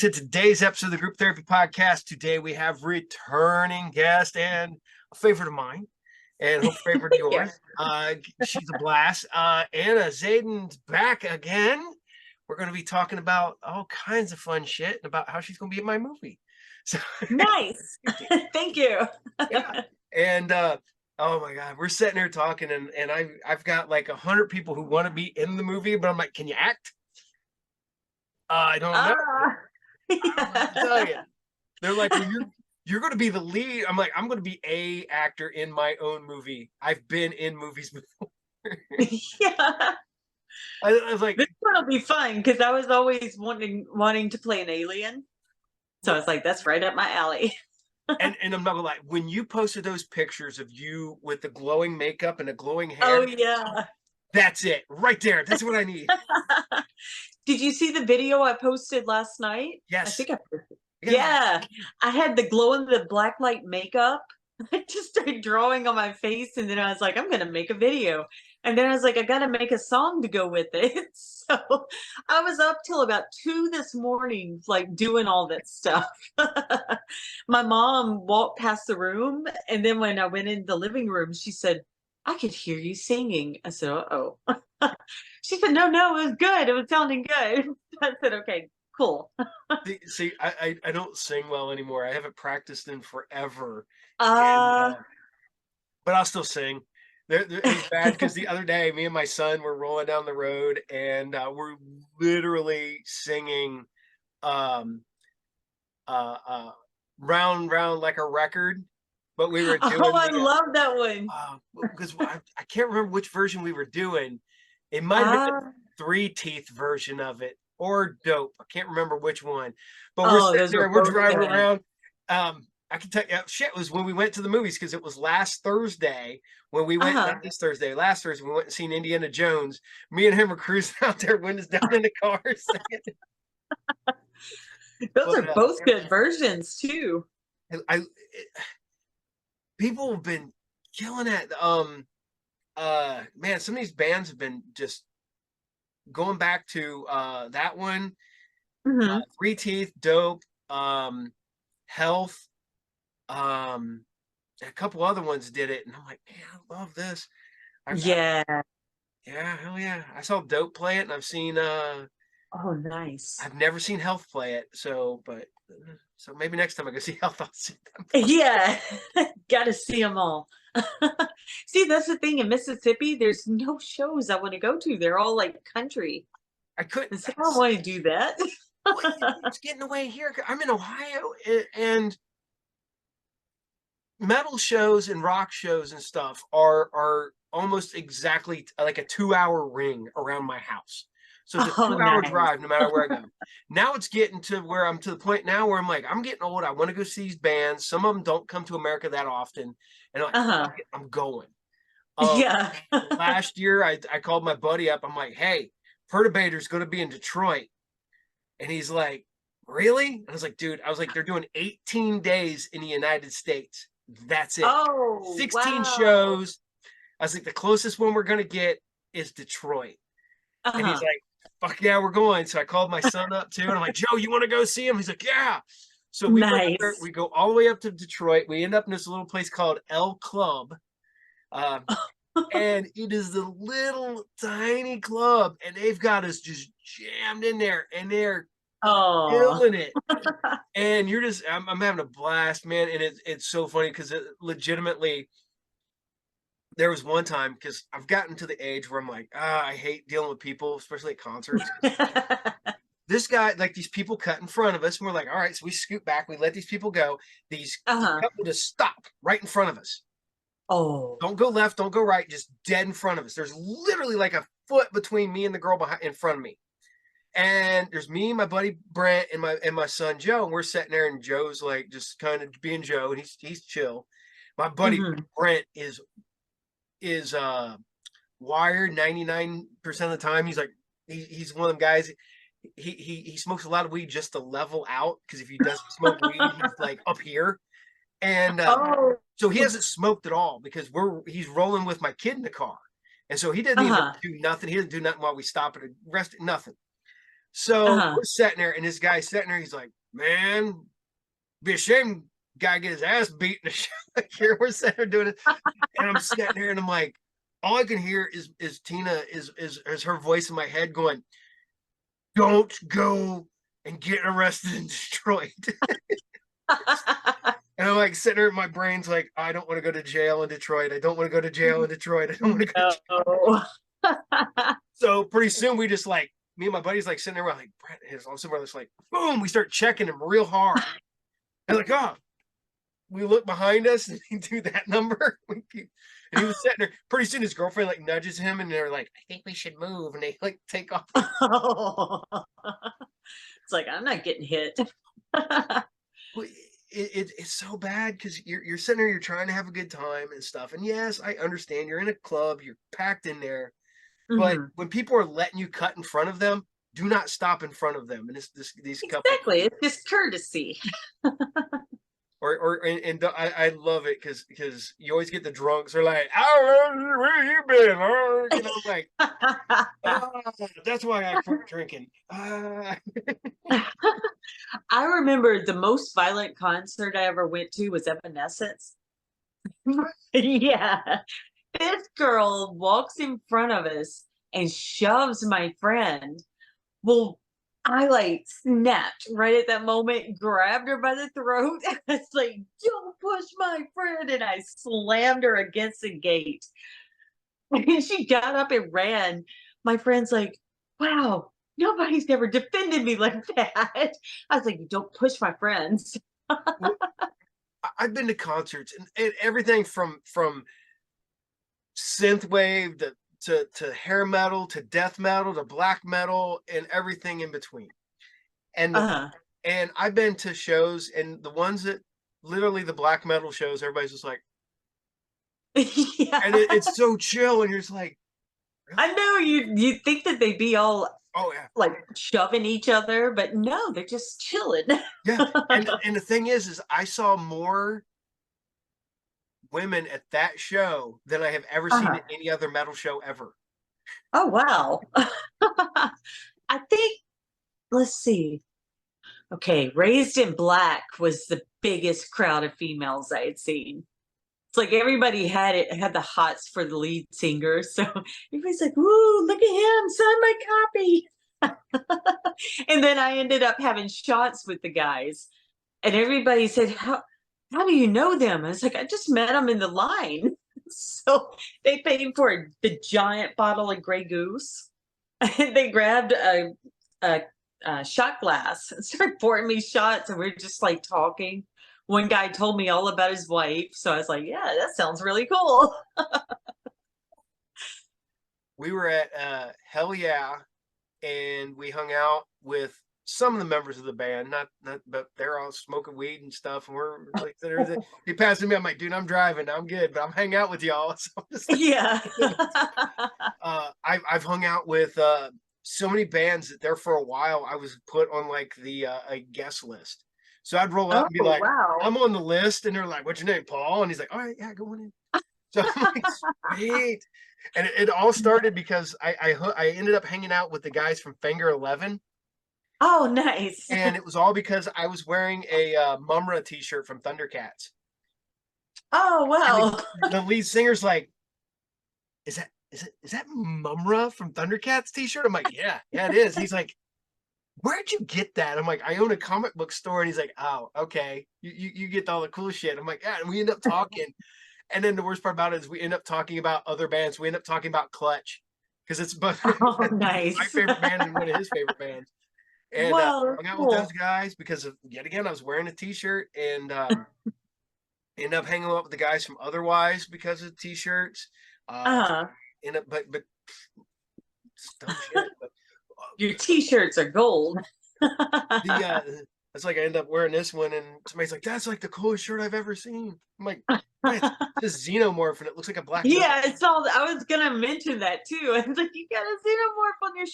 to today's episode of the Group Therapy Podcast. Today we have returning guest and a favorite of mine, and hope favorite of yours. She's a blast. Ana Xaden's back again. We're going to be talking about all kinds of fun shit and about how she's going to be in my movie. So nice. Thank you. Yeah. And oh my God, we're sitting here talking, and I've got like 100 people who want to be in the movie, but I'm like, can you act? I don't know. I don't tell you. They're like, well, you're going to be the lead. I'm like, I'm going to be a actor in my own movie. I've been in movies before. Yeah. I was like, this one will be fun because I was always wanting to play an alien. So I was like, that's right up my alley. and I'm not gonna lie, when you posted those pictures of you with the glowing makeup and the glowing hair, oh yeah, that's it right there. That's what I need. Did you see the video I posted last night? Yes. I think I posted. Yeah. I had the glow in the black light makeup. I just started drawing on my face, and then I was like, I'm gonna make a video. And then I was like, I gotta make a song to go with it. So I was up till about 2 this morning, like doing all that stuff. My mom walked past the room, and then when I went in the living room, she said, I could hear you singing. I said, uh-oh. She said, no, it was good. It was sounding good. I said, okay, cool. See, I don't sing well anymore. I haven't practiced in forever. But I'll still sing. It was bad because the other day, me and my son were rolling down the road, and we're literally singing round like a record. But we were doing I love that one. Because I can't remember which version we were doing. It might have been the 3 Teeth version of it or Dope. I can't remember which one. But we're sitting there, we're driving around. I can tell you, shit was when we went to the movies, because it was last Thursday when we went, not this Thursday, last Thursday, we went and seen Indiana Jones. Me and him were cruising out there, windows down in the car. Those are both good versions too. People have been killing it. Man, some of these bands have been just going back to that one, 3 Teeth, Dope, Health. A couple other ones did it, and I'm like, man, I love this. Yeah, hell yeah. I saw Dope play it, and I've seen oh, nice. I've never seen Health play it, so maybe next time I go see Health, I'll see them. Yeah, gotta see them all. See, that's the thing, in Mississippi, there's no shows I want to go to. They're all like country. I couldn't. So I don't want to do that. It's getting away here. I'm in Ohio, and metal shows and rock shows and stuff are almost exactly like a 2-hour ring around my house. So it's a 2-hour drive no matter where I go. Now it's getting to where I'm to the point now where I'm like, I'm getting old. I want to go see these bands. Some of them don't come to America that often. And I'm like, I'm going. Yeah. Last year, I called my buddy up. I'm like, hey, Perturbator's going to be in Detroit. And he's like, really? And I was like, dude, they're doing 18 days in the United States. That's it. 16 shows. I was like, the closest one we're going to get is Detroit. And he's like, fuck yeah, we're going. So I called my son up too. And I'm like, Joe, you want to go see him? He's like, yeah. So we go all the way up to Detroit. We end up in this little place called El Club. And it is the little tiny club. And they've got us just jammed in there. And they're killing it. And you're just, I'm having a blast, man. And it's so funny because it legitimately, there was one time, because I've gotten to the age where I'm like, I hate dealing with people, especially at concerts. This guy, like, these people cut in front of us, and we're like, all right, so we scoot back, we let these people go. These couple just stop right in front of us. Don't go left, don't go right, just dead in front of us. There's literally like a foot between me and the girl in front of me. And there's me, my buddy Brent, and my son Joe, and we're sitting there, and Joe's like just kind of being Joe, and he's chill. My buddy Brent is wired 99% of the time. He's like, he's one of them guys. He smokes a lot of weed just to level out, because if he doesn't smoke weed, he's like up here. And so he hasn't smoked at all, because he's rolling with my kid in the car. And so he didn't even do nothing. He didn't do nothing while we stop at a rest, nothing. So Uh-huh. we're sitting there, and this guy's sitting there. He's like, "Man, be a shame guy get his ass beat in the show." Like, here we're sitting there doing it, and I'm sitting there, and I'm like, all I can hear is Tina is her voice in my head going, "Don't go and get arrested in Detroit." And I'm like sitting there, my brain's like, I don't want to go to jail in Detroit. I don't want to go to jail in Detroit. I don't want to go to jail. No. So pretty soon we just like, me and my buddies like sitting there, we're like, Brett is all somewhere that's like, boom, we start checking him real hard. And like, oh, we look behind us and we do that number. And he was sitting there. Pretty soon his girlfriend like nudges him and they're like, I think we should move. And they like take off. It's like, I'm not getting hit. It's so bad because you're sitting there, you're trying to have a good time and stuff. And yes, I understand you're in a club, you're packed in there. But Mhm. when people are letting you cut in front of them, do not stop in front of them. And these couple, Exactly. It's just courtesy. and I love it because you always get the drunks. They're like, "Oh, where you been?" Oh, you know, I'm like, oh, that's why I quit drinking. I remember the most violent concert I ever went to was Evanescence. Yeah. This girl walks in front of us and shoves my friend. Well, I like snapped right at that moment, grabbed her by the throat. It's like, don't push my friend. And I slammed her against the gate. And she got up and ran. My friend's like, wow, nobody's ever defended me like that. I was like, you don't push my friends. I've been to concerts and everything from synthwave to hair metal to death metal to black metal and everything in between. And Uh-huh. and I've been to shows and the ones that literally the black metal shows, everybody's just like, Yeah. and it's so chill, and you're just like, really? I know you think that they'd be all Oh yeah, like shoving each other, but no, they're just chilling. yeah. And the thing is I saw more women at that show than I have ever seen Uh-huh. at any other metal show ever. Oh wow. I think, let's see. Okay, Raised in Black was the biggest crowd of females I had seen. It's like everybody had the hots for the lead singer. So everybody's like, "Ooh, look at him, sign my copy." And then I ended up having shots with the guys. And everybody said, how do you know them? I was like, I just met them in the line. So they paid for the giant bottle of Grey Goose. And they grabbed a, a shot glass and started pouring me shots. And we are just like talking. One guy told me all about his wife. So I was like, yeah, that sounds really cool. We were at Hell Yeah, and we hung out with some of the members of the band, not but they're all smoking weed and stuff. And we're like, he passed me. I'm like, dude, I'm driving. I'm good, but I'm hanging out with y'all. So I'm just Yeah. I've hung out with so many bands that there for a while I was put on like the a guest list. So I'd roll up Oh, and be like, wow. I'm on the list, and they're like, what's your name, Paul? And he's like, all right, yeah, go on in. So I'm like, sweet. And it all started because I ended up hanging out with the guys from Finger 11. Oh, nice. And it was all because I was wearing a Mumra t-shirt from Thundercats. Oh, And wow. the lead singer's like, is that Mumra from Thundercats t-shirt? I'm like, yeah, it is. He's like, where'd you get that? I'm like, I own a comic book store. And he's like, oh, okay. You get all the cool shit. I'm like, yeah. And we end up talking. And then the worst part about it is we end up talking about other bands. We end up talking about Clutch because it's both Oh, my nice. favorite band and one of his favorite bands. And Wow, that's hung out with cool. those guys because of, yet again, I was wearing a t-shirt and ended up hanging out with the guys from Otherwise because of t-shirts. Uh-huh. End up, but dumb shit. But Your t-shirts are gold. the it's like I end up wearing this one, and somebody's like, "That's like the coolest shirt I've ever seen." I'm like, "It's just xenomorph, and it looks like a black metal." Yeah, it's all I was gonna mention that too. I was like, you got a xenomorph on your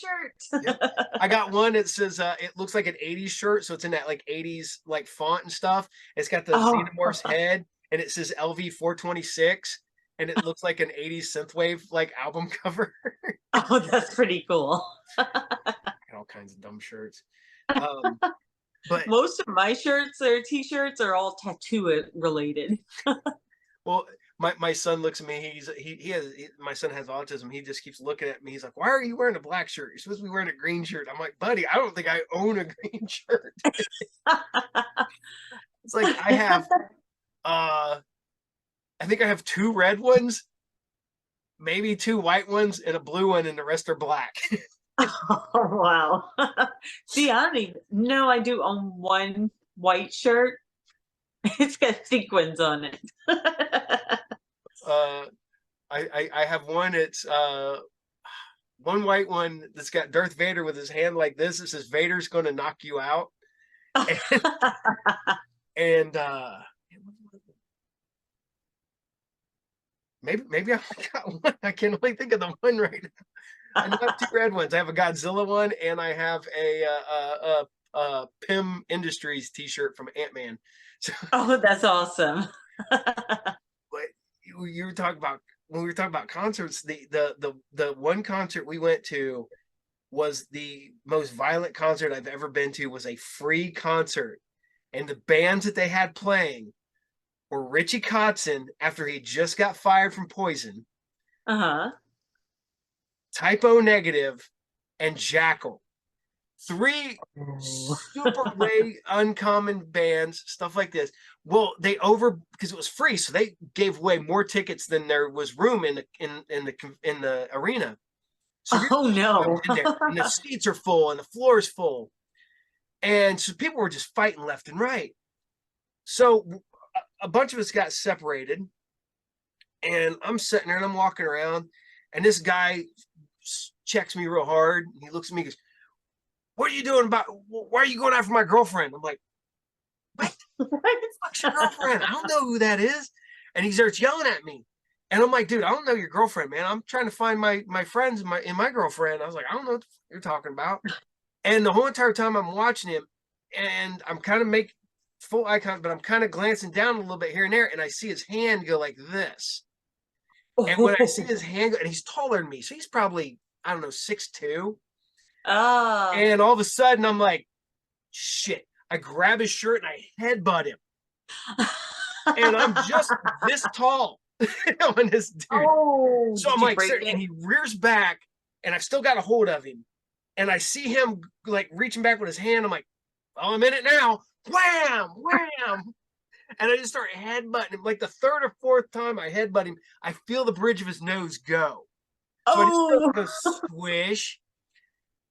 Yep. shirt. I got one that says it looks like an 80s shirt, so it's in that like 80s like font and stuff. It's got the Oh. xenomorph's head, and it says LV 426, and it looks like an 80s synthwave like album cover. Oh, that's pretty cool. kinds of dumb shirts. But Most of my shirts or t-shirts are all tattoo related. well, my son looks at me. My son has autism. He just keeps looking at me. He's like, "Why are you wearing a black shirt? You're supposed to be wearing a green shirt." I'm like, "Buddy, I don't think I own a green shirt." It's like I have, I think I have 2 red ones, maybe 2 white ones, and a blue one, and the rest are black. Oh, wow. See, I don't even know I do own one white shirt. It's got sequins on it. uh, I have one. It's one white one that's got Darth Vader with his hand like this. It says Vader's going to knock you out. And maybe I got one. I can only think of the one right now. I have 2 red ones. I have a Godzilla one, and I have a Pym Industries T-shirt from Ant-Man. So, Oh, that's awesome. but you were talking about when we were talking about concerts. The one concert we went to was the most violent concert I've ever been to. Was a free concert, and the bands that they had playing were Richie Kotzen after he just got fired from Poison, Typo Negative, and Jackal. 3 super way uncommon bands, stuff like this. Well, because it was free, so they gave away more tickets than there was room in the arena. So oh no. in there, and the seats are full and the floor is full, and so people were just fighting left and right. So a bunch of us got separated, and I'm sitting there and I'm walking around, and this guy checks me real hard. And he looks at me and goes, "What are you doing why are you going after my girlfriend?" I'm like, "What? What's your girlfriend? I don't know who that is." And he starts yelling at me. And I'm like, "Dude, I don't know your girlfriend, man. I'm trying to find my friends and my girlfriend." I was like, "I don't know what you're talking about." And the whole entire time I'm watching him, and I'm kind of making full eye contact, but I'm kind of glancing down a little bit here and there, and I see his hand go like this. And when I see his hand go, and he's taller than me, so he's probably, I don't know, 6'2". And all of a sudden I'm like, shit. I grab his shirt and I headbutt him. And I'm just this tall on this dude. Oh, so I'm like, and he rears back, and I've still got a hold of him. And I see him like reaching back with his hand. I'm like, "Well, I'm in it now." Wham, wham. And I just start headbutting him. Like the 3rd or 4th time I headbutt him, I feel the bridge of his nose go. So I just go squish.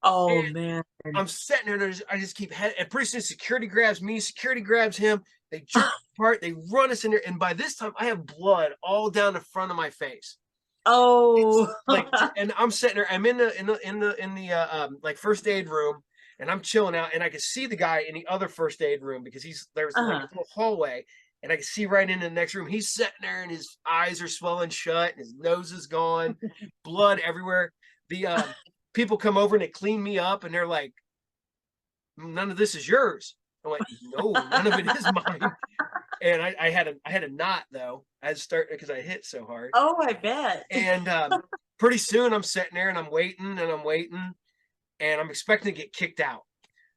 Oh, man. I'm sitting there, and I just keep and pretty soon security grabs me, security grabs him. They jerk apart, they run us in there, and by this time I have blood all down the front of my face. Oh, like, and I'm sitting there. I'm in the like first aid room, and I'm chilling out, and I can see the guy in the other first aid room because there's like a little hallway, and I can see right into the next room. He's sitting there, and his eyes are swelling shut, and his nose is gone, blood everywhere. The people come over and they clean me up, and they're like, "None of this is yours." I'm like, "No, none of it is mine." And I had a knot though. I had to start because I hit so hard. Oh, I bet. And pretty soon I'm sitting there and I'm waiting, and I'm expecting to get kicked out.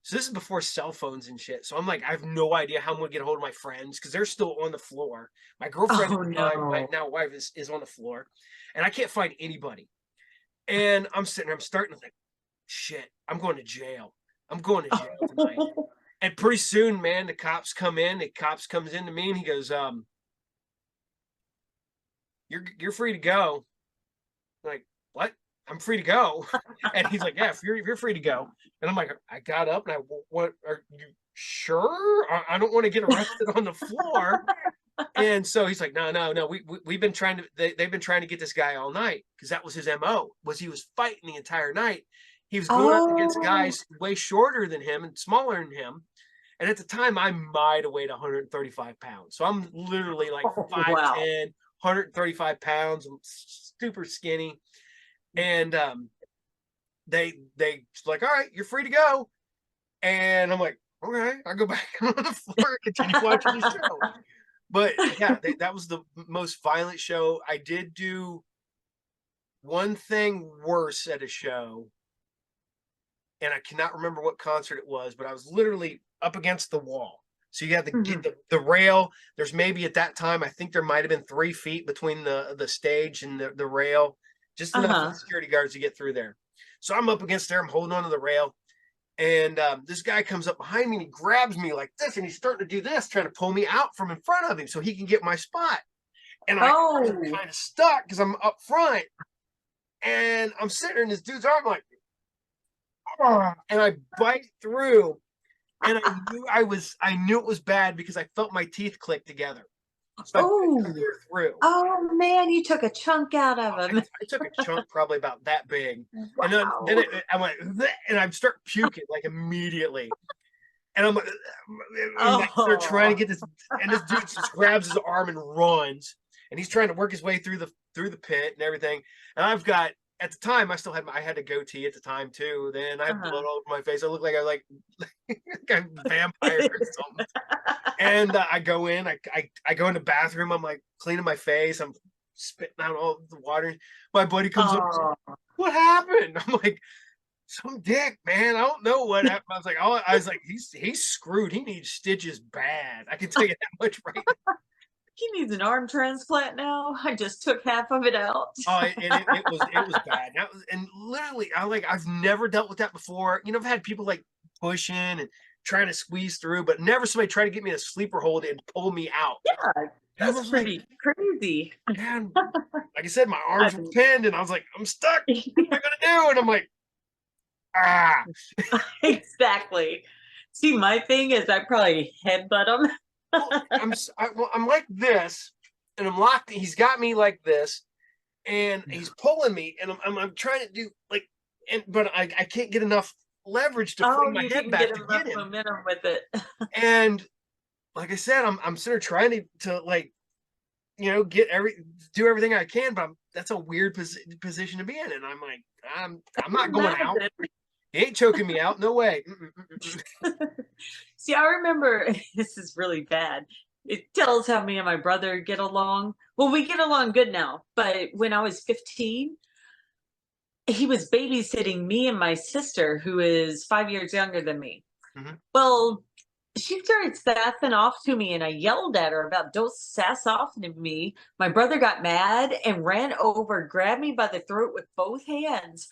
So this is before cell phones and shit. So I'm like, I have no idea how I'm gonna get a hold of my friends because they're still on the floor. My girlfriend, my now wife, is on the floor, and I can't find anybody. And I'm sitting there, I'm starting to think, shit, I'm going to jail. I'm going to jail tonight. And pretty soon, man, the cops come in. The cops comes into me, and he goes, "You're free to go." I'm like, "What? I'm free to go?" And he's like, "Yeah, you're free to go." And I'm like, I got up and "What? Are you sure? I don't want to get arrested on the floor." And so he's like, "No. We've been trying to. They've been trying to get this guy all night because that was his MO. Was he was fighting the entire night. He was going up against guys way shorter than him and smaller than him. And at the time, I might have weighed 135 pounds. So I'm literally like 5'10", 135 pounds. I'm super skinny. And they like, "All right, you're free to go." And I'm like, "Okay." I go back on the floor and continue watching the show. But yeah, that was the most violent show. I did do one thing worse at a show. and I cannot remember what concert it was, but I was literally up against the wall. So you got to get Mhm. the rail. There's maybe at that time, I think there might have been 3 feet between the stage and the rail, just enough for the Uh-huh. security guards to get through there. So I'm up against there. I'm holding on to the rail. And this guy comes up behind me and he grabs me like this and he's starting to do this, trying to pull me out from in front of him so he can get my spot. And I'm Oh. kind of stuck because I'm up front and I'm sitting in this dude's arm like, "Ah," and I bite through and I knew it was bad because I felt my teeth click together. So I bit Oh. clear through. Oh, man, you took a chunk out of him. I took a chunk probably about that big. And then Wow. I went, "Bleh," and I start puking like immediately. And I'm like, and they're trying to Oh. get this, and this dude just grabs his arm and runs, and he's trying to work his way through the pit and everything. And I've got at the time I still had I had a goatee at the time too. Then I had blood Uh-huh. all over my face. I look like I like like a vampire or something. And I go in, I go in the bathroom. I'm like cleaning my face. I'm spitting out all the water. My buddy comes up. Oh. What happened? I'm like, some dick, man. I don't know what happened. I was like, he's screwed. He needs stitches bad. I can tell you that much right now. He needs an arm transplant now. I just took half of it out. Oh, it was bad. That was, and literally, I've never dealt with that before. You know, I've had people like pushing and trying to squeeze through, but never somebody try to get me in a sleeper hold and pull me out. Yeah, And I that's was like, pretty crazy. man, like I said, my I arms were pinned, and I was like, I'm stuck. What am I gonna do? And I'm like, ah. Exactly. See, my thing is I probably headbutt him. Well, I'm like this, and I'm locked. He's got me like this, and he's pulling me, and I'm trying to do like, but I can't get enough leverage to Oh, fling my you head didn't back get to enough get him. momentum with it. And like I said, I'm sort of trying to like get do everything I can, but that's a weird position to be in, and I'm like I'm not going out. Imagine. He ain't choking me out. No way. See, I remember this is really bad. It tells how me and my brother get along. Well, we get along good now, but when I was 15, he was babysitting me and my sister, who is 5 years younger than me. Mhm. Well, she started sassing off to me, and I yelled at her about don't sass off to me. My brother got mad and ran over, grabbed me by the throat with both hands.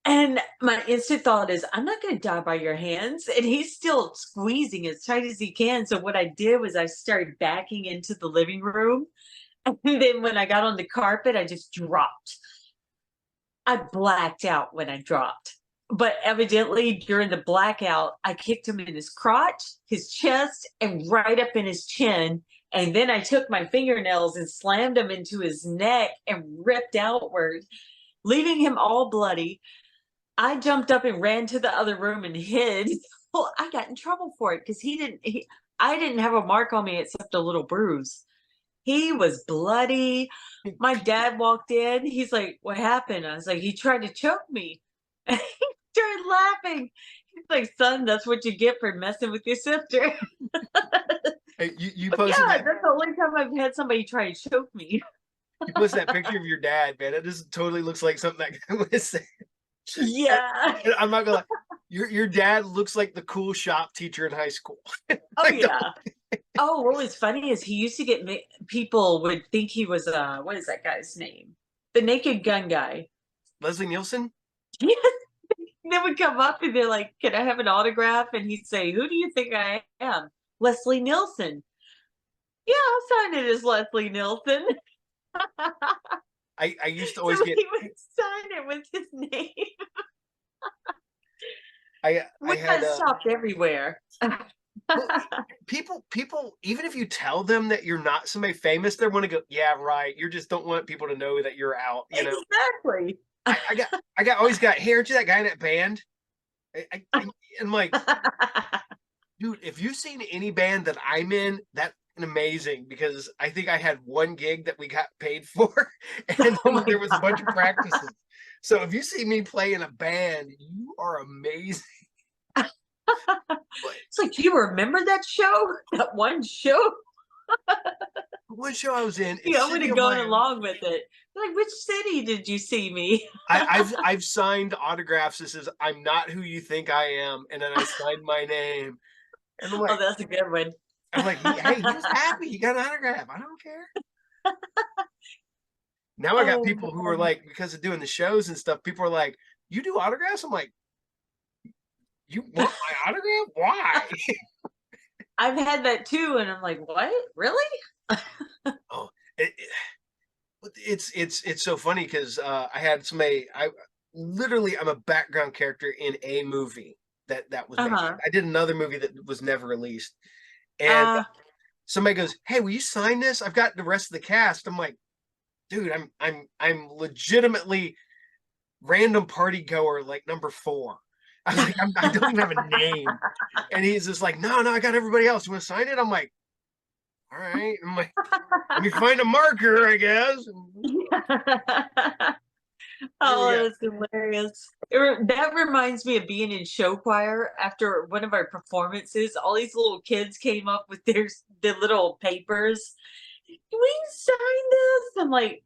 And my instant thought is, I'm not going to die by your hands. And he's still squeezing as tight as he can. So what I did was I started backing into the living room. And then when I got on the carpet, I just dropped. I blacked out when I dropped. But evidently during the blackout, I kicked him in his crotch, his chest, and right up in his chin. And then I took my fingernails and slammed them into his neck and ripped outward, leaving him all bloody. I jumped up and ran to the other room and hid. Well, I got in trouble for it because I didn't have a mark on me except a little bruise. He was bloody. My dad walked in. He's like, "What happened?" I was like, "He tried to choke me." And he started laughing. He's like, "Son, that's what you get for messing with your sister." Hey, you But posted yeah, that that's the only time I've had somebody try to choke me. you posted that picture of your dad, man. It just totally looks like something that guy would say. And Yeah. I'm not gonna lie, your dad looks like the cool shop teacher in high school. Oh Like the yeah. Oh, what was funny is he used to get people would think he was what is that guy's name? The Naked Gun guy. Leslie Nielsen? They would come up and they're like, "Can I have an autograph?" And he'd say, "Who do you think I am?" Leslie Nielsen. Yeah, I'll sign it as Leslie Nielsen. I used to So always get he would sign it with his name. I We had got stopped everywhere. well, people even if you tell them that you're not somebody famous, they're gonna go, yeah, right. You just don't want people to know that you're out. Exactly. I always got, hey, aren't you that guy in that band? And I'm like, dude, if you've seen any band that I'm in, that's amazing because I think I had one gig that we got paid for, and Oh then my there was a bunch of god. practices. So if you see me play in a band, you are amazing. But It's like, do you remember that show? That one show? one show I was in, Yeah, it's I would City have of gone Miami. along with it. Like, which city did you see me? I've signed autographs that says I'm not who you think I am, and then I signed my name, and Oh, that's a good one. I'm like, hey, he was happy. He got an autograph. I don't care. Now I got Oh, people who are like, because of doing the shows and stuff, people are like, you do autographs? I'm like, you want my autograph? Why? I've had that too, and I'm like, what? Really? Oh, it's so funny because I had somebody. I literally I'm a background character in a movie that was made. Uh-huh. I did another movie that was never released, and Uh, somebody goes, "Hey, will you sign this? I've got the rest of the cast." I'm like, "Dude, I'm legitimately random party goer like number 4." I was like, I don't even have a name, and he's just like, "No, no, I got everybody else. You want to sign it?" I'm like, "All right." I'm like, "Let me find a marker, I guess." Here we oh, go. that's hilarious. That reminds me of being in show choir after one of our performances. All these little kids came up with their little papers. Can we sign this? I'm like,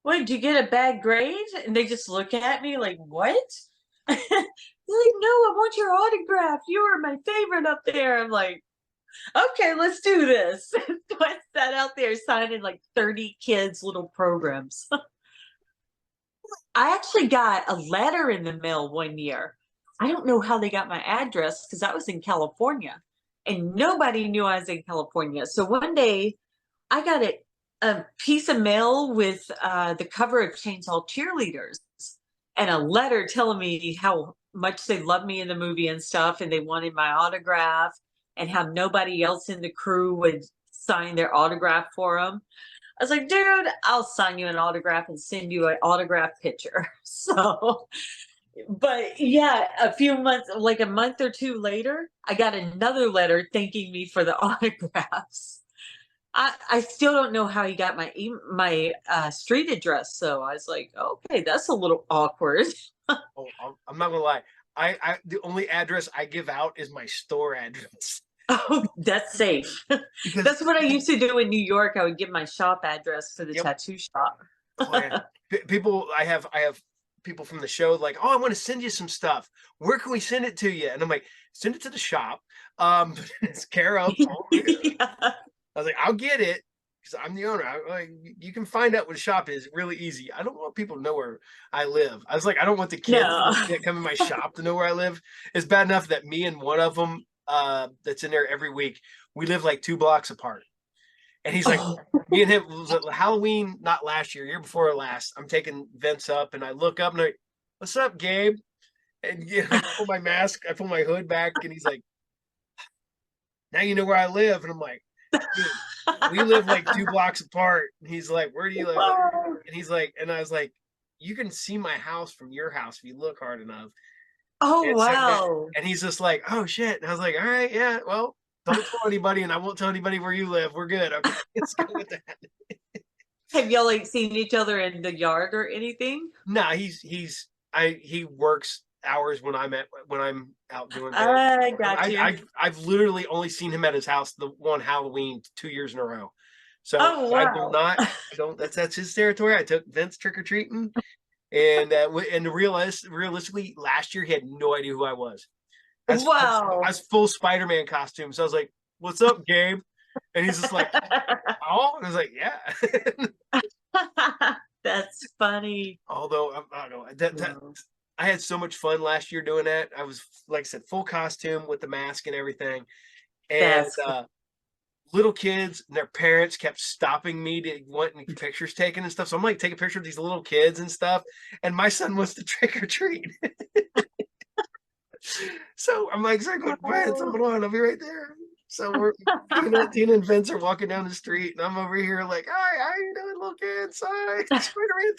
what, did you get a bad grade? And they just look at me like, what? They're like, no, I want your autograph. You are my favorite up there. I'm like, okay, let's do this. So I sat out there signing like 30 kids' little programs. I actually got a letter in the mail one year. I don't know how they got my address because I was in California and nobody knew I was in California. So one day I got a piece of mail with the cover of Chainsaw Cheerleaders and a letter telling me how much they loved me in the movie and stuff, and they wanted my autograph, and how nobody else in the crew would sign their autograph for them. I was like, dude, I'll sign you an autograph and send you an autograph picture. So, but yeah, a few months, like a month or two later, I got another letter thanking me for the autographs. I still don't know how he got my street address. So I was like, okay, that's a little awkward. Oh, I'm not gonna lie. The only address I give out is my store address Oh, that's safe. because That's what I used to do in New York. I would give my shop address for the yep, tattoo shop. oh yeah. People I have people from the show like, oh, I want to send you some stuff. Where can we send it to you? And I'm like, send it to the shop. It's care of. Yeah. I was like, I'll get it because I'm the owner. Like, you can find out what a shop is really easy. I don't want people to know where I live. I was like, I don't want the kids No. that come in my shop to know where I live. It's bad enough that me and one of them that's in there every week, we live like 2 blocks apart. And he's like, Oh. me and him it was Halloween, not last year before last. I'm taking Vince up and I look up and I, what's up, Gabe? And I pull my mask, I pull my hood back, and he's like, now you know where I live. And I'm like, dude, we live like 2 blocks apart. And he's like, where do you live? Oh. And he's like, and I was like, you can see my house from your house if you look hard enough. Oh, And so, wow. and he's just like, oh shit. And I was like, all right, yeah, well, don't tell anybody, and I won't tell anybody where you live. We're good. Okay, let's go with that. Have y'all like seen each other in the yard or anything? Nah, he works hours when I'm out doing things. I got you. I've literally only seen him at his house the one Halloween 2 years in a row. So Oh, I will wow. not. I don't. That's his territory. I took Vince trick or treating, and realistically, last year he had no idea who I was. I Wow. was full Spider-Man costume, so I was like, "What's up, Gabe?" And he's just like, "Oh," and I was like, "Yeah." That's funny. Although I don't know that Wow. I had so much fun last year doing that. I was, like I said, full costume with the mask and everything. And That's little kids and their parents kept stopping me to want pictures taken and stuff. So I'm like taking pictures of these little kids and stuff. And my son wants to trick or treat. So I'm like, "Go ahead, oh. hold on, I'll be right there." So Tina and Vince are walking down the street, and I'm over here like, "Hi, how you doing, little kids? Hi, Spider-Man."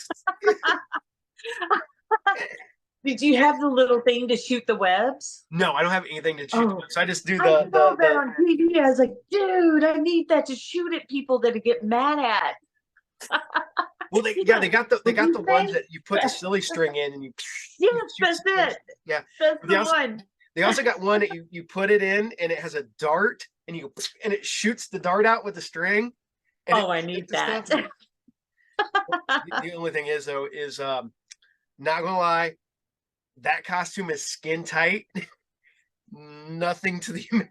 Did you have the little thing to shoot the webs? No, I don't have anything to shoot. Oh, So I just do I saw that the on TV. I was like, dude, I need that to shoot at people that get mad at. well, they got the What'd you ones say? that you put the silly string in and you Yes, shoot that's some things. it. Yeah. That's But the one. they also got one that you put it in and it has a dart and you go and it shoots the dart out with the string. and Oh, it I stick need to that. stuff. The only thing is though, is not gonna lie, that costume is skin tight. Nothing to the imagination.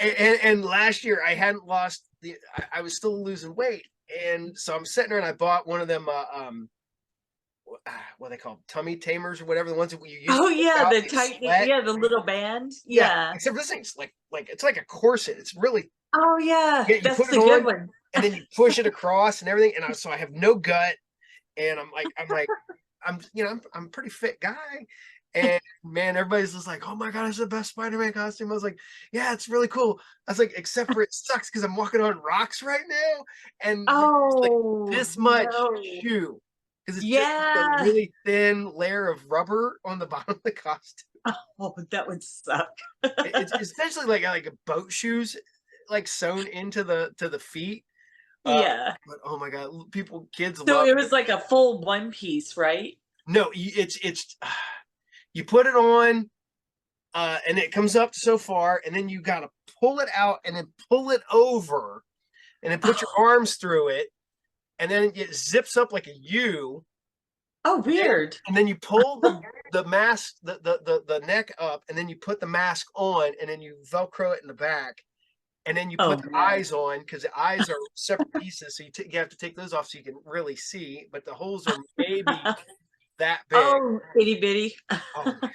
And last year I hadn't lost I was still losing weight. And so I'm sitting there and I bought one of them what they call tummy tamers or whatever, the ones that you use to Oh work yeah, out the and tight, sweat. yeah, the little band. Yeah, Yeah. except for this thing's like it's like a corset. It's really, Oh yeah, yeah, you that's put it the good on one. and then you push it across and everything. And so I have no gut, and I'm a pretty fit guy. And man, everybody's just like, oh my God, it's the best Spider-Man costume. I was like, yeah, it's really cool. I was like, except for it sucks because I'm walking on rocks right now. And there's like Oh this much no. shoe. Because it's just like a Yeah. really thin layer of rubber on the bottom of the costume. Oh, that would suck. It's essentially like a boat shoes, like sewn into the feet. Uh, Yeah. but oh my God, kids So love it it. was like a full one piece, right? No, it's you put it on, and it comes up so far, and then you got to pull it out and then pull it over, and then put your arms through it, and then it zips up like a U, Oh, and then, weird. and then you pull the mask, the neck up, and then you put the mask on, and then you Velcro it in the back, and then you put Oh the man. eyes on because the eyes are separate pieces, so you have to take those off so you can really see, but the holes are maybe that big. Oh, itty bitty. Oh my,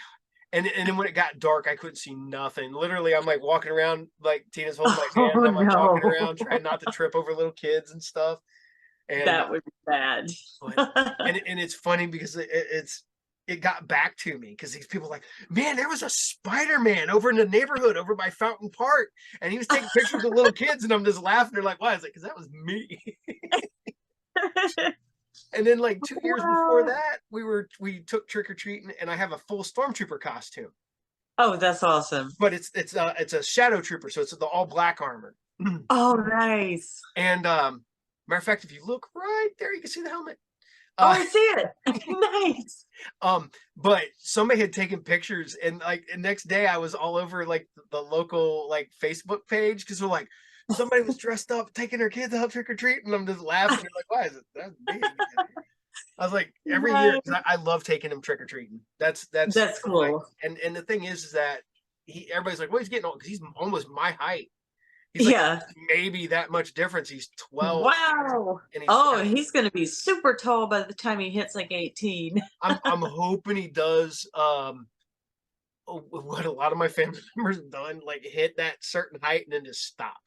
and then when it got dark, I couldn't see nothing. Literally, I'm like walking around, like Tina's holding my hand, Oh and I'm like walking no. around trying not to trip over little kids and stuff. And That would be bad. but and it's funny because it got back to me because these people are like, man, there was a Spider-Man over in the neighborhood over by Fountain Park, and he was taking pictures of little kids, and I'm just laughing. They're like, why? I was like, because that was me. And then like 2 years before Wow. that, we took trick or treating, and I have a full stormtrooper costume. Oh, that's awesome. But it's a shadow trooper, so it's the all black armor. Oh, nice. And matter of fact, if you look right there, you can see the helmet. Oh, Uh, I see it. Nice. but somebody had taken pictures, and like the next day, I was all over like the local like Facebook page because they're like, somebody was dressed up taking their kids out trick or treat, and I'm just laughing. They're like, why is it that's me? I was like, every year, Nice. because I love taking him trick or treating. That's That's like, cool. and the thing is that everybody's like, well, he's getting old because he's almost my height. He's like Yeah. maybe that much difference. He's 12 Wow. and he's Oh, 7. he's going to be super tall by the time he hits like 18. I'm hoping he does what a lot of my family members have done, like hit that certain height and then just stop.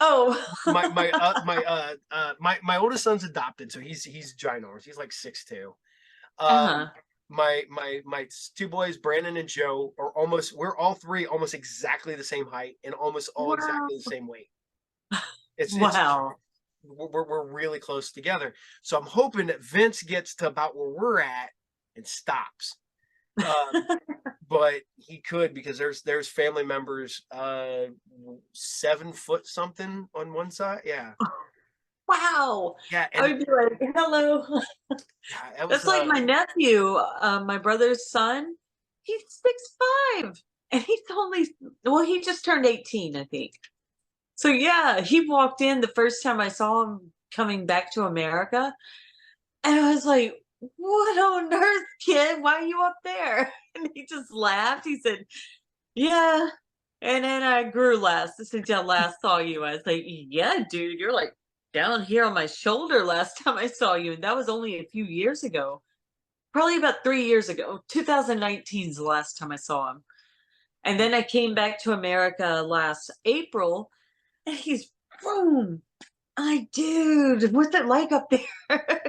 Oh. My oldest son's adopted, so he's ginormous. He's like 6'2". Uh-huh. My two boys, Brandon and Joe, we're all three almost exactly the same height and almost all Wow. exactly the same weight. It's Wow. we're really close together. So I'm hoping that Vince gets to about where we're at and stops. But he could because there's family members 7 foot something on one side. Yeah. Wow. Yeah. I And would be like, hello. yeah, that was That's like my nephew, my brother's son. He's 6'5", and he's only, well, he just turned 18, I think. So yeah, he walked in the first time I saw him coming back to America, and I was like, "What on earth, kid? Why are you up there?" And he just laughed. He said, "Yeah." And then I grew last since I last saw you. I was like, "Yeah, dude, you're like down here on my shoulder last time I saw you." And that was only a few years ago. Probably about 3 years ago. 2019 is the last time I saw him. And then I came back to America last April, and he's boom. I dude, what's it like up there?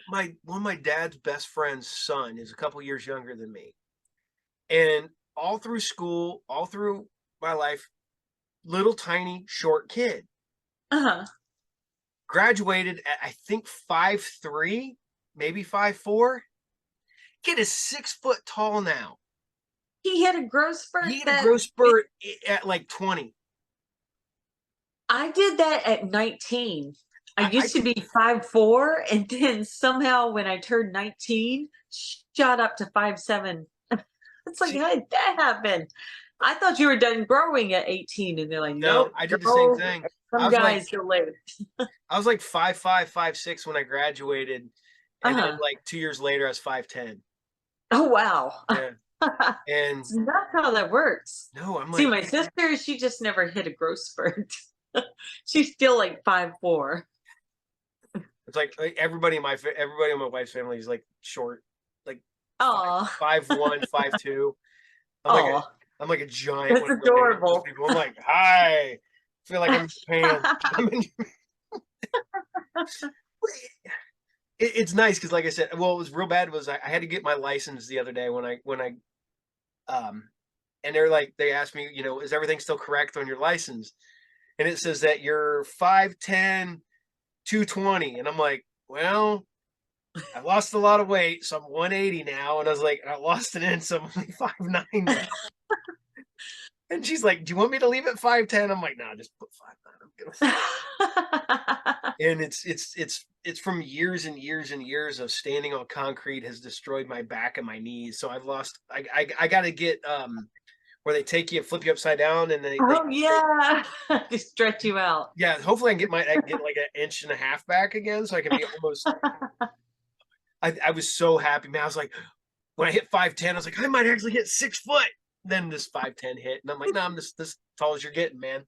my one of my dad's best friend's son is a couple years younger than me, and all through school, all through my life, little tiny short kid. Uh-huh. Graduated at I think 5'3", maybe 5'4". Kid is 6 foot tall now. He had a growth He spurt had a that growth spurt at like 20. I did that at 19. I I used to be 5'4", and then somehow when I turned 19, shot up to 5'7". It's like, see how did that happen? I thought you were done growing at 18, and they're like, No, nope, I did the same go. thing. I Some was like guys go later. I was like 5'5", 5'6" when I graduated, and then Uh-huh. like 2 years later I was 5'10". Oh, wow. Yeah, and So that's how that works. no, I'm See, like my sister, she just never hit a growth spurt. She's still like 5'4". it's like everybody in my wife's family is like short, like Oh, 5'1", 5'2". I'm like a oh, I'm like a giant that's whenever I hang out with those adorable. people. I'm like, hi. I feel like I'm in Japan. I'm in, it's nice because, like I said, well, it was real bad. Was I had to get my license the other day when I um, and they're like they asked me, is everything still correct on your license? And it says that you're 5'10", 220, and I'm like, well, I lost a lot of weight, so I'm 180 now. And I was like, I lost an inch, so I'm only 5'9" now. And she's like, "Do you want me to leave at 5'10"?" I'm like, "No, just put 5'9". I'm good. And it's from years and years and years of standing on concrete has destroyed my back and my knees. So I've lost. I got to get where they take you and flip you upside down, and they Oh, yeah. To stretch you out. yeah. Hopefully, I can get like an inch and a half back again, so I can be almost. I was so happy, man. I was like, when I hit 5'10", I was like, I might actually hit 6 foot. Then this 5'10" hit, and I'm like, no, I'm this tall as you're getting, man.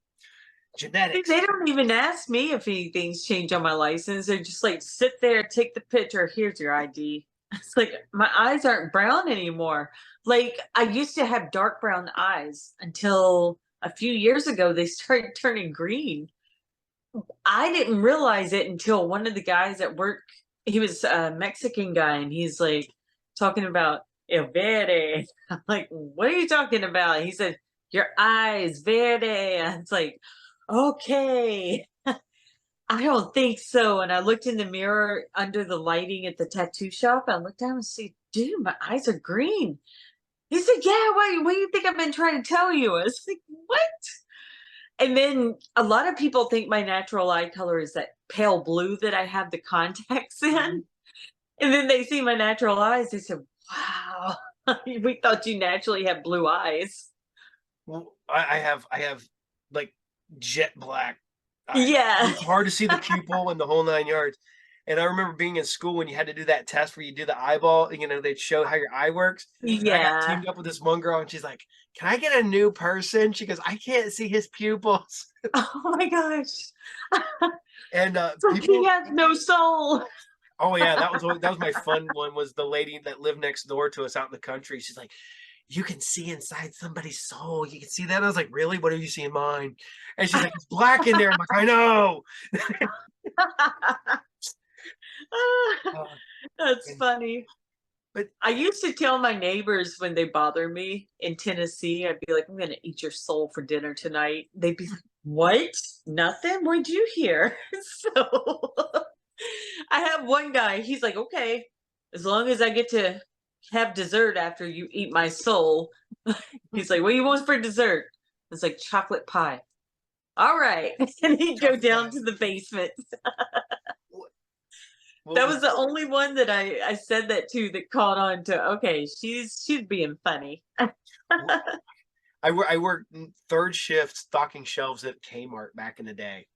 See, Genetics. they don't even ask me if anything's changed on my license. They're just like, sit there, take the picture. Here's your ID. It's like my eyes aren't brown anymore. Like I used to have dark brown eyes until a few years ago they started turning green. I didn't realize it until one of the guys at work, he was a Mexican guy, and he's like talking about el verde. I'm like, what are you talking about? He said, your eyes, verde. And it's like, okay, I don't think so. And I looked in the mirror under the lighting at the tattoo shop. I looked down and see, dude, my eyes are green. He said, yeah, what do you think I've been trying to tell you? I was like, what? And then a lot of people think my natural eye color is that pale blue that I have the contacts Mm-hmm. in. And then they see my natural eyes. They said, wow, we thought you naturally have blue eyes. Well, I have like jet black eyes. Yeah. It's hard to see the pupil and the whole 9 yards. And I remember being in school when you had to do that test where you do the eyeball, and they'd show how your eye works. And I got Yeah. teamed up with this one girl, and she's like, "Can I get a new person?" She goes, "I can't see his pupils." Oh my gosh. And So he people, has no soul. oh yeah, that was my fun one. Was the lady that lived next door to us out in the country? She's like, you can see inside somebody's soul. You can see that. I was like, really? What do you see in mine? And she's like, it's black in there. I'm like, I know. Uh, That's and, funny. but I used to tell my neighbors when they bother me in Tennessee, I'd be like, I'm going to eat your soul for dinner tonight. They'd be like, what? Nothing? What'd you hear? So I have one guy, he's like, okay, as long as I get to have dessert after you eat my soul. He's like, what do you want for dessert? It's like chocolate pie. All right. And he'd go chocolate down pie. to the basement. What That was was the only one that I said that to that caught on to, okay, she's being funny. I worked third shift stocking shelves at Kmart back in the day,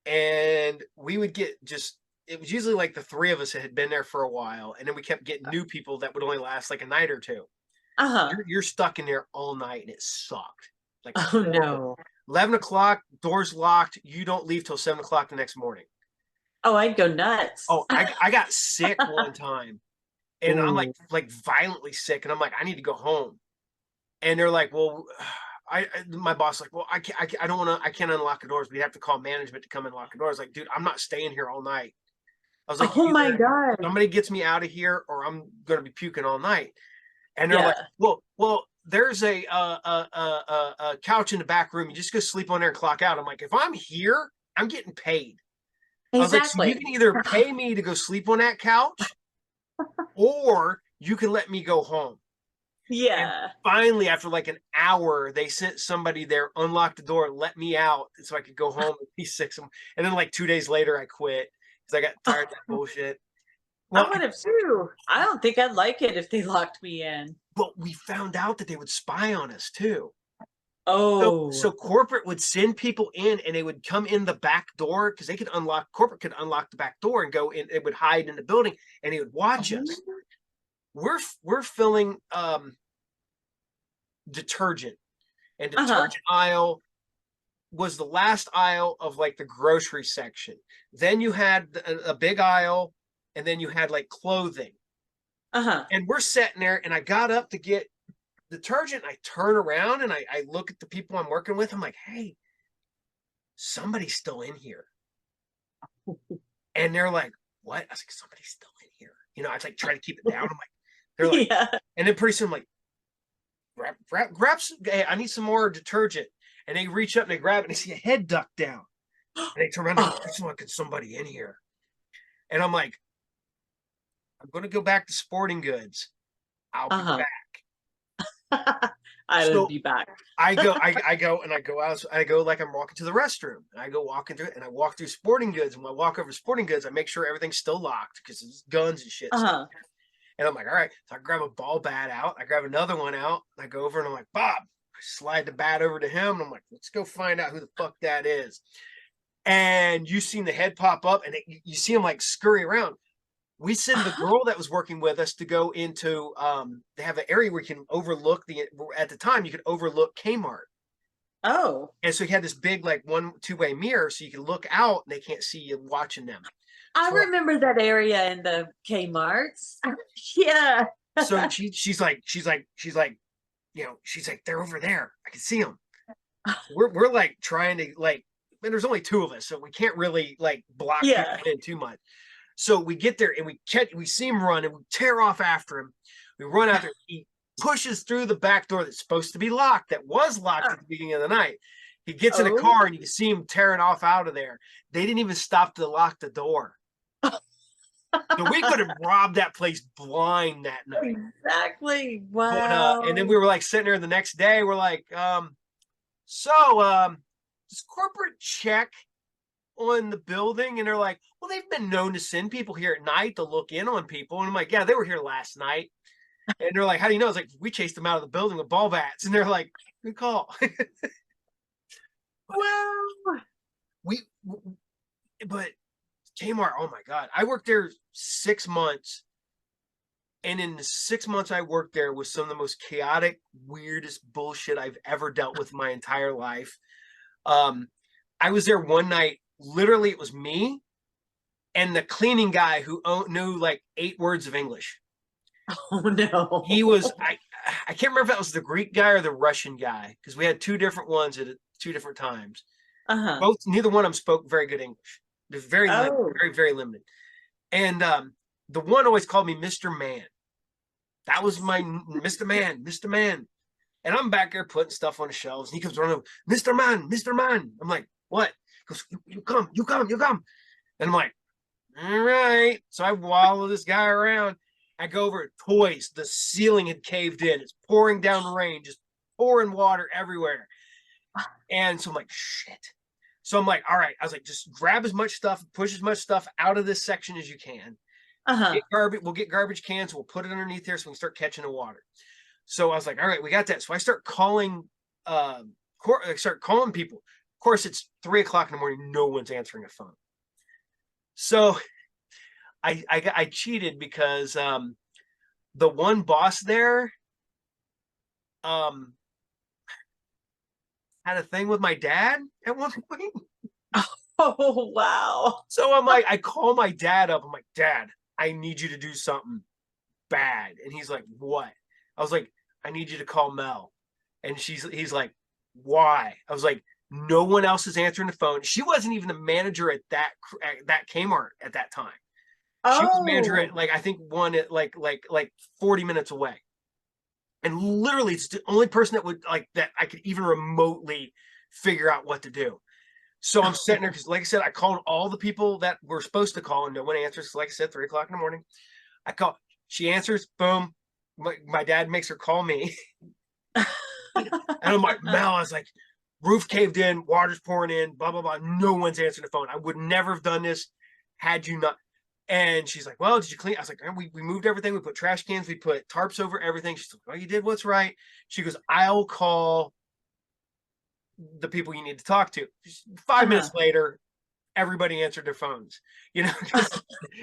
and we would get just. It was usually like the three of us that had been there for a while, and then we kept getting new people that would only last like a night or two. Uh-huh. You're stuck in there all night, and it sucked. Like Oh horrible. no. 11 o'clock, doors locked. You don't leave till 7 o'clock the next morning. Oh, I'd go nuts. Oh, I got sick one time, and I'm Ooh. like violently sick, and I'm like, I need to go home. And they're like, well, my boss like, well, I don't want to, I can't unlock the doors. We have to call management to come and lock the doors. Like, dude, I'm not staying here all night. I was like, Oh my either God. somebody gets me out of here, or I'm gonna be puking all night. And they're Yeah. like, well, there's a couch in the back room. You just go sleep on there and clock out. I'm like, if I'm here, I'm getting paid. I was like, so you Exactly. can either pay me to go sleep on that couch, or you can let me go home. And Yeah. finally, after like an hour, they sent somebody there, unlocked the door, let me out so I could go home and be sick. And then like 2 days later, I quit because I got tired of that bullshit. I Well, would have too. I don't think I'd like it if they locked me in. but we found out that they would spy on us too. Oh. So corporate would send people in, and they would come in the back door because they could unlock. Corporate could unlock the back door and go in. It would hide in the building, and he would watch us. Oh. We're filling detergent, and Uh-huh. detergent aisle was the last aisle of like the grocery section. Then you had a big aisle, and then you had like clothing. Uh-huh. And we're sitting there, and I got up to get detergent. I turn around and I look at the people I'm working with. I'm like, hey, somebody's still in here. And they're like, what? I was like, somebody's still in here. You know, I was like, try to keep it down. I'm like, they're like, Yeah. and then pretty soon, I'm like, grab some, hey, I need some more detergent. And they reach up and they grab it and they see a head duck down. And they turn around and Oh. there's fucking somebody in here. And I'm like, I'm going to go back to sporting goods. I'll be Uh-huh. back. I will So be back. I go and I go out. I go like I'm walking to the restroom. And I go walking through it, and I walk through sporting goods. And when I walk over to sporting goods, I make sure everything's still locked because it's guns and shit. Uh-huh. And I'm like, all right. So I grab a ball bat out. I grab another one out. And I go over and I'm like, Bob. I slide the bat over to him. And I'm like, let's go find out who the fuck that is. And you seen the head pop up, and you see him like scurry around. We send the girl that was working with us to go into they have an area where you can overlook at the time you could overlook Kmart. Oh. And so he had this big like two-way mirror so you can look out and they can't see you watching them. I So, remember that area in the Kmart's. Yeah. so she's like, you know, she's like, they're over there. I can see them. We're like trying to like, man, there's only two of us, so we can't really like block Yeah. people in too much. So we get there and we see him run and we tear off after him. We run out there. He pushes through the back door that's supposed to be locked, that was locked at the beginning of the night. He gets in a Oh. car and you can see him tearing off out of there. They didn't even stop to lock the door. So we could have robbed that place blind that night. Exactly. But Wow. and then we were like sitting there the next day. We're like, does corporate check on the building? And they're like, well, they've been known to send people here at night to look in on people. And I'm like, yeah, they were here last night. And they're like, how do you know? It's like, we chased them out of the building with ball bats. And they're like, good call. Wow. But Kmart, oh my God. I worked there 6 months. And in the 6 months I worked there was some of the most chaotic, weirdest bullshit I've ever dealt with in my entire life. I was there one night, literally it was me and the cleaning guy who knew like 8 words of English. Oh no. He was, I can't remember if that was the Greek guy or the Russian guy, because we had 2 different ones at 2 different times. Uh-huh. Neither one of them spoke very good English. They're very limited, very, very limited. And the one always called me Mr. Man. That was my Mr. Man, Mr. Man. And I'm back there putting stuff on the shelves. And he comes running over, Mr. Man, Mr. Man. I'm like, what? He goes, you come. And I'm like, all right. So I wallow this guy around. I go over to toys. The ceiling had caved in. It's pouring down rain, just pouring water everywhere. And so I'm like, shit. So I'm like, all right. I was like, just grab as much stuff, push as much stuff out of this section as you can. Uh-huh. We'll get garbage cans. We'll put it underneath there so we can start catching the water. So I was like, all right, we got that. So I start calling, people. Of course, it's 3:00 in the morning. No one's answering a phone. So I cheated because the one boss there had a thing with my dad at one point. Oh wow. So I'm like, I call my dad up. I'm like, Dad, I need you to do something bad. And he's like, what? I was like, I need you to call Mel. And he's like, why? I was like, no one else is answering the phone. She wasn't even the manager at that Kmart at that time. She was manager at like, I think one at like 40 minutes away. And literally it's the only person that would like that I could even remotely figure out what to do. So I'm sitting there because, like I said, I called all the people that were supposed to call and no one answers. Like I said, 3:00 in the morning. I call, she answers, boom. My dad makes her call me. And I'm like, Mel, I was like, roof caved in, water's pouring in, blah, blah, blah. No one's answering the phone. I would never have done this had you not. And she's like, well, did you clean? I was like, we moved everything. We put trash cans. We put tarps over everything. She's like, well, you did what's right. She goes, I'll call the people you need to talk to. 5 minutes later, everybody answered their phones, because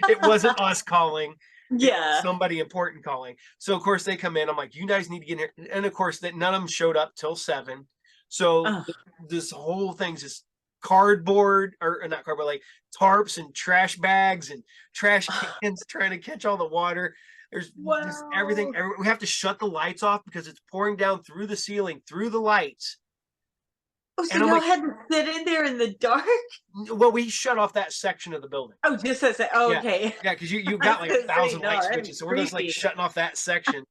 it wasn't us calling. It was Yeah. somebody important calling. So of course they come in. I'm like, you guys need to get in here. And of course that none of them showed up till 7. So Oh, this whole thing's just cardboard, or not cardboard, like tarps and trash bags and trash cans trying to catch all the water. There's just everything. wow. We have to shut the lights off because it's pouring down through the ceiling, through the lights. Oh, so And I'm y'all like, had to sit in there in the dark? well, we shut off that section of the building. Oh, just as a, oh, Yeah. okay. Yeah, because you I got was like a gonna say, thousand no, light that'd be switches. So we're just like creepy. shutting off that section.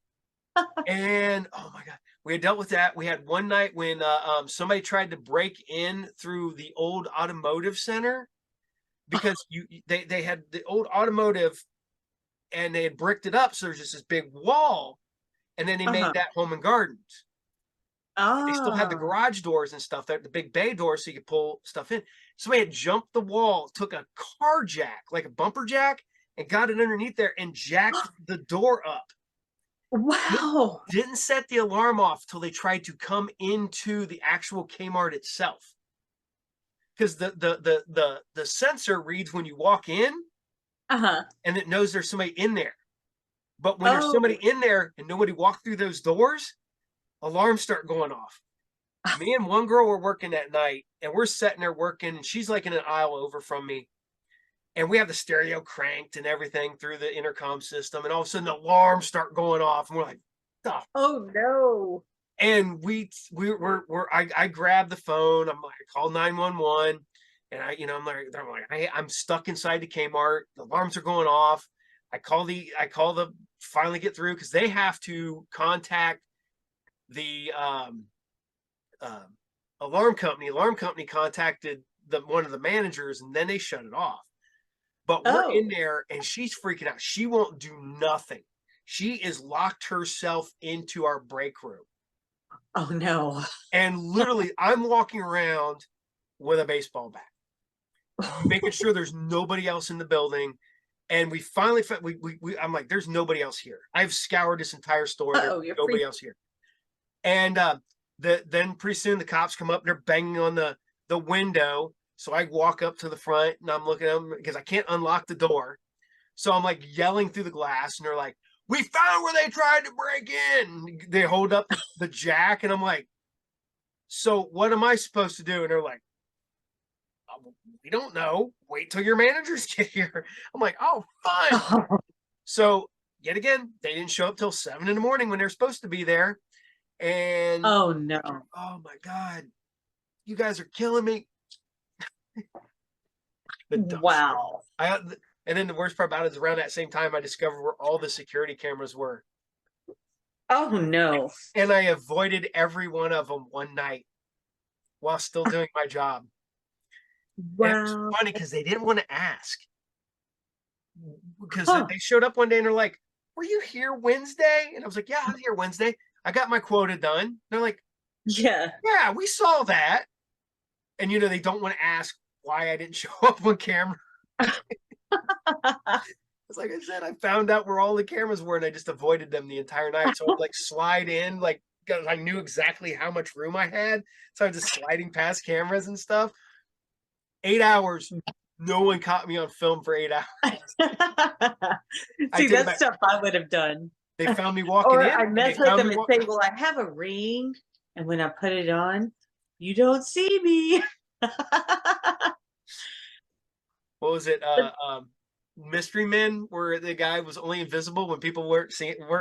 And oh my God, we had dealt with that. We had one night when somebody tried to break in through the old automotive center because they had the old automotive and they had bricked it up. So there's just this big wall. And then they made Uh-huh. that home and gardens. They still had the Oh. garage doors and stuff, the big bay doors, so you could pull stuff in. Somebody had jumped the wall, took a car jack, like a bumper jack, and got it underneath there and jacked the door up. Wow. Didn't set the alarm off till they tried to come into the actual Kmart itself. Because the sensor reads when you walk in, Uh-huh. and it knows there's somebody in there. But when there's somebody Oh. in there and nobody walked through those doors, alarms start going off. Me and one girl were working that night, and we're sitting there working, and she's like in an aisle over from me. And we have the stereo cranked and everything through the intercom system, and all of a sudden the alarms start going off, and we're like, oh. Oh no. And I grabbed the phone. I'm like, I called 911, and I'm stuck inside the Kmart. The alarms are going off. Finally get through because they have to contact the uh, alarm company. Alarm company contacted one of the managers, and then they shut it off. But we're in Oh. there, and she's freaking out. She won't do nothing. She is locked herself into our break room. Oh no. And literally, I'm walking around with a baseball bat, making sure there's nobody else in the building. And we finally, I'm like, there's nobody else here. I've scoured this entire store. There's Oh, you're nobody free. else here. And then pretty soon the cops come up and they're banging on the window. So I walk up to the front and I'm looking at them because I can't unlock the door. So I'm like yelling through the glass, and they're like, we found where they tried to break in. They hold up the jack, and I'm like, so what am I supposed to do? And they're like, we don't know. Wait till your managers get here. I'm like, oh, fun. Oh, So yet again, they didn't show up till 7 in the morning when they're supposed to be there. And oh no. oh my God, you guys are killing me. The dumpster. Wow. And then the worst part about it is around that same time I discovered where all the security cameras were. Oh no. And I avoided every one of them one night while still doing my job. And it was Wow. funny because they didn't want to ask. Because Huh. they showed up one day and they're like, were you here Wednesday? And I was like, yeah, I was here Wednesday. I got my quota done. They're like, Yeah. yeah, we saw that. And they don't want to ask why I didn't show up on camera. It's like I said, I found out where all the cameras were and I just avoided them the entire night. So I'd like slide in, like, because I knew exactly how much room I had. So I was just sliding past cameras and stuff. 8 hours. No one caught me on film for 8 hours. See, that's stuff I would have done. They found me walking Or in. I mess They with found them me and say, well, I have a ring. And when I put it on, you don't see me. What was it? Mystery Men, where the guy was only invisible when people weren't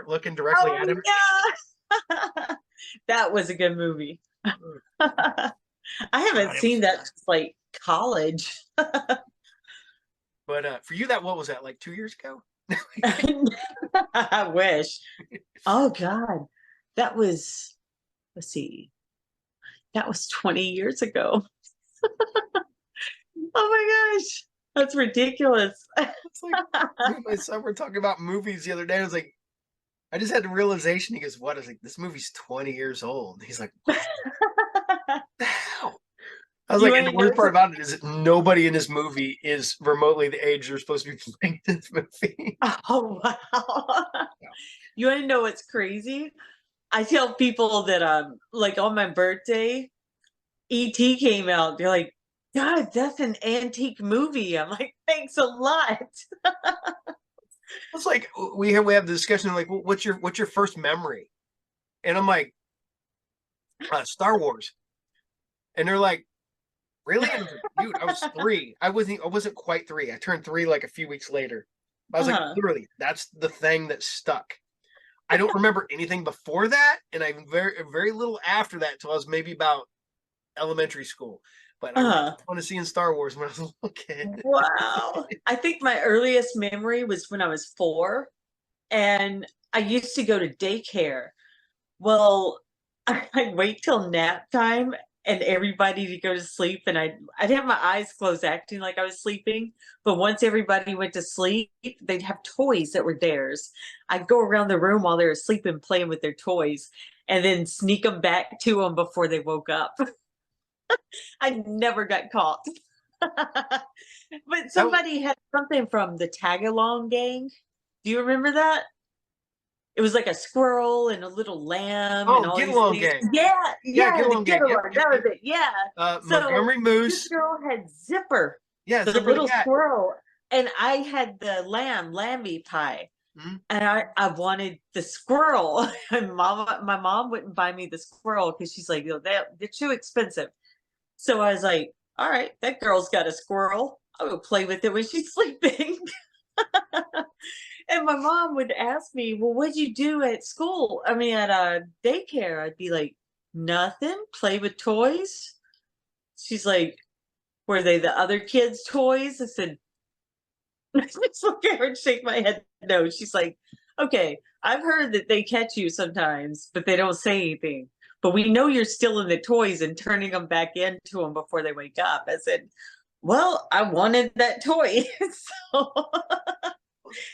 looking directly at him. Yeah. That was a good movie. I haven't God, seen that since like college. But for you, what was that, like 2 years ago? I wish. Oh God. That was, let's see, that was 20 years ago. Oh my gosh. That's ridiculous. It's like me and my son were talking about movies the other day. I was like, I just had the realization. He goes, what? I was like, this movie's 20 years old. He's like, what the hell? I was You like, and the wanna know worst part about it is that nobody in this movie is remotely the age they're supposed to be playing this movie. Oh wow. Yeah. You wanna know what's crazy? I tell people that like on my birthday, E.T. came out. They're like, God, that's an antique movie. I'm like, thanks a lot. It's like we have the discussion like, well, what's your first memory? And I'm like, Star Wars. And they're like, really? And I was like, dude, I was 3. I wasn't quite 3. I turned 3 like a few weeks later. I was like, Uh-huh. literally, that's the thing that stuck. I don't remember anything before that, and I very little after that until I was maybe about elementary school. But I remember Uh-huh. going to seeing Star Wars when I was a little kid. Wow. I think my earliest memory was when I was 4, and I used to go to daycare. Well, I'd wait till nap time and everybody to go to sleep, and I'd have my eyes closed acting like I was sleeping. But once everybody went to sleep, they'd have toys that were theirs. I'd go around the room while they were asleep playing with their toys, and then sneak them back to them before they woke up. I never got caught. But That was, somebody had something from the Tag Along gang. Do you remember that? It was like a squirrel and a little lamb and oh, all Get these Along things. Gang. Yeah, Yeah, yeah, Get the Along get Gang. Yep, along. yep, That was yep. it. Yeah. So Montgomery this Moose. girl had Zipper, Yeah, the Zipper the little cat. squirrel, and I had the lamby pie. Mhm. And I wanted the squirrel. And my mom wouldn't buy me the squirrel because she's like, they're too expensive. So I was like, all right, that girl's got a squirrel. I'll go play with it when she's sleeping. And my mom would ask me, well, what'd you do at school? I mean, at daycare. I'd be like, nothing, play with toys. She's like, were they the other kids' toys? I said, I just look at her and shake my head. No, she's like, okay, I've heard that they catch you sometimes, but they don't say anything. But we know you're stealing the toys and turning them back into them before they wake up. I said, well, I wanted that toy. So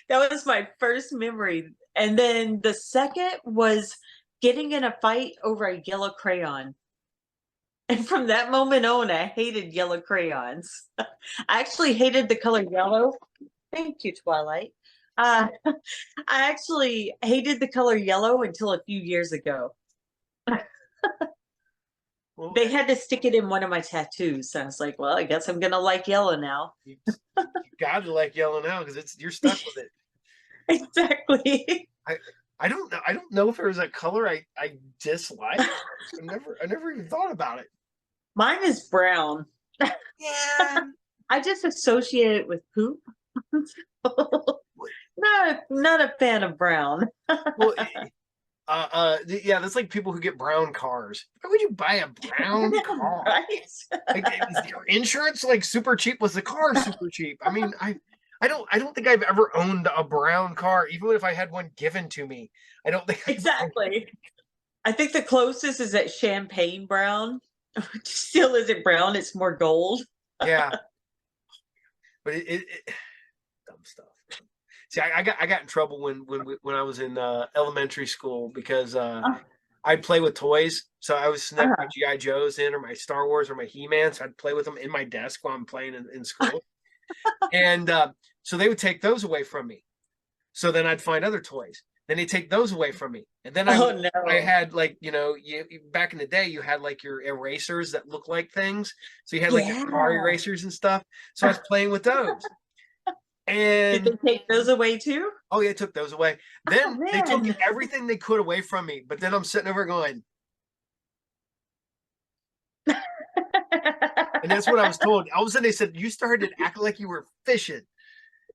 that was my first memory. And then the second was getting in a fight over a yellow crayon. And from that moment on, I hated yellow crayons. I actually hated the color yellow. Thank you, Twilight. Uh, I actually hated the color yellow until a few years ago. Well, They had to stick it in one of my tattoos. So I was like, well, I guess I'm going to like yellow now. you got to like yellow now because you're stuck with it. Exactly. I I don't know if there's a color I dislike. I never even thought about it. Mine is brown. Yeah. I just associate it with poop. Not a fan of brown. Well, yeah, that's like people who get brown cars. Why would you buy a brown car? Right? Like, is your insurance like super cheap? Was the car super cheap? I mean, I don't think I've ever owned a brown car, even if I had one given to me. I don't think I've owned. Exactly. I think the closest is that champagne brown, which still isn't brown, it's more gold. Yeah, but it dumb stuff. See, I got in trouble when I was in elementary school because Uh, I'd play with toys. So I was sneak my uh, GI Joes in, or my Star Wars, or my He-Man. So I'd play with them in my desk while I'm playing in school, and so they would take those away from me. So then I'd find other toys. Then they take those away from me, and then oh I no. had like back in the day you had like your erasers that look like things. So you had like your car Yeah. erasers and stuff. So I was playing with those, Did and they take those away too? oh yeah, took those away. Oh Then they took man. everything they could away from me. But then I'm sitting over going, and that's what I was told. All of a sudden they said you started acting like you were fishing,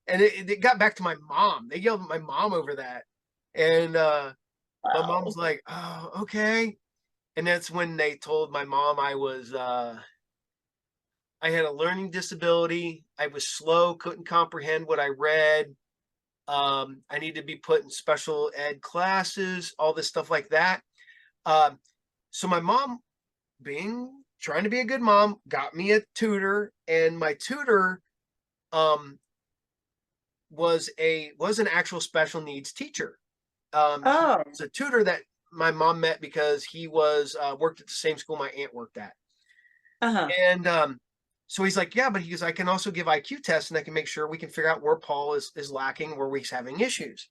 and it got back to my mom. They yelled at my mom over that, and my mom was Wow. like, "Oh, okay." And that's when they told my mom I had a learning disability. I was slow, couldn't comprehend what I read. I need to be put in special ed classes, all this stuff like that. Um, so my mom, being trying to be a good mom, got me a tutor, and my tutor um, was an actual special needs teacher. He Oh. was a tutor that my mom met because he was worked at the same school my aunt worked at. Uh-huh. And so he's like, yeah, but he goes, I can also give IQ tests and I can make sure we can figure out where Paul is lacking, where he's having issues.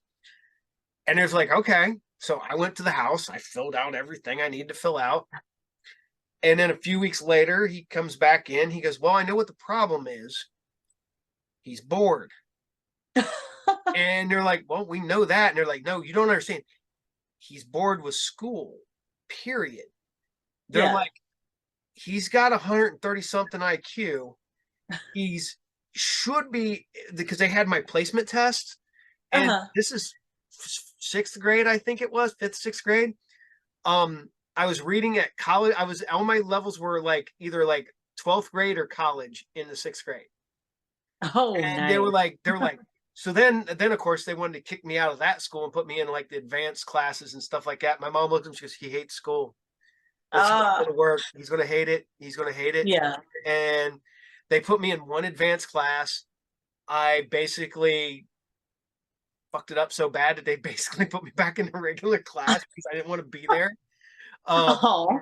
And it was like, okay. So I went to the house, I filled out everything I need to fill out. And then a few weeks later, he comes back in. He goes, well, I know what the problem is. He's bored. And they're like, well, we know that. And they're like, no, you don't understand. He's bored with school, period. They're Yeah. like, he's got 130 something IQ. He's should be, because they had my placement test. And Uh-huh. this is sixth grade, I think it was, fifth, sixth grade. I was reading at college. I was, all my levels were like either like 12th grade or college in the sixth grade. Oh, And they were nice. like, so then of course they wanted to kick me out of that school and put me in like the advanced classes and stuff like that. My mom looked at him, she goes, he hates school. That's not Ah, gonna work. He's gonna hate it. He's gonna hate it. yeah. And they put me in one advanced class. I basically fucked it up so bad that they basically put me back in the regular class because I didn't want to be there. Um, Oh,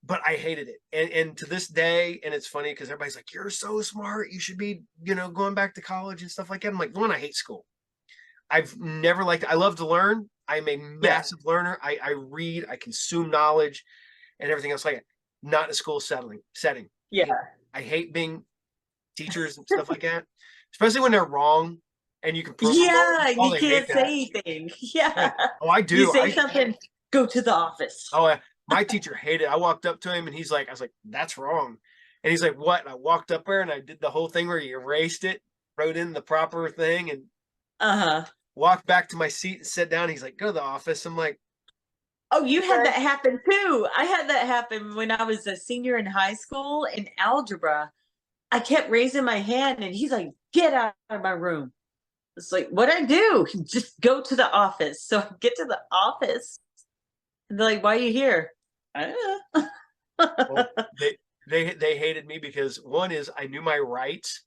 but I hated it. And to this day, and it's funny because everybody's like, you're so smart. You should be, going back to college and stuff like that. I'm like, one, I hate school. I've never liked it. I love to learn. I'm a yeah. massive learner. I read, I consume knowledge and everything else like it. Not in a school setting. Yeah. I hate being teachers and stuff like that, especially when they're wrong and you can prove them wrong. Yeah, Oh, you they hate can't that. say anything. Yeah. Yeah. Oh, I You do. say something, go to the office. My teacher hated it. I walked up to him and I was like, that's wrong. And he's like, what? And I walked up there and I did the whole thing where he erased it, wrote in the proper thing, and Uh-huh. walked back to my seat and sat down. He's like, go to the office. I'm like, Oh, you had okay. that happen too. I had that happen when I was a senior in high school in algebra. I kept raising my hand and he's like, get out of my room. It's like, what I do? Just go to the office. So I get to the office and they're like, why are you here? I don't Well, know. they hated me because one is I knew my rights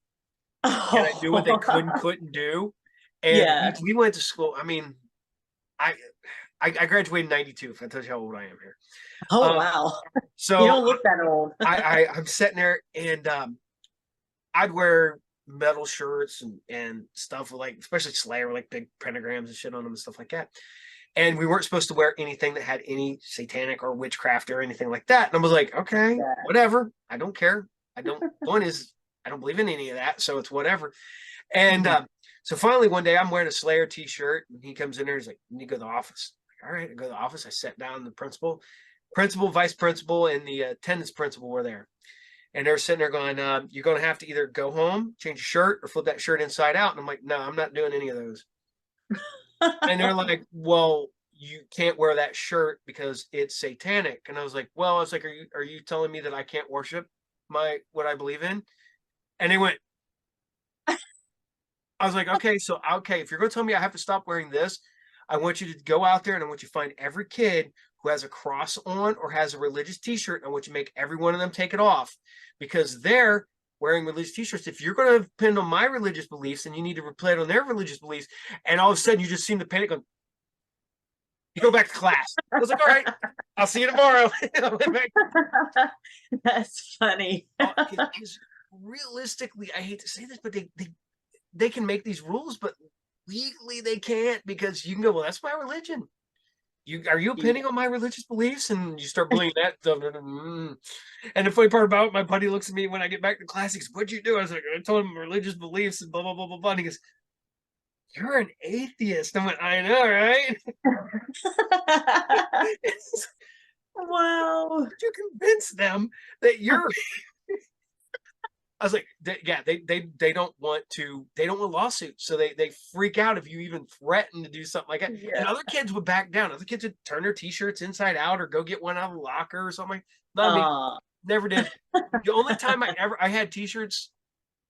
and I knew what they Oh, could and couldn't do. And we, yeah. we went to school. I mean, I I graduated in 92, if I tell you how old I am here. Oh, Um, wow. You so don't look that old. I'm sitting there and I'd wear metal shirts and stuff with like, especially Slayer, with like big pentagrams and shit on them and stuff like that. And we weren't supposed to wear anything that had any satanic or witchcraft or anything like that. And I was like, okay, Yeah. whatever. I don't care. I don't. One is I don't believe in any of that, so it's whatever. And Mhm. so finally one day I'm wearing a Slayer T-shirt, and he comes in there. He's like, "You need to go to the office." I'm like, all right, I go to the office. I sat down. The principal, vice principal, and the attendance principal were there. And they're sitting there going, you're going to have to either go home, change your shirt, or flip that shirt inside out. And I'm like, no, I'm not doing any of those. And they're like, well, you can't wear that shirt because it's satanic. And I was like, well, I was like, are you telling me that I can't worship what I believe in? And they went, I was like, okay, if you're going to tell me I have to stop wearing this, I want you to go out there and I want you to find every kid who has a cross on or has a religious t-shirt. And I want you to make every one of them take it off because they're wearing religious t-shirts. If you're going to depend on my religious beliefs, then you need to replay it on their religious beliefs. And all of a sudden you just seem to panic on, you go back to class. I was like, all right, I'll see you tomorrow. That's funny. Because realistically, I hate to say this, but they can make these rules, but legally they can't because you can go, well, that's my religion. Are you Yeah. opinion on my religious beliefs? And you start believing that stuff. And the funny part about it, my buddy looks at me when I get back to class. He goes, what'd you do? I was like, I told him religious beliefs and blah, blah, blah, blah, blah. And he goes, you're an atheist. I went, I know, right? Wow. You convince them that you're. I was like, yeah, they don't want lawsuits, so they freak out if you even threaten to do something like that. And Yeah. other kids would back down. Other kids would turn their t-shirts inside out or go get one out of the locker or something. Not me. Uh, Never did. The only time I had t-shirts,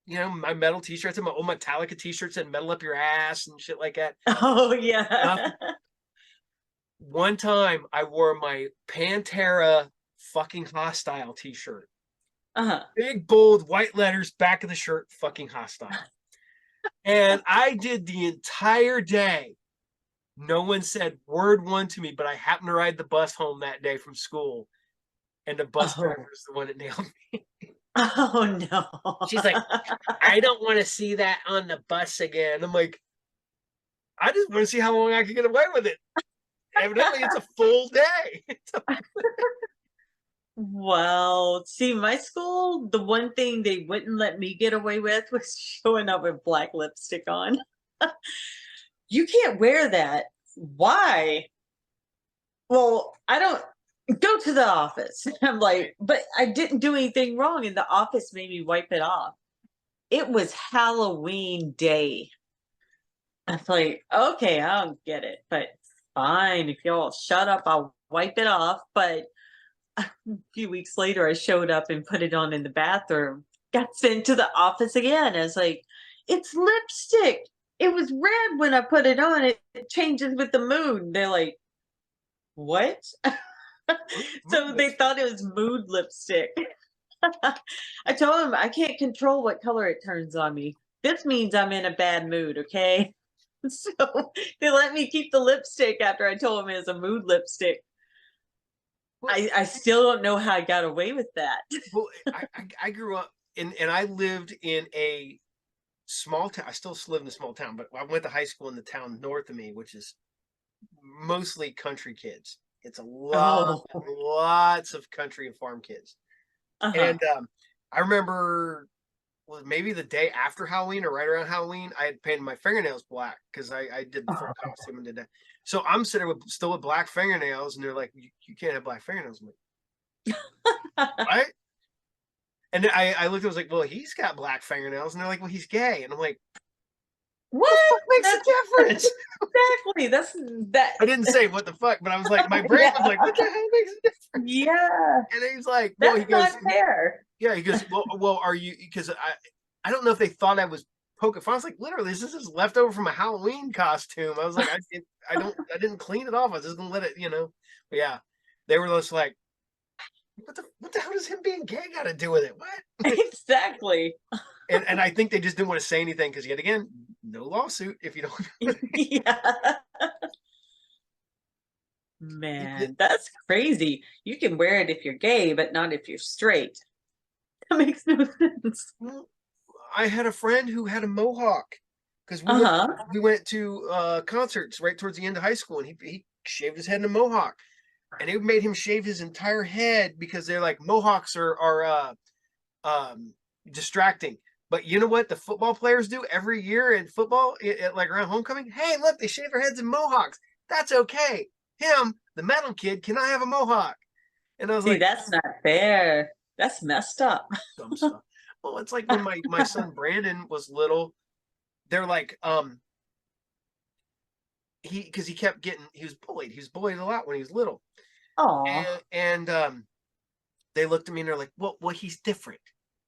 my metal t-shirts and my old Metallica t-shirts that metal up your ass and shit like that. oh, yeah. One time I wore my Pantera fucking hostile t-shirt. Uh-huh. Big bold white letters, back of the shirt, fucking hostile. And I did the entire day. No one said word one to me, but I happened to ride the bus home that day from school. And the bus driver Oh. is the one that nailed me. Oh, no. She's like, I don't want to see that on the bus again. I'm like, I just want to see how long I can get away with it. Evidently, it's a full day. Well, see, my school, the one thing they wouldn't let me get away with was showing up with black lipstick on. You can't wear that. Why? Well, I don't go to the office. I'm like, but I didn't do anything wrong, and the office made me wipe it off. It was Halloween day. I was like, okay, I don't get it, but fine. If y'all shut up, I'll wipe it off. But a few weeks later, I showed up and put it on in the bathroom. Got sent to the office again. I was like, it's lipstick. It was red when I put it on. It changes with the mood. They're like, what? So they Lipstick. thought it was mood lipstick. I told them I can't control what color it turns on me. This means I'm in a bad mood, okay? So they let me keep the lipstick after I told them it was a mood lipstick. Well, I still don't know how I got away with that. well, I grew up and I lived in a small town. I still live in a small town, but I went to high school in the town north of me, which is mostly country kids. It's a Oh, lots of country and farm kids. uh-huh. And I remember well, maybe the day after Halloween or right around Halloween, I had painted my fingernails black because I did the full costume and did that. So I'm sitting with still with black fingernails, and they're like, you can't have black fingernails. I'm like, what? And I looked, I was like, well, he's got black fingernails. And they're like, well, he's gay. And I'm like, what the What? fuck makes a That's difference? exactly. That's that. I didn't say what the fuck, but I was like, my brain was Yeah. like, what the hell makes a difference? Yeah. And he's like, well, he That's goes, not fair. yeah, he goes, well, are you, because I don't know if they thought I was poking fun. I was like, literally, this is leftover from a Halloween costume. I was like, I didn't clean it off. I was just gonna let it, But yeah, they were just like, what the hell does him being gay got to do with it? What? Exactly. And I think they just didn't want to say anything because yet again, no lawsuit if you don't. Yeah. Man, that's crazy. You can wear it if you're gay, but not if you're straight. That makes no sense. I had a friend who had a mohawk because Uh-huh. we went to concerts right towards the end of high school, and he shaved his head in a mohawk, and it made him shave his entire head because they're like mohawks are distracting. But you know what the football players do every year in football, like around homecoming? Hey, look, they shave their heads in mohawks. That's okay. Him, the metal kid, cannot have a mohawk. And I was See, like, that's not fair. That's messed up. dumb stuff. Well, it's like when my son Brandon was little, they're like, because he kept getting, he was bullied. He was bullied a lot when he was little. Oh, And they looked at me and they're like, well, he's different.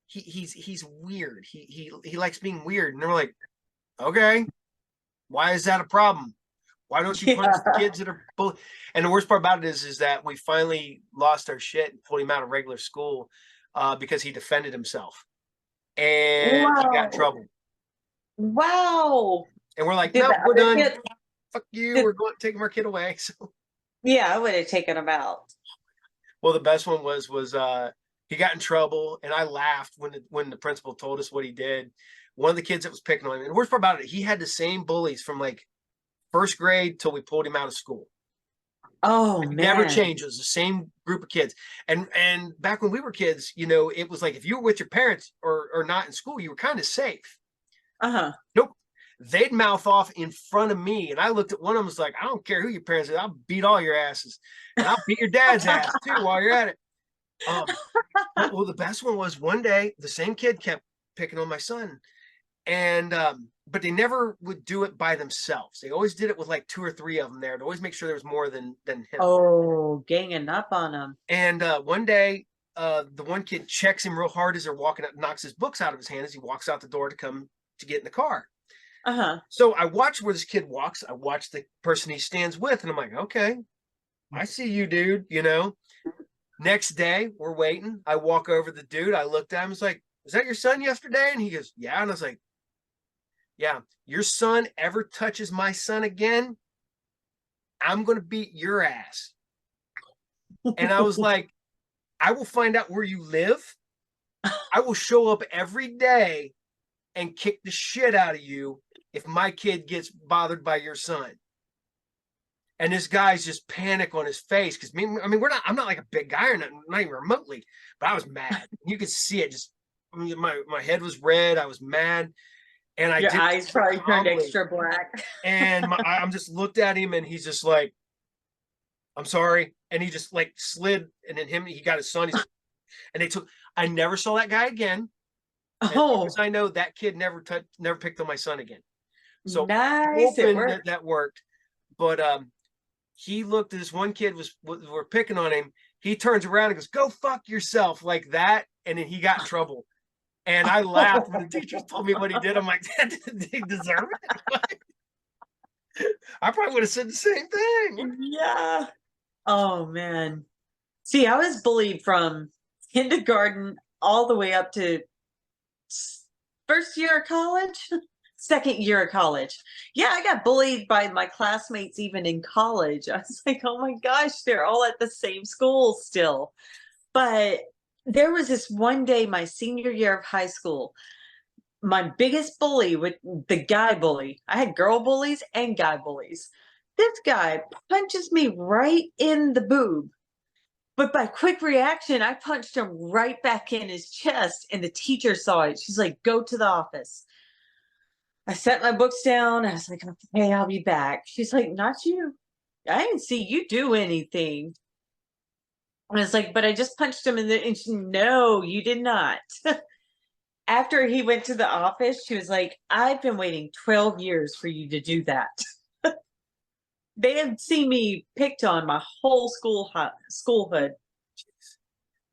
He's weird. He likes being weird. And they're like, okay, why is that a problem? Why don't you punish the yeah. kids that are bullied? And the worst part about it is that we finally lost our shit and pulled him out of regular school because he defended himself and he got in Wow. trouble. Wow. And we're like, Did nope, the we're other done. kids Fuck you. did We're going taking our kid away. So, yeah, I would have taken them out. well, the best one was he got in trouble, and I laughed when the principal told us what he did. One of the kids that was picking on him, and the worst part about it, he had the same bullies from like first grade till we pulled him out of school. Oh It never man. changed. It was the same group of kids. And back when we were kids, it was like if you were with your parents or not in school, you were kind of safe. Uh-huh. Nope. They'd mouth off in front of me. And I looked at one of them was like, I don't care who your parents are, I'll beat all your asses. And I'll beat your dad's ass too while you're at it. Um, well, the best one was one day the same kid kept picking on my son. And but they never would do it by themselves. They always did it with like two or three of them there to always make sure there was more than him. Oh, ganging up on them. And one day, the one kid checks him real hard as they're walking up, knocks his books out of his hand as he walks out the door to come to get in the car. Uh-huh. So I watch where this kid walks. I watch the person he stands with, and I'm like, okay, I see you, dude. Next day, we're waiting. I walk over the dude. I looked at him. I was like, was that your son yesterday? And he goes, yeah. And I was like, yeah, your son ever touches my son again, I'm going to beat your ass. And I was like, I will find out where you live. I will show up every day and kick the shit out of you if my kid gets bothered by your son. And this guy's just panic on his face because I mean, I'm not like a big guy or not even remotely, but I was mad. You could see it just, I mean, my head was red. I was mad. And I Your did eyes probably turned calmly. extra black. And I'm just looked at him and he's just like, I'm sorry. And he just like slid. And then he got his son. And I never saw that guy again. As far as Oh, I know, that kid never picked on my son again. So nice. It hoping that worked. that worked. But he looked at this one kid were picking on him. He turns around and goes, "Go fuck yourself," like that. And then he got in trouble. And I laughed when the teachers told me what he did. I'm like, did he deserve it? I probably would have said the same thing. Yeah. Oh man. See, I was bullied from kindergarten all the way up to first year of college, second year of college. Yeah, I got bullied by my classmates even in college. I was like, oh my gosh, they're all at the same school still. But there was this one day, my senior year of high school, my biggest bully with the guy bully. I had girl bullies and guy bullies. This guy punches me right in the boob. But by quick reaction, I punched him right back in his chest, and the teacher saw it. She's like, go to the office. I set my books down. I was like, okay, I'll be back. She's like, not you. I didn't see you do anything. I was like, but I just punched him in the, and she, no, you did not. After he went to the office, she was like, I've been waiting 12 years for you to do that. They had seen me picked on my whole schoolhood.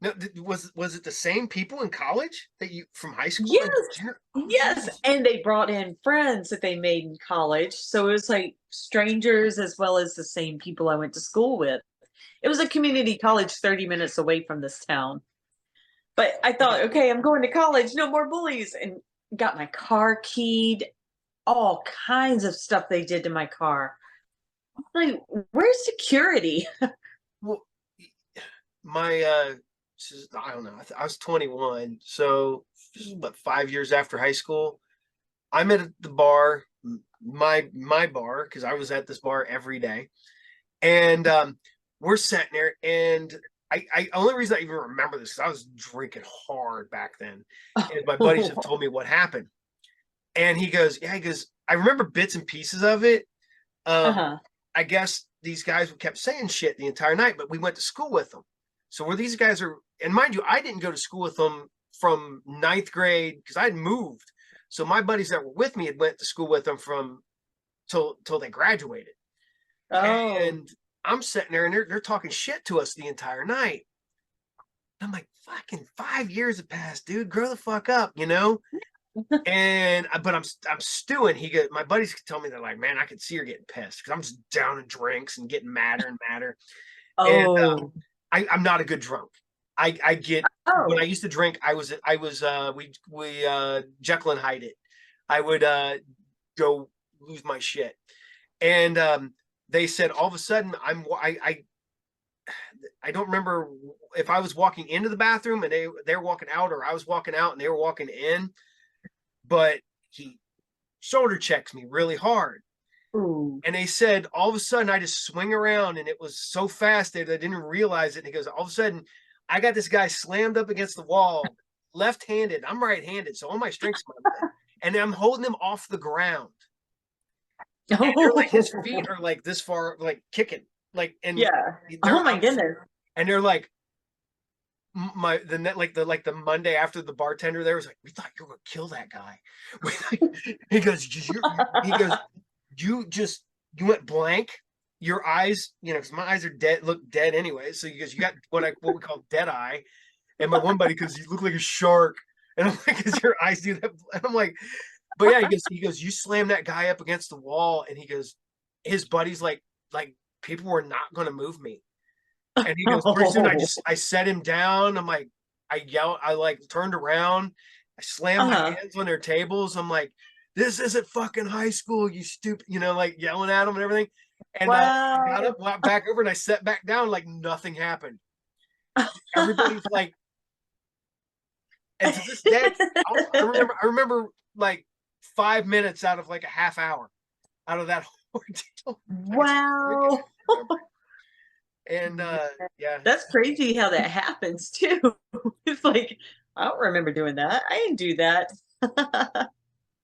No, was it the same people in college that you from high school Yes, and junior? Oh, yes. geez. And they brought in friends that they made in college. So it was like strangers as well as the same people I went to school with. It was a community college 30 minutes away from this town. But I thought, okay, I'm going to college, no more bullies. And got my car keyed, all kinds of stuff they did to my car. Like, where's security? Well, my I don't know. I was 21, so this is about 5 years after high school. I'm at the bar, my bar, because I was at this bar every day, and we're sitting there, and I only reason I even remember this because I was drinking hard back then, and my buddies have told me what happened, and he goes, yeah, he goes, I remember bits and pieces of it. Uh-huh. I guess these guys kept saying shit the entire night, but we went to school with them. So where these guys are, and mind you, I didn't go to school with them from ninth grade because I had moved. So my buddies that were with me had went to school with them from till they graduated. Oh. And I'm sitting there and they're talking shit to us the entire night. I'm like, fucking 5 years have passed, dude. Grow the fuck up, you know? And but I'm stewing. My buddies could tell me they're like, man, I could see her getting pissed because I'm just down in drinks and getting madder and madder. And Oh. I'm not a good drunk. I get when I Oh. used to drink, we Jekyll and Hyde it. I would go lose my shit. And they said all of a sudden I don't remember if I was walking into the bathroom and they were walking out, or I was walking out and they were walking in, but he shoulder checks me really hard. Ooh. And they said all of a sudden I just swing around and it was so fast that I didn't realize it. And he goes, all of a sudden I got this guy slammed up against the wall, left-handed. I'm right-handed, so all my strength's and I'm holding him off the ground. And they're like his feet are like this far, like kicking, like and Yeah. they're Oh my goodness. and they're like the Monday after the bartender there was like, we thought you were gonna kill that guy. He goes, he goes, you went blank. Your eyes, because my eyes are dead, look dead anyway. So he goes, you got what we call dead eye. And my one buddy goes, you look like a shark. And I'm like, because your eyes do that. And I'm like, but yeah, he goes, you slammed that guy up against the wall, and he goes, his buddy's like people were not gonna move me. And he goes, pretty soon I set him down. I'm like, I like turned around, I slammed my Uh-huh. hands on their tables. I'm like, this isn't fucking high school, you stupid, like yelling at them and everything. And I got Wow. up, went back over, and I sat back down like nothing happened. Everybody's like, and to this day, I remember like 5 minutes out of like a half hour. out of that ordeal. Wow. And yeah, That's crazy how that happens too. It's like, I don't remember doing that. I didn't do that.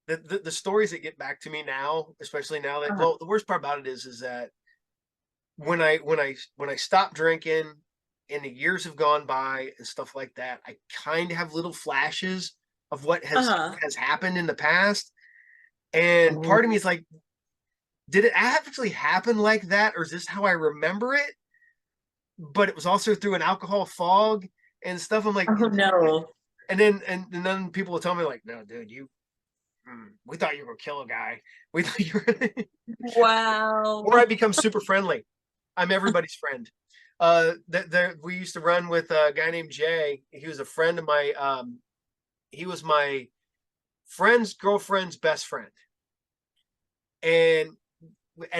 the stories that get back to me now, especially now that, Uh-huh. well, the worst part about it is that when I stopped drinking and the years have gone by and stuff like that, I kind of have little flashes of what Uh-huh. has happened in the past. And part of me Oh. is like, did it actually happen like that, or is this how I remember it? But it was also through an alcohol fog and stuff. I'm like, Oh no. and then people will tell me like, no, dude, we thought you were gonna kill a guy. We thought you were, or I Wow. become super friendly. I'm everybody's friend. We used to run with a guy named Jay. He was a friend of my. He was my friend's girlfriend's best friend, and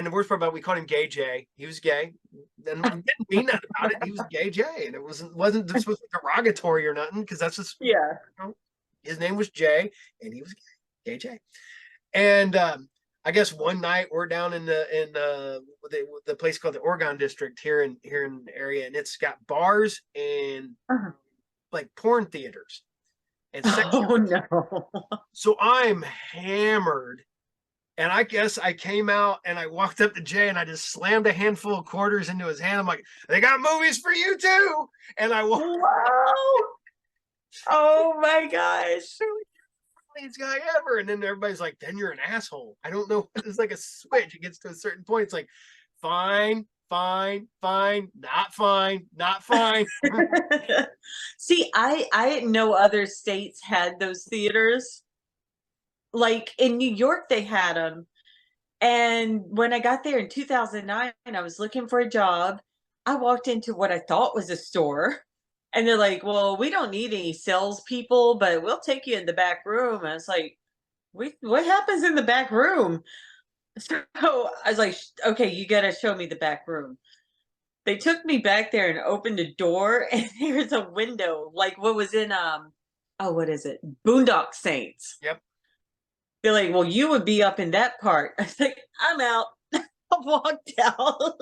the worst part about it, we called him Gay Jay. He was gay, and we didn't mean that about it. He was Gay Jay, and it wasn't supposed to be derogatory or nothing, because that's just, Yeah. his name was Jay, and he was gay, Gay Jay. And I guess one night we're down in the place called the Oregon District here in the area, and it's got bars and Uh-huh. like porn theaters and sex Oh shops. no. So I'm hammered. And I guess I came out and I walked up to Jay and I just slammed a handful of quarters into his hand. I'm like, they got movies for you too. And I walked. Wow. Oh my gosh. Funniest guy ever. And then everybody's like, then you're an asshole. I don't know. It's like a switch. It gets to a certain point. It's like, fine, fine, fine, not fine, not fine. See, I didn't know other states had those theaters. Like in New York, they had them. And when I got there in 2009, I was looking for a job. I walked into what I thought was a store. And they're like, well, we don't need any salespeople, but we'll take you in the back room. I was like, what happens in the back room? So I was like, okay, you got to show me the back room. They took me back there and opened a door, and there's a window, like what was in oh, what is it? Boondock Saints. Yep. They're like, well, you would be up in that part. I was like, I'm out. I walked out.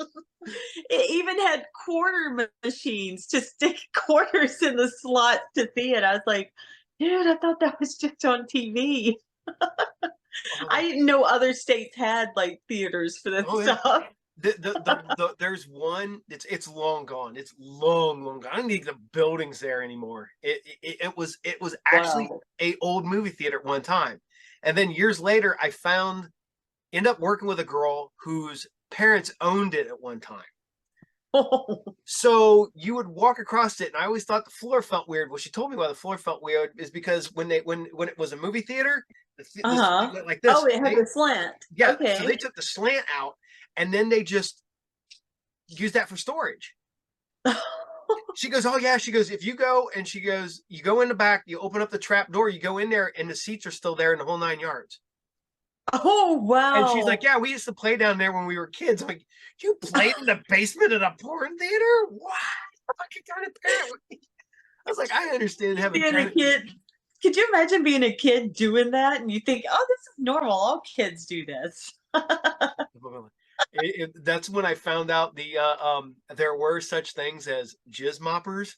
It even had quarter machines to stick quarters in the slot to see it. I was like, dude, I thought that was just on TV. I Oh, didn't know other states had like theaters for this oh yeah. stuff. There's one. It's long gone. It's long gone. I don't think the building's there anymore. It was actually Wow. a old movie theater at one time, and then years later, end up working with a girl whose parents owned it at one time. So you would walk across it, and I always thought the floor felt weird. Well, she told me why the floor felt weird is because when it was a movie theater, the Uh-huh. seat went like Oh, this. it had the slant. Yeah, so Okay. they took the slant out, and then they just used that for storage. She goes, oh yeah. She goes, if you go, and she goes, you go in the back, you open up the trap door, you go in there, and the seats are still there in the whole 9 yards. Oh, And she's like, wow. yeah, we used to play down there when we were kids. I'm like, you played in the basement of a porn theater? What? What fucking kind of parent? I was like, I understand having Being a parents. kid. Could you imagine being a kid doing that and you think, oh, this is normal. All kids do this. That's when I found out there were such things as jizz moppers,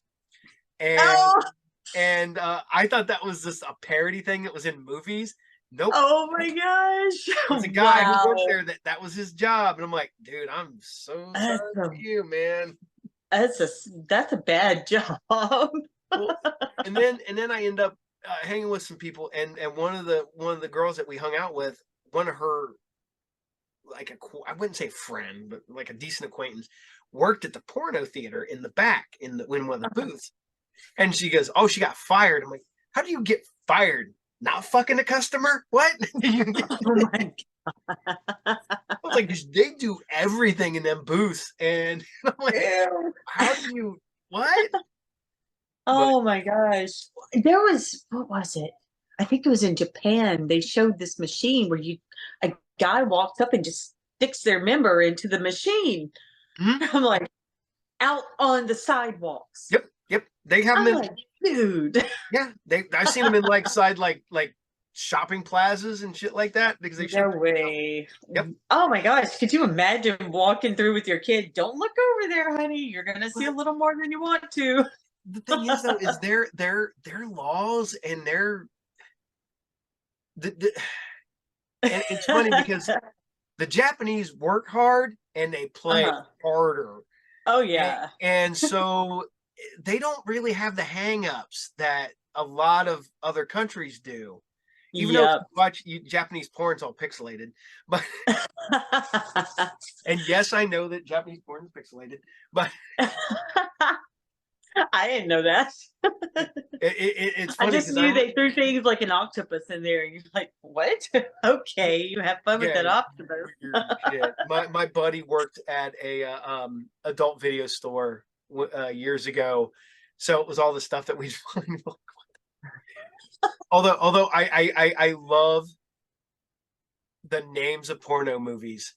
and Oh, I thought that was just a parody thing that was in movies. Nope. oh my gosh. There was a guy who worked Wow. there that was his job, and I'm like, dude, I'm so sorry That's a for you, man. that's a that's a bad job. Well, and then I end up hanging with some people, and one of the girls that we hung out with, one of her, like, I wouldn't say friend, but like a decent acquaintance, worked at the porno theater in the back in one of the booths. And she goes, oh, she got fired. I'm like, how do you get fired? Not fucking a customer? What? Oh my I was like, they do everything in them booths. And I'm like, God. how do you, what? But Oh my gosh. There was, what was it? I think it was in Japan. They showed this machine where a guy walks up and just sticks their member into the machine. mhm, I'm like, out on the sidewalks. yep, yep. They have them I'm in, like, dude. yeah, I've seen them in like side, like shopping plazas and shit like that because they shut. No way. Yep. Oh my gosh. Could you imagine walking through with your kid? Don't look over there, honey. You're going to see a little more than you want to. The thing is, though, is their laws and and it's funny because the Japanese work hard and they play harder. Oh yeah. And so they don't really have the hang-ups that a lot of other countries do. Even though if you watch Japanese porn, it's all pixelated. But and yes, I know that Japanese porn is pixelated, but I didn't know that. It's funny. I just knew they threw things like an octopus in there, and you're like, "What? Okay, you have fun with that octopus." My buddy worked at a adult video store years ago, so it was all the stuff that we'd find. Although I love the names of porno movies,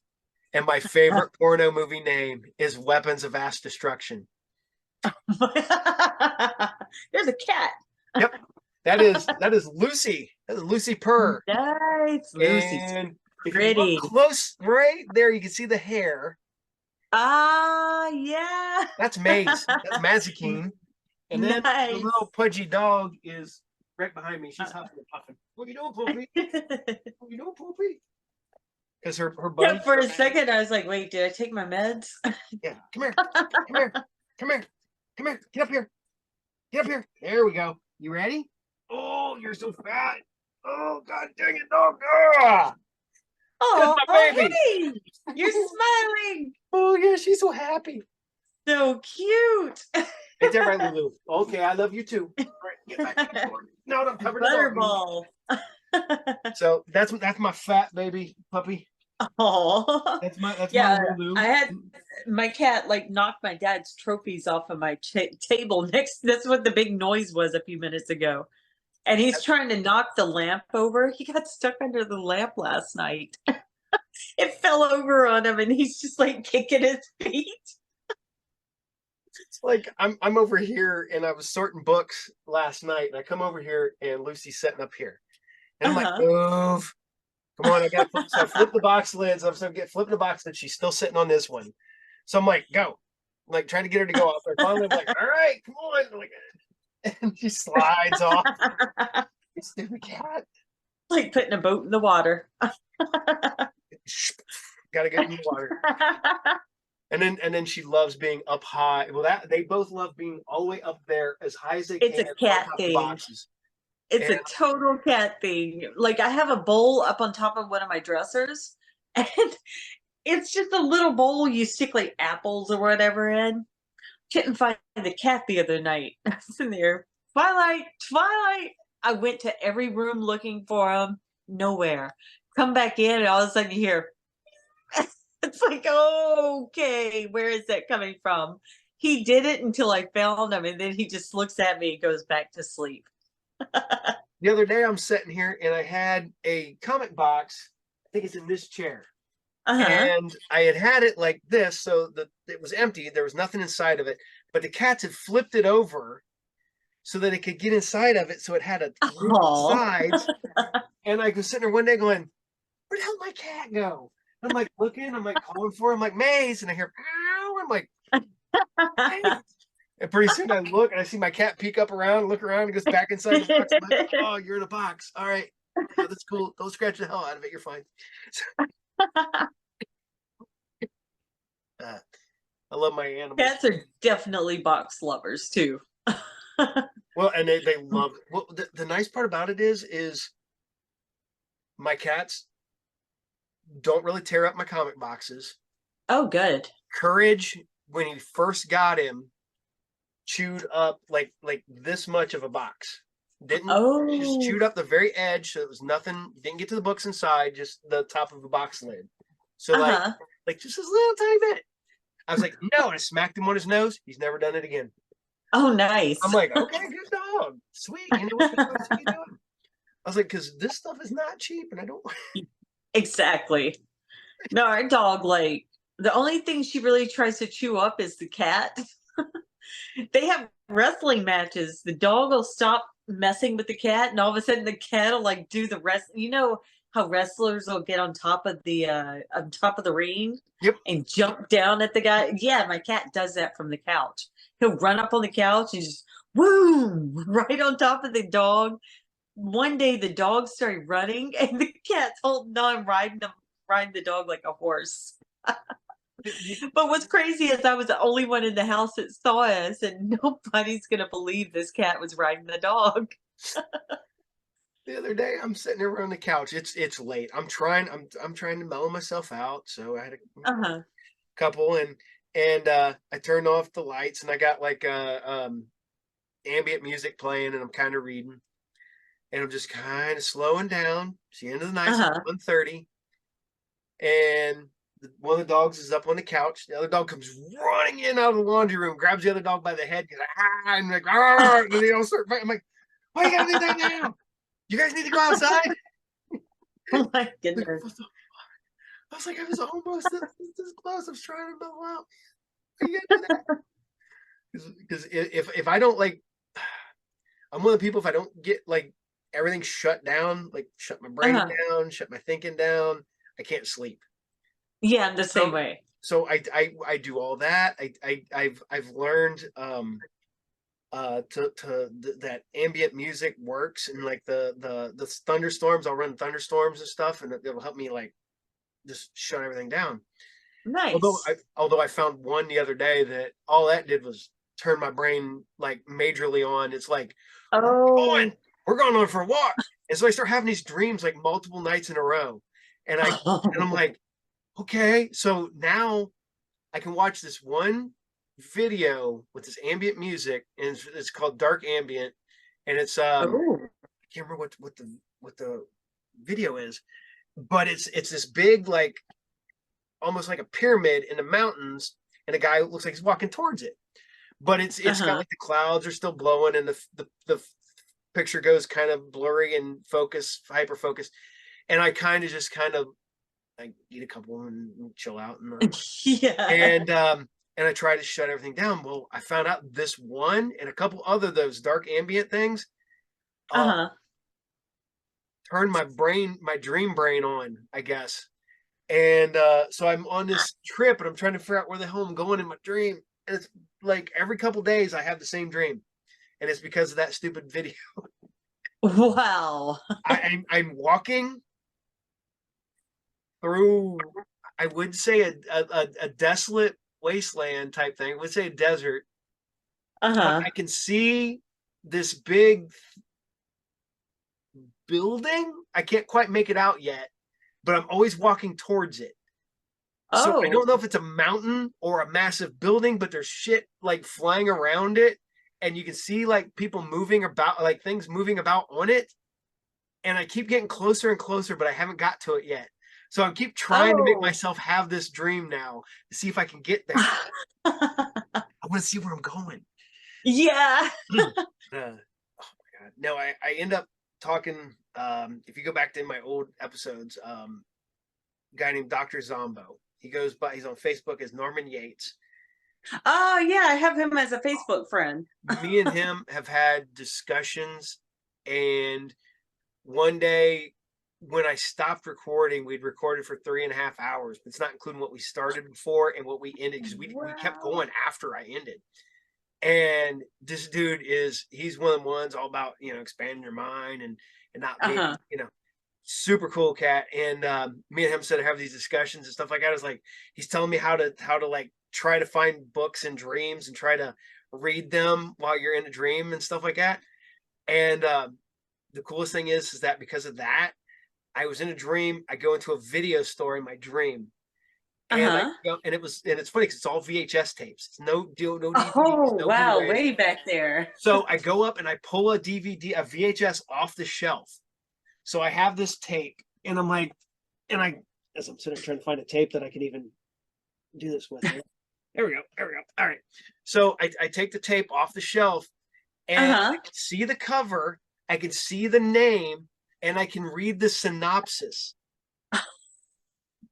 and my favorite porno movie name is Weapons of Mass Destruction. There's a cat. Yep, that is Lucy. That is Lucy Purr. Nice, Lucy. And if you look close, right there, you can see the hair. Ah, yeah. That's Maze. That's Mazikeen. And then the little pudgy dog is right behind me. She's huffing and puffing. What are you doing, Poopy? What are you doing, Poopy? Because her buddy. Yeah, for a second, I was like, "Wait, did I take my meds?" Yeah, come here, come here, come here. Come here, get up here. Get up here. There we go. You ready? Oh, you're so fat. Oh, God dang it, dog. Ah! Oh, baby. Hey, you're smiling. Oh, yeah, she's so happy. So cute. Is that right, Lulu? Okay, I love you too. All right, get back in the corner. No, I'm covered. Butterball. So that's my fat baby puppy. Oh, that's my Lulu. I had my cat like knocked my dad's trophies off of my table next. That's what the big noise was a few minutes ago, and he's trying to knock the lamp over. He got stuck under the lamp last night. It fell over on him, and he's just like kicking his feet. It's like I'm over here, and I was sorting books last night, and I come over here, and Lucy's sitting up here, and I'm like, move. Come on, I got to flip the box lids. I'm flipping the box lids. She's still sitting on this one. So I'm like, go. I'm like trying to get her to go off. Finally, I'm like, all right, come on. I'm like, and she slides off. Stupid cat. Like putting a boat in the water. Gotta get in the water. And then she loves being up high. Well, they both love being all the way up there as high as they can. It's a cat thing. It's a total cat thing. Like I have a bowl up on top of one of my dressers, and it's just a little bowl you stick like apples or whatever in. Couldn't find the cat the other night. I was in there, Twilight. I went to every room looking for him. Nowhere. Come back in, and all of a sudden you hear. It's like, okay, where is that coming from? He did it until I found him, and then he just looks at me and goes back to sleep. The other day I'm sitting here and I had a comic box. I think it's in this chair. And I had it like this, so that it was empty. There was nothing inside of it, but the cats had flipped it over so that it could get inside of it. So it had a sides. And I was sitting there one day going, where the hell did my cat go? And I'm like looking, I'm like calling for him, like Maze, and I hear, ow. I'm like, hey. And pretty soon I look and I see my cat peek up around, look around, and goes back inside the box. I'm like, oh, you're in a box. All right. Yeah, that's cool. Don't scratch the hell out of it. You're fine. I love my animals. Cats are definitely box lovers too. Well, and they love it. Well, the nice part about it is my cats don't really tear up my comic boxes. Oh, good. Courage, when he first got him, chewed up like this much of a box. Just chewed up the very edge, so it was nothing. Didn't get to the books inside, just the top of the box lid. So like just this little tiny bit. I was like, no, and I smacked him on his nose. He's never done it again. Oh, nice. I'm like, okay, good dog, sweet. You know what you doing? I was like, because this stuff is not cheap, and I don't. Exactly. No, our dog, like the only thing she really tries to chew up is the cat. They have wrestling matches. The dog will stop messing with the cat, and all of a sudden the cat will like do the rest. You know how wrestlers will get on top of the ring Yep. and jump down at the guy? Yeah, my cat does that from the couch. He'll run up on the couch and just woo right on top of the dog. One day the dog started running and the cat's holding on, riding the dog like a horse. But what's crazy is I was the only one in the house that saw us, and nobody's gonna believe this cat was riding the dog. The other day, I'm sitting there on the couch. It's late. I'm trying to mellow myself out. So I had a Uh-huh. couple, and I turned off the lights, and I got like ambient music playing, and I'm kind of reading, and I'm just kind of slowing down. It's the end of the night. It's Uh-huh. 1:30, and one of the dogs is up on the couch. The other dog comes running in out of the laundry room, grabs the other dog by the head, goes, ah, and like, ah, and they all start fighting. I'm like, why you gotta do that now? You guys need to go outside. Oh my Like, goodness. I was like, I was almost this close. I was trying to mellow out. Why you gotta do that? Because if I don't like, I'm one of the people. If I don't get like everything shut down, like shut my brain Uh-huh. down, shut my thinking down, I can't sleep. Yeah, I'm the same So way. so I do all that. I've learned that ambient music works, and like the thunderstorms, I'll run thunderstorms and stuff, and it'll help me like just shut everything down. Nice. Although I found one the other day that all that did was turn my brain like majorly on. It's like, where are we going? Oh. We're going on for a walk. And so I start having these dreams like multiple nights in a row. And I'm like, okay, so now I can watch this one video with this ambient music, and it's called dark ambient, and it's Oh. I can't remember what the video is, but it's this big like almost like a pyramid in the mountains, and a guy looks like he's walking towards it, but it's got Uh-huh. like the clouds are still blowing, and the picture goes kind of blurry and hyper focus, and I kind of like eat a couple and chill out, Yeah. and and I try to shut everything down. Well, I found out this one and a couple other those dark ambient things uh Uh-huh. turned my dream brain on, I guess. And so I'm on this trip, and I'm trying to figure out where the hell I'm going in my dream. And it's like every couple days I have the same dream, and it's because of that stupid video. Wow. I'm walking through, I would say a desolate wasteland type thing. I would say a desert, but Uh-huh. I can see this big building. I can't quite make it out yet, but I'm always walking towards it. So I Oh. don't know if it's a mountain or a massive building, but there's shit like flying around it, and you can see like people moving about, like things moving about on it. And I keep getting closer and closer, but I haven't got to it yet. So I keep trying to make Oh. myself have this dream now to see if I can get there. I want to see where I'm going. Yeah. Oh my god! No, I end up talking. If you go back to my old episodes, a guy named Dr. Zombo. He goes by, he's on Facebook as Norman Yates. Oh, yeah, I have him as a Facebook friend. Me and him have had discussions, and one day when I stopped recording, we'd recorded for 3.5 hours. It's not including what we started before and what we ended, because we kept Wow. going after I ended. And this dude he's one of the ones all about, expanding your mind and not being, Uh-huh. super cool cat. And me and him said to have these discussions and stuff like that. It's like he's telling me how to like try to find books and dreams and try to read them while you're in a dream and stuff like that. And the coolest thing is that because of that, I was in a dream. I go into a video store in my dream, and I Uh-huh. go, and it's funny because it's all VHS tapes. It's no deal, no DVDs, Oh, no wow, Blu-rays. way back there. So I go up and I pull a VHS off the shelf. So I have this tape, and I'm like, and I, as I'm sitting there trying to find a tape that I can even do this with. Right? There we go. There we go. All right. So I take the tape off the shelf, and I Uh-huh. can see the cover, I can see the name, and I can read the synopsis.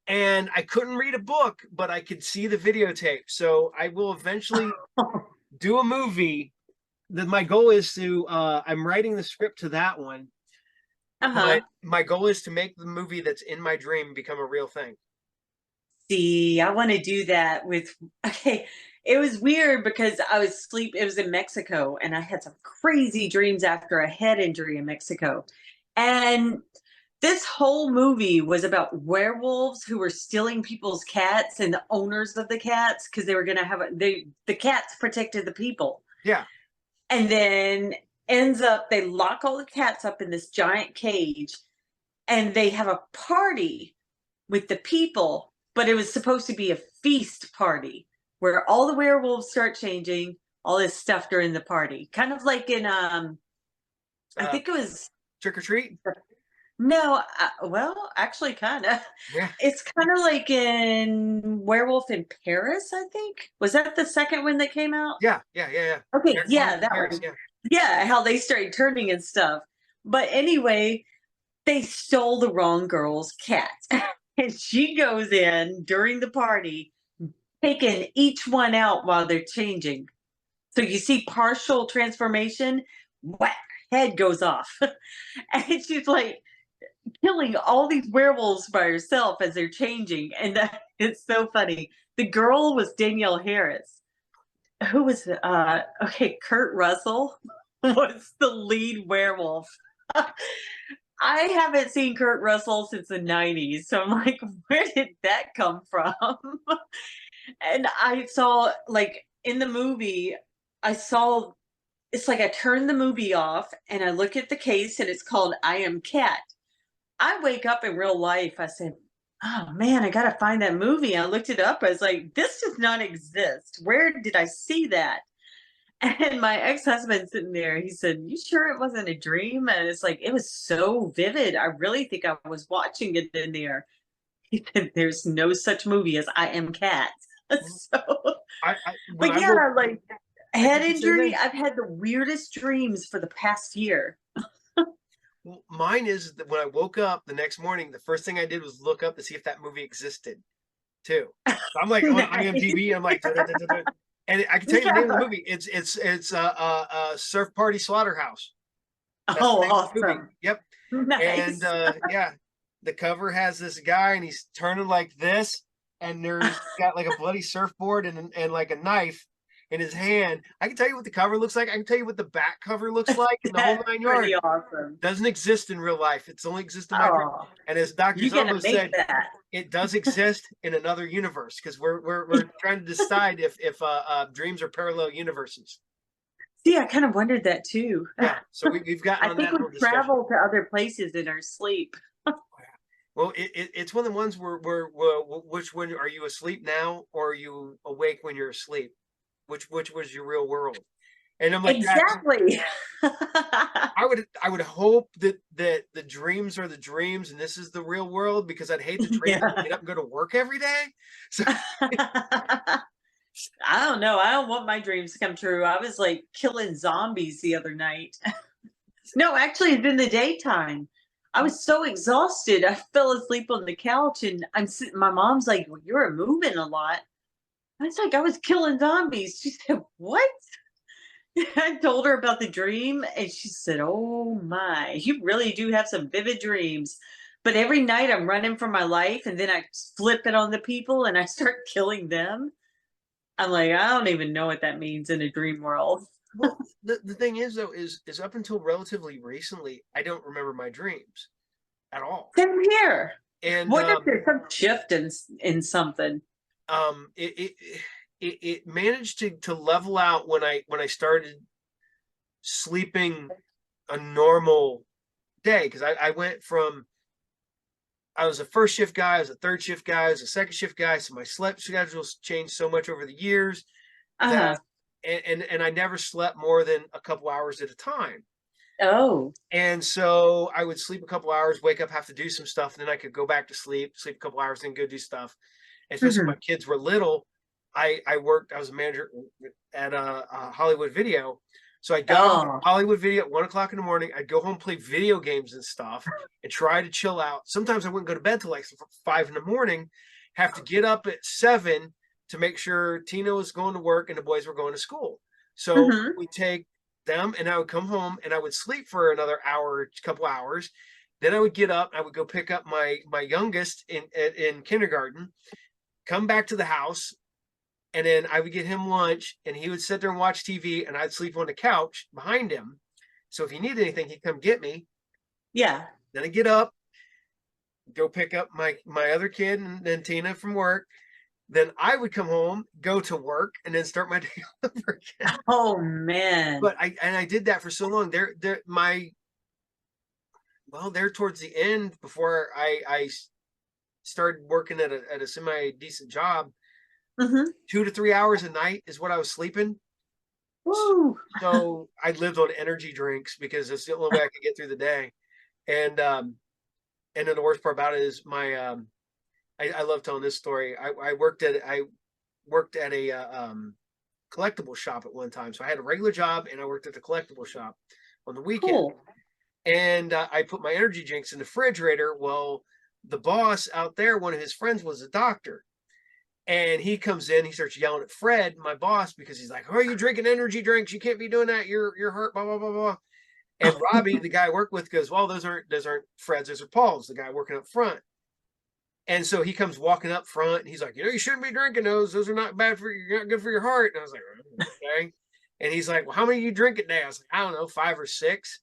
And I couldn't read a book, but I could see the videotape. So I will eventually do a movie my goal is to I'm writing the script to that one, but Uh-huh. my goal is to make the movie that's in my dream become a real thing. See, I want to do that with, okay. It was weird because I was sleep. It was in Mexico, and I had some crazy dreams after a head injury in Mexico. And this whole movie was about werewolves who were stealing people's cats and the owners of the cats because they were going to have the cats protected the people. Yeah. And then ends up they lock all the cats up in this giant cage, and they have a party with the people, but it was supposed to be a feast party where all the werewolves start changing, all this stuff during the party. Kind of like in I Uh, think it was Trick or treat. no, well, actually kind of. Yeah. It's kind of like in Werewolf in Paris, I think. Was that the second one that came out? Yeah. Yeah. Yeah. Yeah. Okay, Miracle yeah, in that Paris. one. Yeah. Yeah, how they started turning and stuff. But anyway, they stole the wrong girl's cat. And she goes in during the party, taking each one out while they're changing. So you see partial transformation, whack, head goes off. And she's like killing all these werewolves by herself as they're changing. And it's so funny. The girl was Danielle Harris. Who was okay, Kurt Russell was the lead werewolf. I haven't seen Kurt Russell since the 90s. So I'm like, where did that come from? And I saw, like, in the movie, I saw it's like I turned the movie off and I look at the case and it's called I Am Cat. I wake up in real life, I said, oh man, I gotta find that movie. I looked it up. I was like, this does not exist. Where did I see that? And my ex-husband sitting there, he said, you sure it wasn't a dream? And it's like, it was so vivid. I really think I was watching it in there. He said, there's no such movie as I Am Cat. So, When but I yeah, woke, like I head did the same injury, thing. I've had the weirdest dreams for the past year. Well, mine is that when I woke up the next morning, the first thing I did was look up to see if that movie existed too. So I'm like on Nice. IMDb. I'm like, and I can tell you the name of the Yeah. movie. It's Surf Party Slaughterhouse. That's the Oh, name of the movie. awesome. Yep. And Nice. yeah, the cover has this guy and he's turning like this, and there's got like a bloody surfboard and like a knife in his hand. I can tell you what the cover looks like. I can tell you what the back cover looks like, and the whole That's nine pretty yards. awesome. Doesn't exist in real life. It's only exists in my dream. Oh, And as Dr. you gotta Zombo make said, that. it does exist in another universe because we're trying to decide if dreams are parallel universes. See, I kind of wondered that too. Yeah, so we've gotten I on think that we little discussion. travel to other places in our sleep. Well, it's one of the ones where which one are you asleep now or are you awake when you're asleep? Which was your real world? And I'm like, that's Exactly. I would hope that the dreams are the dreams and this is the real world because I'd hate to dream that I Yeah. get up and go to work every day. So I don't know. I don't want my dreams to come true. I was like killing zombies the other night. No, actually, it's in the daytime. I was so exhausted. I fell asleep on the couch, and I'm sitting. My mom's like, "Well, you're moving a lot." I was like, "I was killing zombies." She said, "What?" I told her about the dream, and she said, "Oh my, you really do have some vivid dreams." But every night I'm running for my life, and then I flip it on the people, and I start killing them. I'm like, I don't even know what that means in a dream world. well, the thing is though is up until relatively recently, I don't remember my dreams at all. Same here. And What if there's some shift in something? um it, it it managed to level out when I started sleeping a normal day because I went from I was a first shift guy, I was a third shift guy, I was a second shift guy. So my sleep schedules changed so much over the years that Uh-huh. and I never slept more than a couple hours at a time. Oh. And so I would sleep a couple hours, wake up, have to do some stuff, and then I could go back to sleep, sleep a couple hours, then go do stuff. And especially when Mhm. my kids were little, I worked, I was a manager at a Hollywood Video. So I'd go to Oh. Hollywood Video at 1 o'clock in the morning. I'd go home, play video games and stuff, and try to chill out. Sometimes I wouldn't go to bed till like 5 in the morning, have to get up at 7 to make sure Tina was going to work and the boys were going to school. So Mhm. we take them, and I would come home and I would sleep for another hour, couple hours. Then I would get up, I would go pick up my youngest in kindergarten, come back to the house, and then I would get him lunch, and he would sit there and watch TV, and I'd sleep on the couch behind him. So if he needed anything, he'd come get me. Yeah. Then I'd get up, go pick up my other kid and then Tina from work. Then I would come home, go to work, and then start my day over again. Oh man. But I did that for so long. They're towards the end before I started working at a semi decent job. 2 to 3 hours a night is what I was sleeping. Woo. So I lived on energy drinks because it's the only way I could get through the day. And then the worst part about it is I love telling this story. I worked at a collectible shop at one time. So I had a regular job and I worked at the collectible shop on the weekend. Cool. And I put my energy drinks in the refrigerator. Well, the boss out there, one of his friends was a doctor. And he comes in, he starts yelling at Fred, my boss, because he's like, "Oh, are you drinking energy drinks? You can't be doing that. You're hurt, blah, blah, blah, blah." And Robbie, the guy I work with, goes, "Well, those aren't Fred's, those are Paul's, the guy working up front." And so he comes walking up front and he's like, "You shouldn't be drinking those. Those are not bad for you, not good for your heart." And I was like, "Okay." And he's like, "Well, how many you drink a day?" I was like, "I don't know, 5 or 6.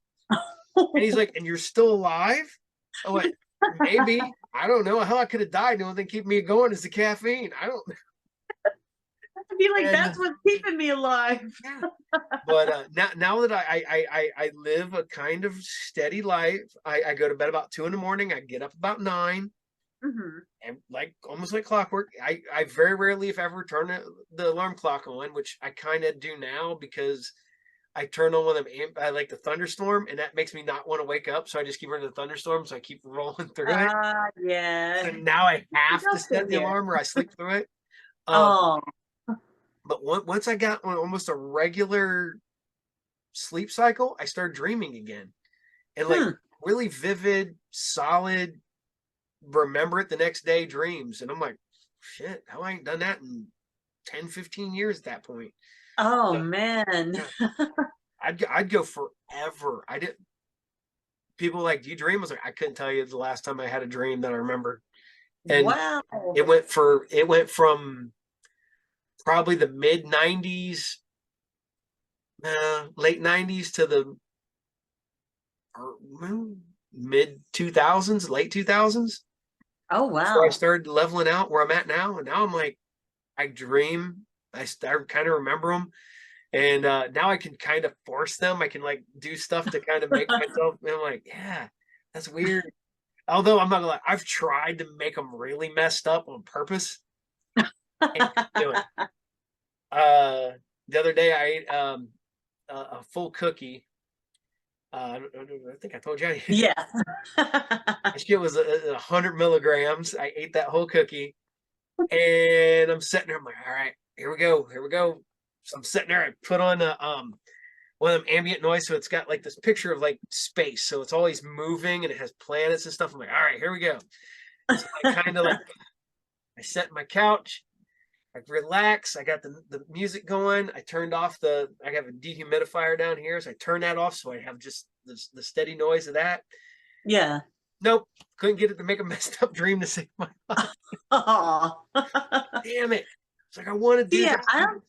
And he's like, "And you're still alive?" I went, "Maybe. I don't know. Hell, I could have died. The only thing keeping me going is the caffeine. I don't." I feel like that's what's keeping me alive. Yeah. But now that I live a kind of steady life, I go to bed about 2 in the morning. I get up about 9, and like almost like clockwork. I very rarely, if ever, turn the alarm clock on, which I kind of do now because I turn on one of them. I like the thunderstorm, and that makes me not want to wake up. So I just keep running the thunderstorm. So I keep rolling through it. Yeah. So now I have to set the alarm, or I sleep through it. Oh. But once I got on almost a regular sleep cycle, I started dreaming again, and like really vivid, solid, remember it the next day dreams. And I'm like, shit, how I ain't done that in 10, 15 years at that point. Oh So, man. yeah, I'd go forever. I didn't. People like, "Do you dream?" I was like, I couldn't tell you the last time I had a dream that I remember. And Wow. it went from probably the mid 90s, late 90s to the mid 2000s, late 2000s. Oh So I wow. started leveling out where I'm at now. And now I'm like, I dream. I kind of remember them. And now I can kind of force them. I can like do stuff to kind of make myself. And I'm like, yeah, that's weird. Although I'm not gonna lie, I've tried to make them really messed up on purpose. And do it. The other day I ate a full cookie. I think I told you. Yeah. This shit was 100 milligrams. I ate that whole cookie, and I'm sitting there. I'm like, all right, here we go, here we go. So I'm sitting there. I put on one of them ambient noise, so it's got like this picture of like space, so it's always moving and it has planets and stuff. I'm like, all right, here we go. So I kind of like I sat in my couch. I relax. I got the music going. I turned off I have a dehumidifier down here. So I turned that off. So I have just the steady noise of that. Yeah. Nope. Couldn't get it to make a messed up dream to save my life. Damn it. It's like, I want to do Yeah, that.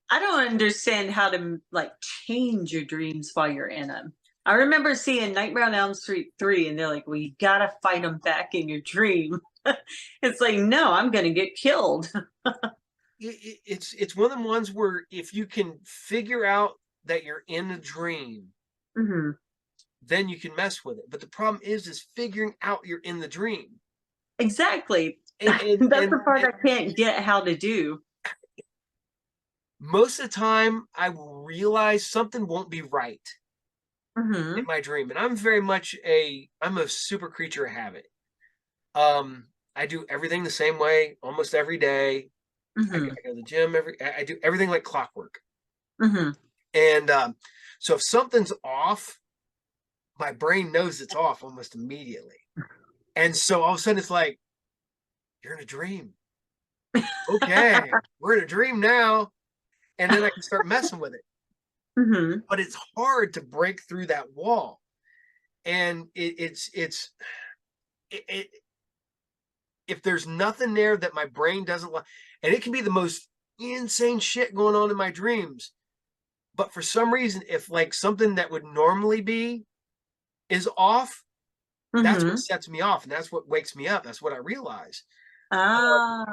I don't understand how to like change your dreams while you're in them. I remember seeing Nightmare on Elm Street 3 and they're like, well, you gotta fight them back in your dream. It's like, no, I'm gonna get killed. It's one of them ones where if you can figure out that you're in a dream, then you can mess with it. But the problem is figuring out you're in the dream. Exactly. That's the part I can't get how to do. Most of the time, I will realize something won't be right in my dream, and I'm a super creature of habit. I do everything the same way almost every day. I go to the gym I do everything like clockwork. And so if something's off, my brain knows it's off almost immediately. And so all of a sudden it's like, you're in a dream. Okay, we're in a dream now. And then I can start messing with it. Mm-hmm. but it's hard to break through that wall. And it if there's nothing there that my brain doesn't like, and it can be the most insane shit going on in my dreams, but for some reason, if like something that would normally be is off, that's what Mm-hmm. sets me off, and that's what wakes me up. That's what I realize. Ah.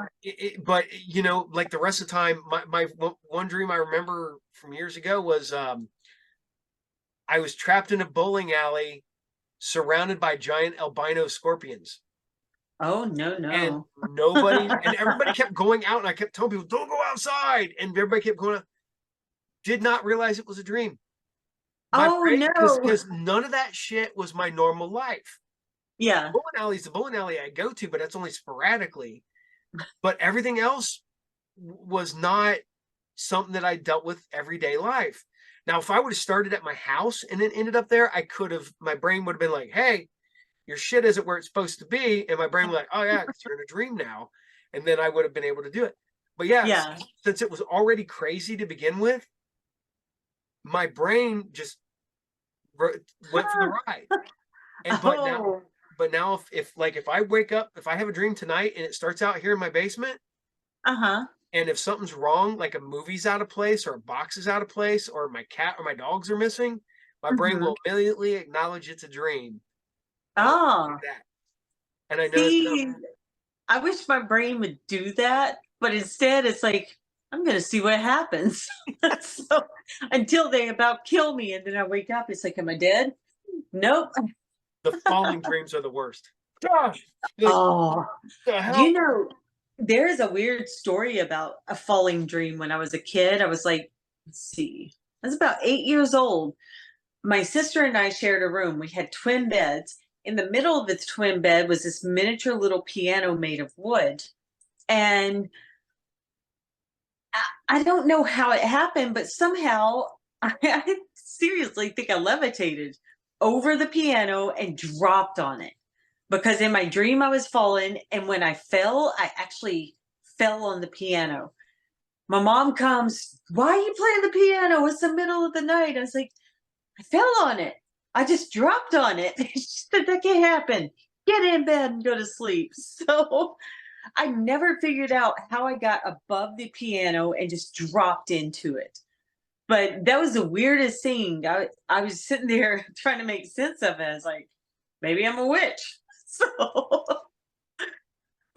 But you know, like the rest of the time, my one dream I remember from years ago was I was trapped in a bowling alley, surrounded by giant albino scorpions, Oh, no, and no. nobody and everybody kept going out, and I kept telling people, "Don't go outside," and everybody kept going out. Did not realize it was a dream. My Oh, brain, no. because none of that shit was my normal life. Yeah. Bowling alley is the bowling alley I go to, but that's only sporadically. But everything else was not something that I dealt with everyday life. Now, if I would have started at my house and then ended up there, I could have, my brain would have been like, hey, your shit isn't where it's supposed to be. And my brain was like, oh, yeah, because you're in a dream now. And then I would have been able to do it. But yes, Yeah. since it was already crazy to begin with, my brain just went for the ride. And Oh. but now if I wake up, if I have a dream tonight and it starts out here in my basement, Uh-huh. and if something's wrong, like a movie's out of place or a box is out of place or my cat or my dogs are missing, my brain Mm-hmm. will immediately acknowledge it's a dream and it'll do Oh. that. And I noticed that. See, I wish my brain would do that, but instead it's like, I'm gonna see what happens. So until they about kill me and then I wake up, it's like, am I dead? Nope. The falling dreams are the worst. Gosh, like Oh, the hell. you know, there is a weird story about a falling dream when I was a kid. I was like, let's see, I was about 8 years old. My sister and I shared a room. We had twin beds. In the middle of the twin bed was this miniature little piano made of wood. And I don't know how it happened, but somehow I seriously think I levitated over the piano and dropped on it. Because in my dream I was falling, and when I fell, I actually fell on the piano. My mom comes, "Why are you playing the piano? It's the middle of the night." I was like, "I fell on it. I just dropped on it." She said, "That can't happen. Get in bed and go to sleep." So I never figured out how I got above the piano and just dropped into it. But that was the weirdest thing. I was sitting there trying to make sense of it. I was like, maybe I'm a witch. So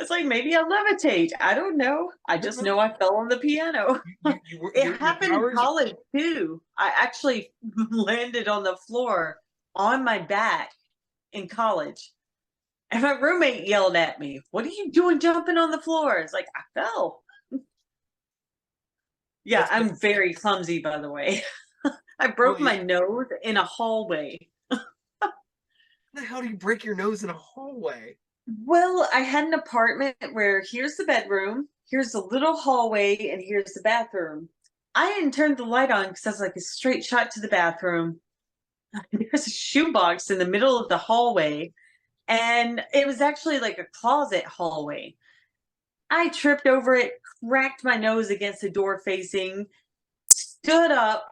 it's like maybe I levitate. I don't know. I just know I fell on the piano. It Your happened in powers. college too. I actually landed on the floor on my back in college. And my roommate yelled at me, "What are you doing jumping on the floor?" It's like, I fell. Yeah, That's I'm very clumsy, by the way. I well. broke my nose in a hallway. How the hell do you break your nose in a hallway? Well, I had an apartment where here's the bedroom, here's the little hallway, and here's the bathroom. I didn't turn the light on because I was like a straight shot to the bathroom. There's a shoebox in the middle of the hallway, and it was actually like a closet hallway. I tripped over it, cracked my nose against the door facing, stood up,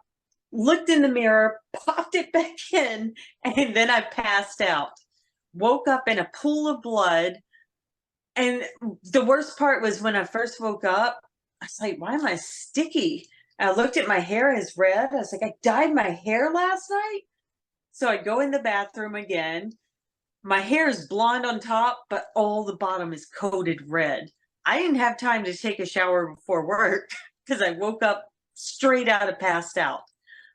looked in the mirror, popped it back in, and then I passed out. Woke up in a pool of blood. And the worst part was when I first woke up, I was like, why am I sticky? And I looked at my hair as red. I was like, I dyed my hair last night. So I go in the bathroom again. My hair is blonde on top, but all the bottom is coated red. I didn't have time to take a shower before work because I woke up straight out of passed out.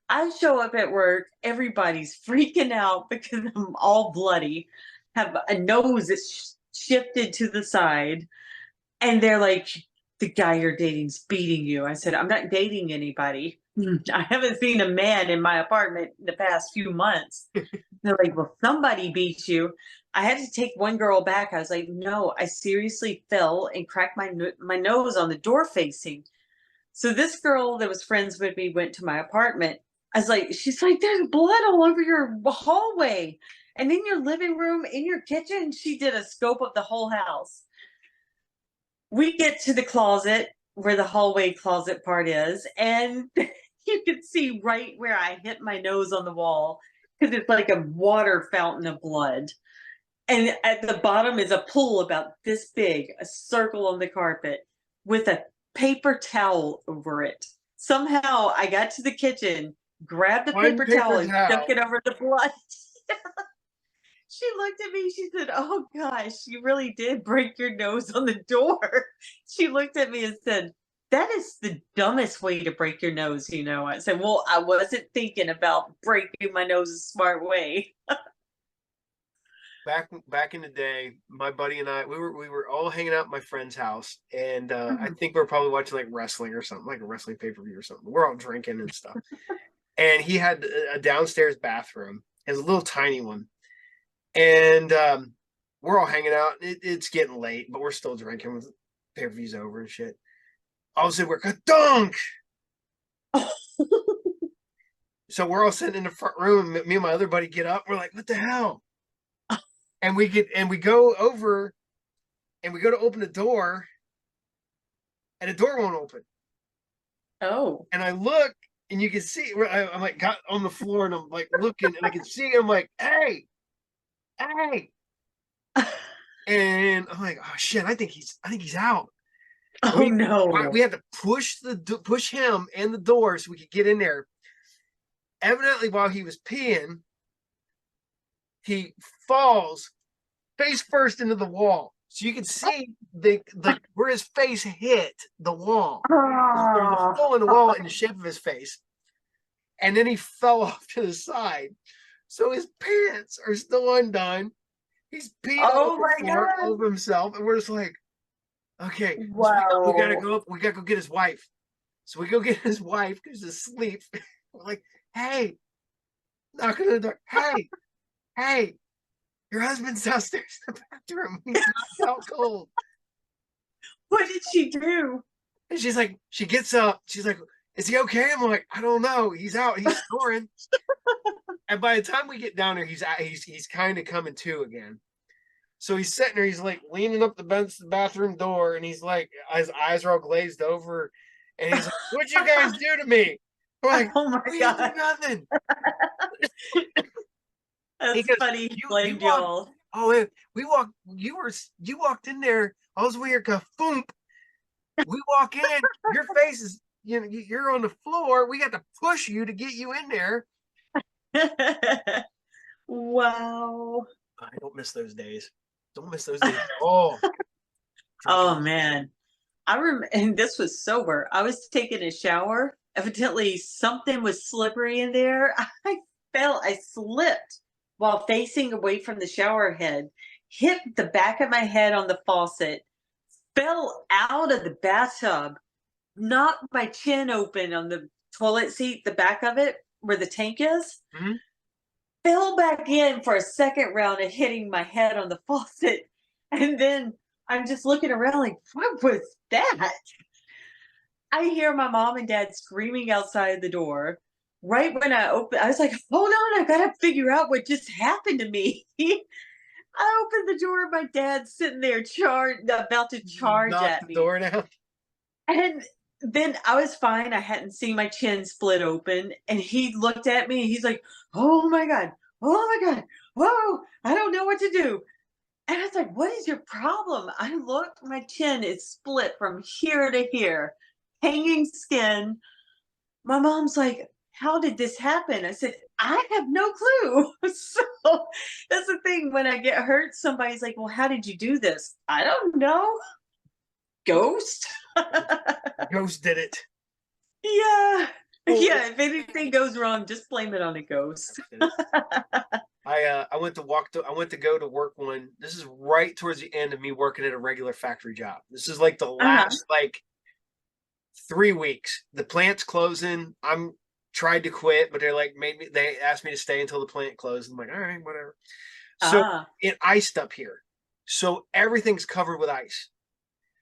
I show up at work, everybody's freaking out because I'm all bloody, have a nose that's shifted to the side, and they're like, "The guy you're dating's beating you." I said, "I'm not dating anybody. I haven't seen a man in my apartment in the past few months." They're like, "Well, somebody beat you." I had to take one girl back. I was like, "No, I seriously fell and cracked my nose on the door facing." So this girl that was friends with me went to my apartment. I was like, she's like, "There's blood all over your hallway and in your living room, in your kitchen." She did a scope of the whole house. We get to the closet where the hallway closet part is, and you could see right where I hit my nose on the wall because it's like a water fountain of blood. And at the bottom is a pool about this big, a circle on the carpet with a paper towel over it. Somehow I got to the kitchen, grabbed the One paper towel, paper and stuck towel. it over the blood. She looked at me, she said, "Oh gosh, you really did break your nose on the door." She looked at me and said, "That is the dumbest way to break your nose, you know." I said, "Well, I wasn't thinking about breaking my nose a smart way." Back in the day, my buddy and I, we were all hanging out at my friend's house, and I Mhm. think we were probably watching like wrestling or something, like a wrestling pay-per-view or something. We're all drinking and stuff. And he had a downstairs bathroom. It was a little tiny one. And we're all hanging out. It's getting late, but we're still drinking with pay-per-views over and shit. All of a sudden we're dunk. So we're all sitting in the front room. Me and my other buddy get up. We're like, what the hell? And we go over and we go to open the door, and the door won't open. Oh. And I look, and you can see I'm like got on the floor, and I'm like looking, and I can see. I'm like, hey, hey, and I'm like, oh shit, I think he's out. Oh We no. we had to push him and the door so we could get in there. Evidently, while he was peeing, he falls face first into the wall. So you can see the where his face hit the wall. There was a Oh. hole in the wall in the shape of his face. And then he fell off to the side. So his pants are still undone. He's peeing all Oh over the my floor, all god. over himself. And we're just like, okay, so we gotta Wow. go up, we gotta go get his wife. So we go get his wife because she's asleep. We're like, hey, knocking on the door. Hey, hey, your husband's downstairs in the bathroom. He's knocked out cold. What did she do? And she's like, she gets up. She's like, is he okay? I'm like, I don't know. He's out. He's snoring. And by the time we get down there, he's kind of coming to again. So he's sitting there. He's like leaning up the bench, the bathroom door, and he's like, his eyes are all glazed over, and he's like, "What'd you guys do to me?" We're like, Oh my "We didn't do god. nothing." He That's goes, funny. He "You blamed walked. y'all. Oh, we walked. You walked in there. I was weird. Boom. We walk in. Your face is you're on the floor. We got to push you to get you in there." Wow. I don't miss those days. Don't miss those days. Oh, drinking. Oh man. I remember, and this was sober. I was taking a shower. Evidently, something was slippery in there. I slipped while facing away from the shower head, hit the back of my head on the faucet, fell out of the bathtub, knocked my chin open on the toilet seat, the back of it, where the tank is, Mhm. fell back in for a second round of hitting my head on the faucet. And then I'm just looking around like, what was that? I hear my mom and dad screaming outside the door. Right when I open, I was like, hold on, I gotta figure out what just happened to me. I opened the door, my dad's sitting there about to charge Knock at the me. door down. And then I was fine. I hadn't seen my chin split open. And he looked at me and he's like, oh my God, oh my God, whoa, I don't know what to do. And I was like, what is your problem? I looked, my chin is split from here to here, hanging skin. My mom's like, how did this happen? I said, I have no clue. So that's the thing. When I get hurt, somebody's like, well, how did you do this? I don't know. Ghost? Ghost did it. Yeah. Well, Yeah, if anything goes wrong, just blame it on a ghost. I went to I went to go to work one. This is right towards the end of me working at a regular factory job. This is like the Uh-huh. last like 3 weeks. The plant's closing. I'm tried to quit, but they asked me to stay until the plant closed. I'm like, all right, whatever. So Ah. it iced up here. So everything's covered with ice.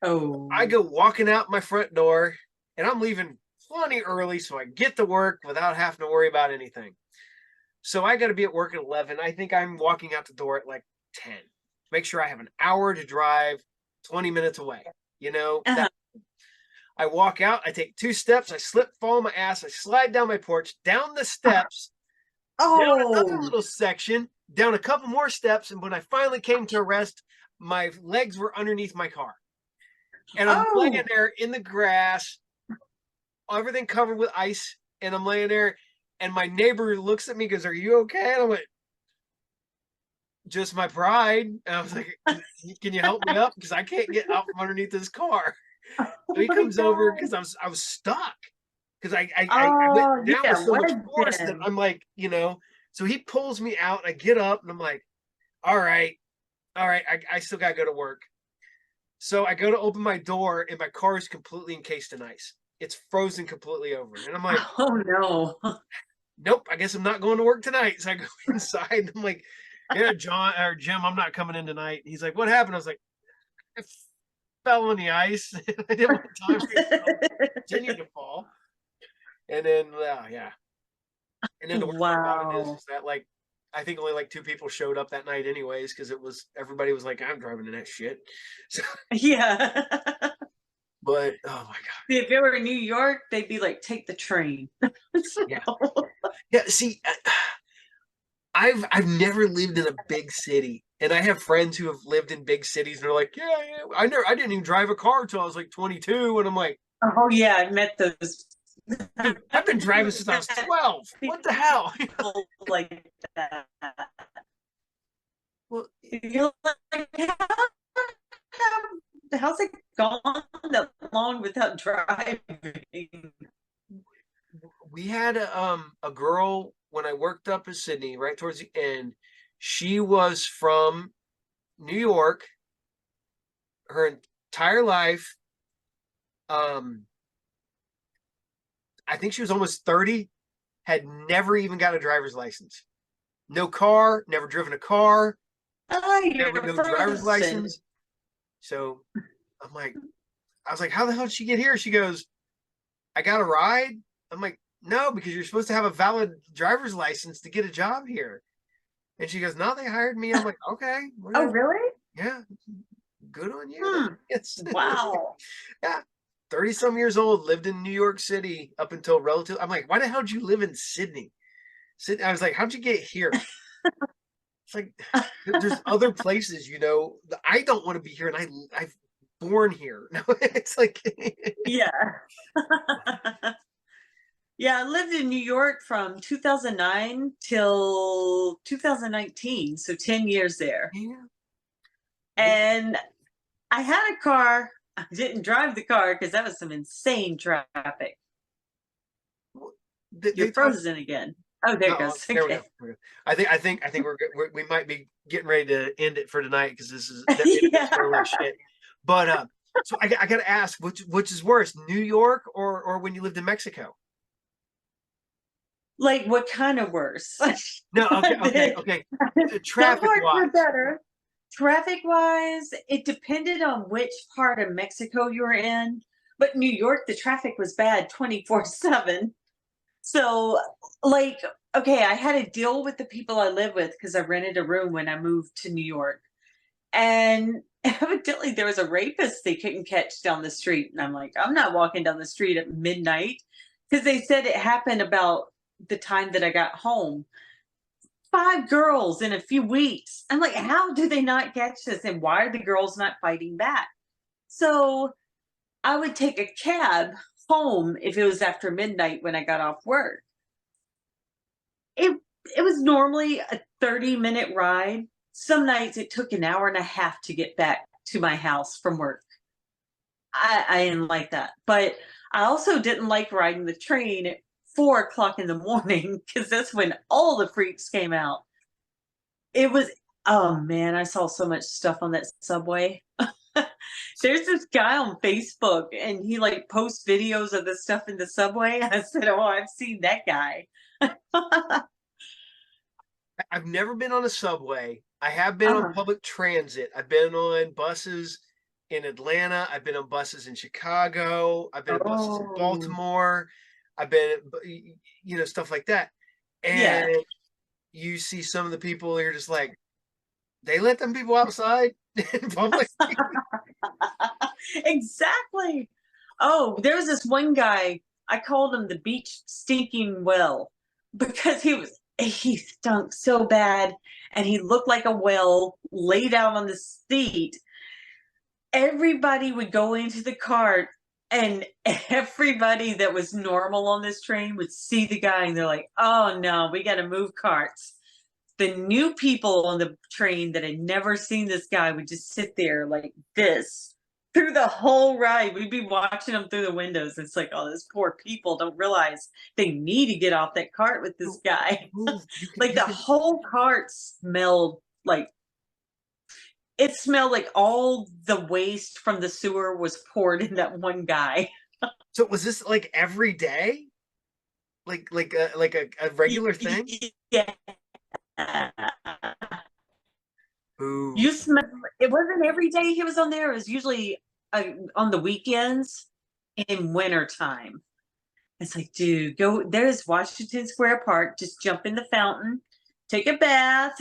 I Oh. go walking out my front door, and I'm leaving plenty early so I get to work without having to worry about anything. So I got to be at work at 11. I think I'm walking out the door at like 10. Make sure I have an hour to drive 20 minutes away. You know, Uh-huh. that I walk out, I take 2 steps, I slip, fall on my ass, I slide down my porch, down the steps, down another Oh. little section, down a couple more steps, and when I finally came to a rest, my legs were underneath my car. And I'm laying Oh. there in the grass, everything covered with ice, and I'm laying there, and my neighbor looks at me and goes, "Are you okay?" And I went, "Just my pride." And I was like, "Can you help me up? Because I can't get out from underneath this car." So Oh he my comes over God. because I was stuck because I went Oh, down with yeah, so much force that wedged I'm like, so he pulls me out. I get up and I'm like, all right, I still gotta go to work. So I go to open my door and my car is completely encased in ice. It's frozen completely over. And I'm like, Oh no. nope, I guess I'm not going to work tonight. So I go inside and I'm like, yeah, John or Jim, I'm not coming in tonight. He's like, what happened? I was like, I fell on the ice. I didn't want time for it to continue to fall. And then, yeah. And then the worst part about it is Wow. that like, I think only like 2 people showed up that night anyways, because everybody was like, I'm driving in that shit. So, Yeah. but oh my God. If it were in New York, they'd be like, "Take the train." Yeah. So Yeah. See, I've never lived in a big city. And I have friends who have lived in big cities and they're like, yeah, I didn't even drive a car until I was like 22. And I'm like, oh, yeah, I met those dude, I've been driving since I was 12. What the hell? people like that. Well, You're like, how's it gone that long without driving? we had a girl when I worked up in Sydney, right towards the end. She was from New York her entire life. Um, I think she was almost 30, had never even got a driver's license. No car, never driven a car, Oh, never you're no driver's frozen. license. So I'm like, I was like, how the hell did she get here? She goes, I got a ride. I'm like, no, because you're supposed to have a valid driver's license to get a job here. And she goes, no, they hired me. I'm like, okay, Oh, whatever. really? Yeah, good on you then. Hmm. Yes. Wow. Yeah. 30 some years old, lived in New York City up until relative. I'm like, why the hell did you live in Sydney? I was like, how'd you get here? It's like there's other places, I don't want to be here, and I've born here. No, it's like Yeah. Yeah, I lived in New York from 2009 till 2019, so 10 years there. yeah. And I had a car. I didn't drive the car because that was some insane traffic. You're They talk. frozen again. Oh, there it Oh, goes. there we Okay. go. I think we might be getting ready to end it for tonight because this is Yeah. shit. But so I got to ask, which is worse, New York or when you lived in Mexico? Like, what kind of worse? No, The- okay. Some Traffic parts were wise, better. Traffic wise, it depended on which part of Mexico you were in. But New York, the traffic was bad 24/7. So, like, okay, I had to deal with the people I live with because I rented a room when I moved to New York. And evidently, there was a rapist they couldn't catch down the street. And I'm like, I'm not walking down the street at midnight because they said it happened about the time that I got home. 5 girls in a few weeks. I'm like, how do they not catch this? And why are the girls not fighting back? So I would take a cab home if it was after midnight when I got off work. It it was normally a 30-minute ride. Some nights it took an hour and a half to get back to my house from work. I didn't like that. But I also didn't like riding the train at 4 o'clock in the morning because that's when all the freaks came out. It was oh man, I saw so much stuff on that subway. There's this guy on Facebook and he like posts videos of the stuff in the subway. I said, "Oh, I've seen that guy." I've never been on a subway. I have been on uh, public transit. I've been on buses in Atlanta. I've been on buses in Chicago. I've been on buses in oh, Baltimore. I've been, stuff like that. And yeah. you see some of the people, you're just like, they let them people outside in public. Exactly. Oh, there was this one guy, I called him the beach stinking well because he stunk so bad and he looked like a well laid out on the seat. Everybody would go into the cart and everybody that was normal on this train would see the guy and they're like, oh no, we got to move carts. The new people on the train that had never seen this guy would just sit there like this through the whole ride. We'd be watching them through the windows. It's like, oh, those poor people don't realize they need to get off that cart with this guy. Like the whole cart smelled like, it smelled like all the waste from the sewer was poured in that one guy. So was this like every day? Like a regular thing? Yeah. Ooh. You smell. It wasn't every day he was on there. It was usually on the weekends in winter time. It's like, dude, go. There's Washington Square Park. Just jump in the fountain, take a bath.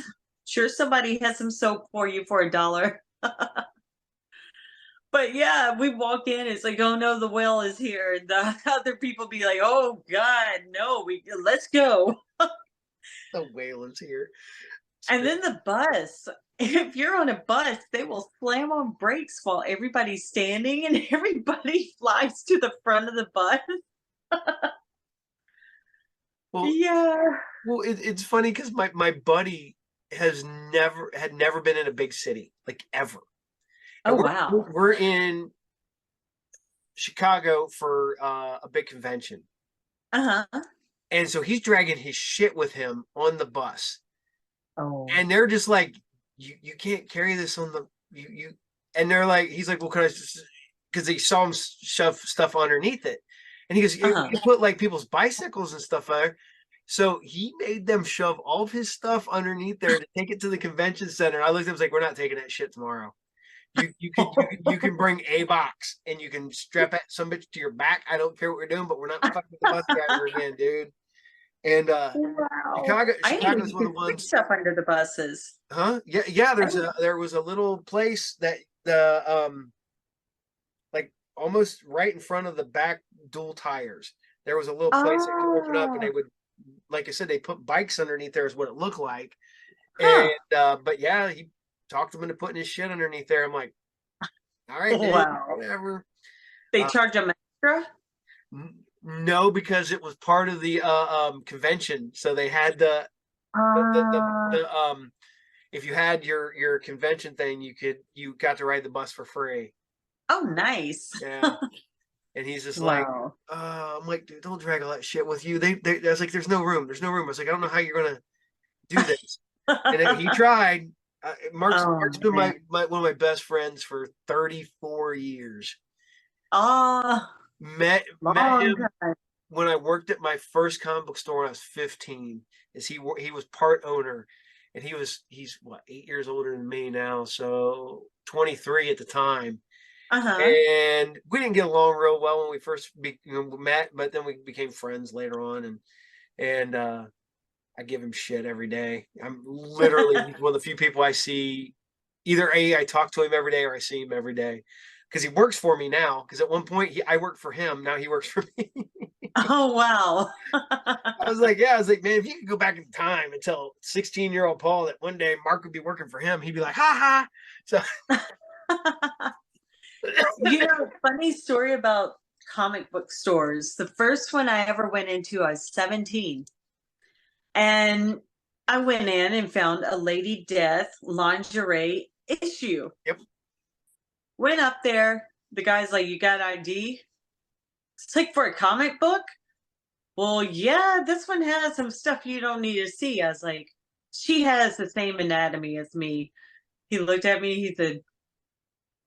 Sure, somebody has some soap for you for $1. But yeah, we walk in. It's like, oh no, the whale is here. And the other people be like, oh God, no, let's go. The whale is here. And then the bus. If you're on a bus, they will slam on brakes while everybody's standing and everybody flies to the front of the bus. Well, yeah. Well, it's funny because my buddy had never been in a big city, like ever. And Oh wow. we're in Chicago for a big convention. Uh-huh. And so he's dragging his shit with him on the bus. Oh. And they're just like, you can't carry this on the you and they're like, he's like, well, can I just, because they saw him shove stuff underneath it. And he goes, you put like people's bicycles and stuff there. So he made them shove all of his stuff underneath there to take it to the convention center. I looked at him, I was like, we're not taking that shit tomorrow. You can bring a box and you can strap some bitch to your back. I don't care what we're doing, but we're not fucking with the bus driver again, dude. And wow. Chicago's one of the ones stuff under the buses. Huh? Yeah. There was a little place that like almost right in front of the back dual tires. There was a little place that could open up, and they would, like I said, they put bikes underneath there is what it looked like. And but yeah, he talked him into putting his shit underneath there. I'm like, all right, dude, whatever. They charge them extra? No, because it was part of the convention. So they had the if you had your convention thing, you got to ride the bus for free. Oh, nice. Yeah. And he's just like, I'm like, dude, don't drag all that shit with you. I was like, there's no room. There's no room. I was like, I don't know how you're gonna do this. And he tried. Mark's been one of my best friends for 34 years. Met him when I worked at my first comic book store when I was 15. He was part owner, and he's what, 8 years older than me now, so 23 at the time. And we didn't get along real well when we first met, but then we became friends later on, and I give him shit every day. I'm literally one of the few people I see. Either I talk to him every day or I see him every day, because he works for me now. Because at one point I worked for him, now he works for me. Oh wow. I was like, man, if you could go back in time and tell 16-year-old Paul that one day Mark would be working for him, he'd be like, ha ha. So funny story about comic book stores. The first one I ever went into, I was 17. And I went in and found a Lady Death lingerie issue. Yep. Went up there. The guy's like, you got ID? It's like, for a comic book? Well, yeah, this one has some stuff you don't need to see. I was like, she has the same anatomy as me. He looked at me. He said,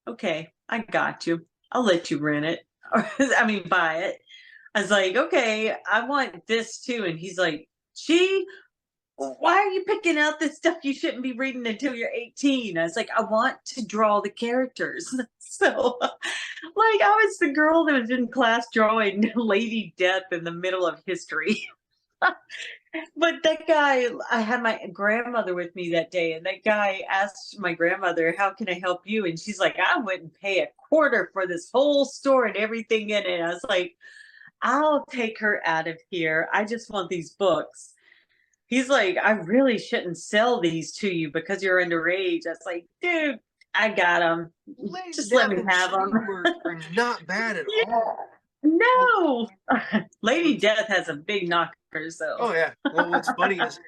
okay, I got you. I'll let you rent it. Buy it. I was like, okay, I want this too. And he's like, why are you picking out this stuff you shouldn't be reading until you're 18? I was like, I want to draw the characters. So, like, I was the girl that was in class drawing Lady Death in the middle of history. But that guy, I had my grandmother with me that day, and that guy asked my grandmother, "How can I help you?" And she's like, "I wouldn't pay a quarter for this whole store and everything in it." I was like, "I'll take her out of here. I just want these books." He's like, "I really shouldn't sell these to you because you're underage." I was like, "Dude, I got them. Lady Just let Death me and have them." She are not bad at Yeah. all. No. Lady What's Death has some big knockers, though. Oh yeah. Well, what's funny is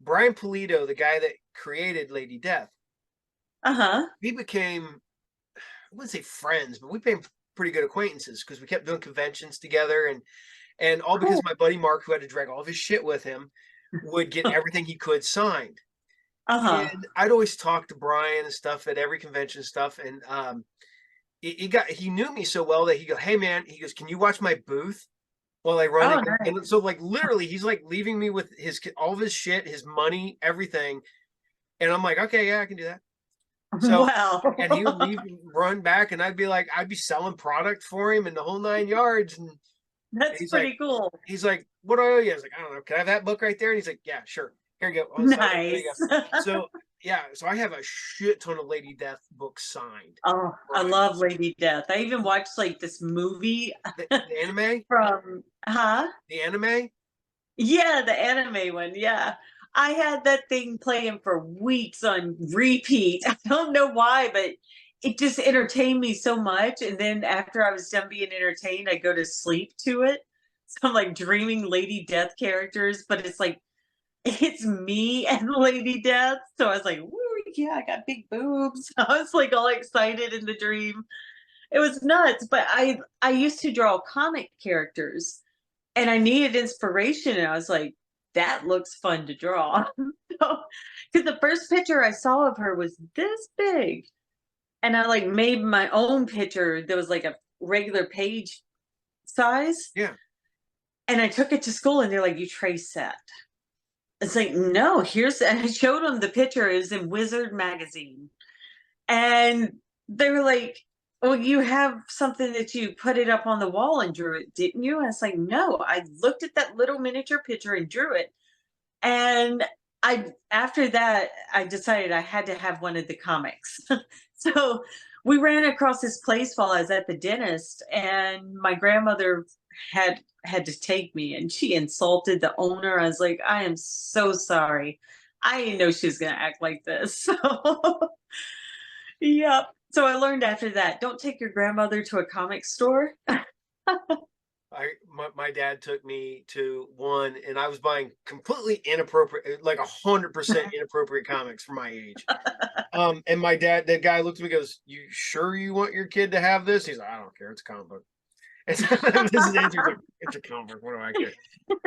Brian Pulido, the guy that created Lady Death, Uh-huh. we became, I wouldn't say friends, but we became pretty good acquaintances because we kept doing conventions together, and all because Cool. my buddy Mark, who had to drag all of his shit with him, would get everything he could signed. Uh-huh. And I'd always talk to Brian and stuff at every convention and stuff. And he knew me so well that he go, "Hey man," he goes, "Can you watch my booth while I run?" Oh, And nice. so like literally he's like leaving me with his all of his shit, his money, everything. And I'm like, "Okay, yeah, I can do that." So and he would Wow. leave and run back, and I'd be selling product for him and the whole nine yards. And That's he's like, pretty cool. "What do I owe you?" I was like, "I don't know. Can I have that book right there?" And he's like, "Yeah, sure. Here you go. I'll sign it. There you go." Nice. So yeah, so I have a shit ton of Lady Death books signed. Oh, I Right. love Lady Death. I even watched, like, this movie The anime, from Huh? the anime. Yeah, the anime one, yeah. I had that thing playing for weeks on repeat. I don't know why, but it just entertained me so much, and then after I was done being entertained, I go to sleep to it. So I'm, like, dreaming Lady Death characters, but it's like it's me and Lady Death. So I was like, "Woo, yeah, I got big boobs." I was, like, all excited in the dream. It was nuts, but I used to draw comic characters, and I needed inspiration, and I was like, "That looks fun to draw." So, because the first picture I saw of her was this big, and I, like, made my own picture that was, like, a regular page size, Yeah. and I took it to school, and they're like, "You trace that." It's like, "No, here's," and I showed them the picture. It was in Wizard magazine, and they were like, "Well, you have something that you put it up on the wall and drew it, didn't you?" And it's like, "No, I looked at that little miniature picture and drew it." And I after that, I decided I had to have one of the comics. So we ran across this place while I was at the dentist, and my grandmother had to take me, and she insulted the owner. I was like, "I am so sorry. I didn't know she was gonna act like this." So yep. So I learned after that, don't take your grandmother to a comic store. My dad took me to one, and I was buying completely inappropriate, like 100% inappropriate comics for my age. And my dad, that guy looked at me, and goes, "You sure you want your kid to have this?" He's like, "I don't care. It's a comic book." And so this is his answer. He's like, "It's a comic book. What do I care?"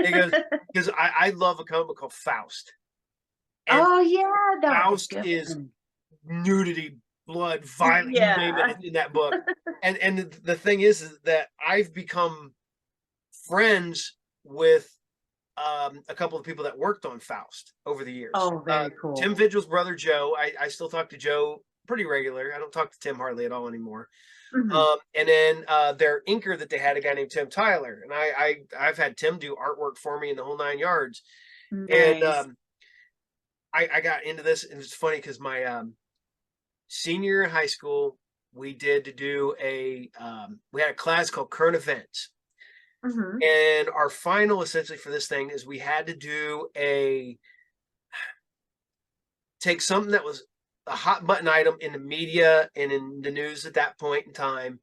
He goes, "Because I love a comic book called Faust, and Oh, yeah, that was a Faust good is one. nudity, blood, violence, you name Yeah. it in that book." And the thing is that I've become friends with a couple of people that worked on Faust over the years. Oh, very cool. Tim Vigil's brother Joe, I still talk to Joe pretty regular. I don't talk to Tim hardly at all anymore. Mhm. And then their inker that they had, a guy named Tim Tyler, and I've had Tim do artwork for me in the whole nine yards. And Nice. I got into this, and it's funny because my senior year in high school, we did to do we had a class called current events. Mhm. And our final essentially for this thing is we had to do a take something that was a hot button item in the media and in the news at that point in time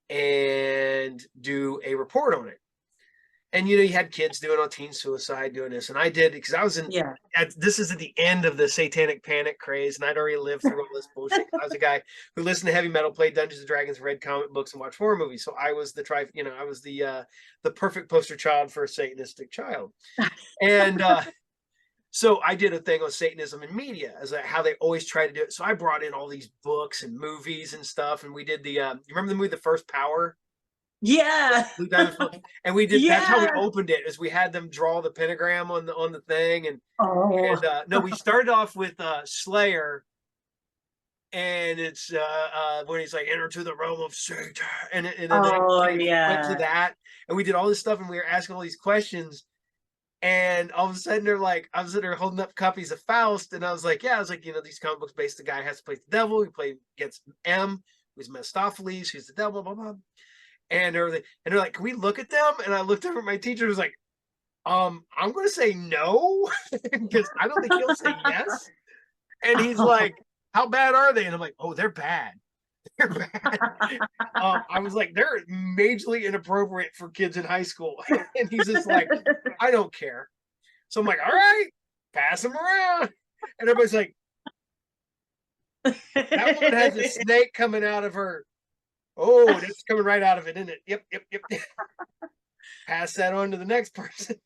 and do a report on it. And you had kids doing on teen suicide, doing this, and I did because I was in. Yeah. This is at the end of the satanic panic craze, and I'd already lived through all this bullshit. I was a guy who listened to heavy metal, played Dungeons and Dragons, read comic books, and watched horror movies. So I was I was the perfect poster child for a Satanistic child. And so I did a thing on Satanism in media, as how they always try to do it. So I brought in all these books and movies and stuff, and we did the. You remember the movie The First Power? Yeah. Blue Diamond Phillips, and we did. That's how we Yeah. opened it. Is we had them draw the pentagram on the thing, Oh. and no, we started off with Slayer, and it's when he's like, "Enter to the realm of Satan," and then Oh, it went to yeah. that, and we did all this stuff, and we were asking all these questions. And all of a sudden they're like, I was sitting there holding up copies of Faust, and I was like, yeah, I was like, these comic books based the guy has to play the devil. He played against M, who's Mephistopheles, who's the devil, blah, blah, blah. And everything. And they're like, can we look at them? And I looked over at my teacher and was like, I'm gonna say no, because I don't think he'll say yes. And he's like, how bad are they? And I'm like, oh, they're bad. They're bad. I was like, they're majorly inappropriate for kids in high school. And he's just like, I don't care. So I'm like, all right, pass them around. And everybody's like, that woman has a snake coming out of her. Oh, it's coming right out of it, isn't it? Yep, yep, yep. Pass that on to the next person.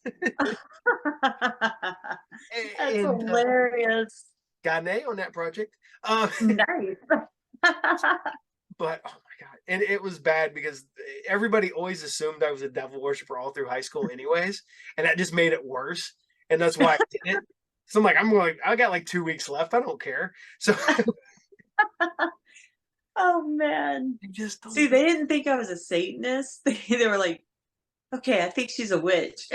That's hilarious. Got an A on that project. Nice. But oh my god, and it was bad because everybody always assumed I was a devil worshiper all through high school, anyways, and that just made it worse. And that's why I did it. So I'm like, I got like 2 weeks left. I don't care. So. Oh man. Just see, they didn't think I was a Satanist. They were like, okay, I think she's a witch.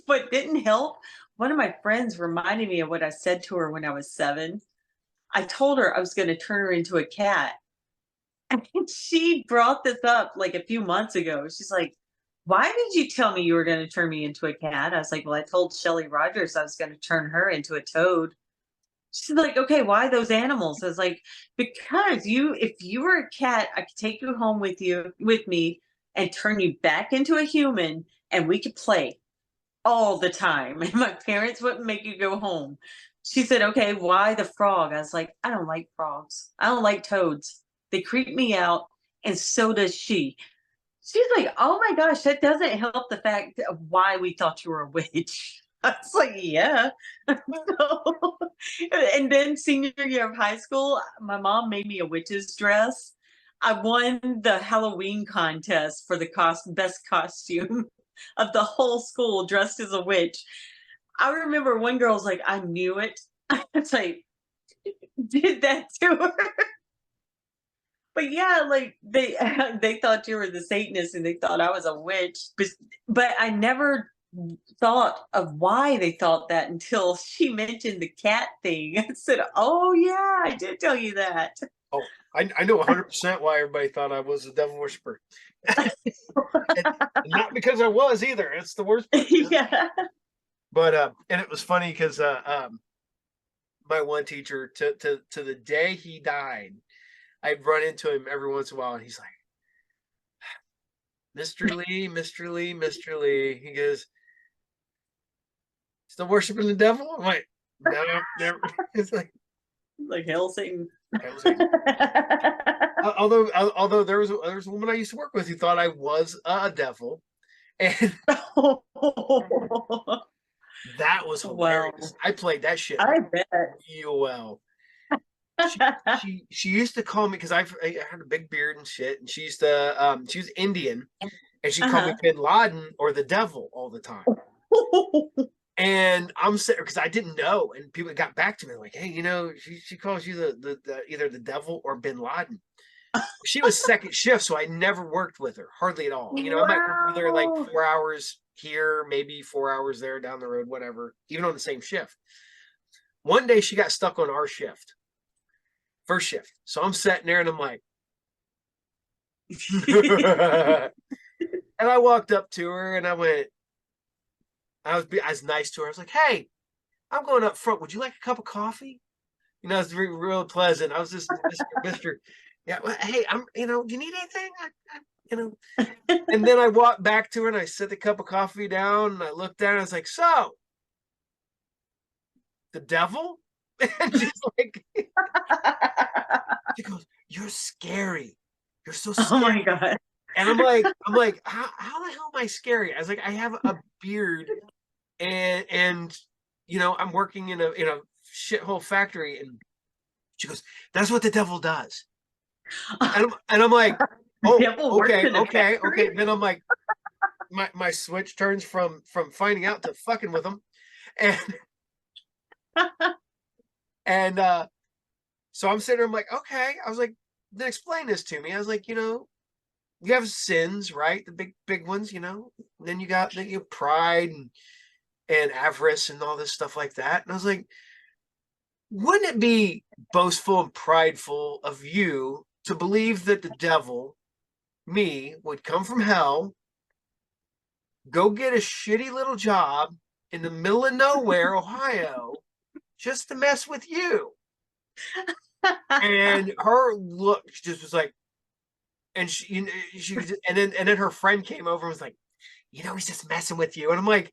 But didn't help. One of my friends reminded me of what I said to her when I was 7. I told her I was going to turn her into a cat. And she brought this up like a few months ago. She's like, why did you tell me you were going to turn me into a cat? I was like, well, I told Shelley Rogers I was going to turn her into a toad. She's like, okay, why those animals? I was like, because if you were a cat, I could take you home with me and turn you back into a human, and we could play all the time. And my parents wouldn't make you go home. She said, okay, why the frog? I was like, I don't like frogs. I don't like toads. They creep me out, and so does she. She's like, oh my gosh, that doesn't help the fact of why we thought you were a witch. I was like, yeah. So, and then senior year of high school, my mom made me a witch's dress. I won the Halloween contest for the best costume of the whole school dressed as a witch. I remember one girl was like, I knew it. I was like, did that to her. But yeah, like they thought you were the Satanist and they thought I was a witch. But I never thought of why they thought that until she mentioned the cat thing. I said, oh yeah, I did tell you that. Oh, I know 100% why everybody thought I was a devil worshiper. and not because I was either. It's the worst part. Yeah. But and it was funny because my one teacher to the day he died, I'd run into him every once in a while, and he's like, Mr. Lee, Mr. Lee, Mr. Lee. He goes, still worshiping the devil? I'm like, no, never. It's like hell Satan. Hell Satan. Although there was a woman I used to work with who thought I was a devil, and that was hilarious. Wow. I played that shit. I bet. Real well. She used to call me because I had a big beard and shit, and she used to she was Indian, and she called me Bin Laden or the devil all the time. And I'm sitting because I didn't know, and people got back to me like, hey, she calls you the either the devil or Bin Laden. She was second shift, so I never worked with her hardly at all. I might work with her like 4 hours here, maybe 4 hours there down the road, whatever, even on the same shift. One day she got stuck on our shift. First shift. So I'm sitting there and I'm like, and I walked up to her and I went, I was nice to her. I was like, hey, I'm going up front. Would you like a cup of coffee? It's real pleasant. I was just Mr. Yeah, well, hey, do you need anything? And then I walked back to her and I set the cup of coffee down and I looked at her and I was like, so the devil? And she's like, she goes, you're scary. You're so scary. Oh my God. And I'm like, how the hell am I scary? I was like, I have a beard and I'm working in a shithole factory. And she goes, that's what the devil does. And I'm like, oh, okay. Then I'm like, my switch turns from finding out to fucking with them. And so I'm sitting there, I'm like, okay. I was like, then explain this to me. I was like, you have sins, right? The big ones, then you got pride and and avarice and all this stuff like that. And I was like, wouldn't it be boastful and prideful of you to believe that the devil, me, would come from hell, go get a shitty little job in the middle of nowhere, Ohio, just to mess with you? And her look just was like, and and then her friend came over and was like, he's just messing with you. And I'm like,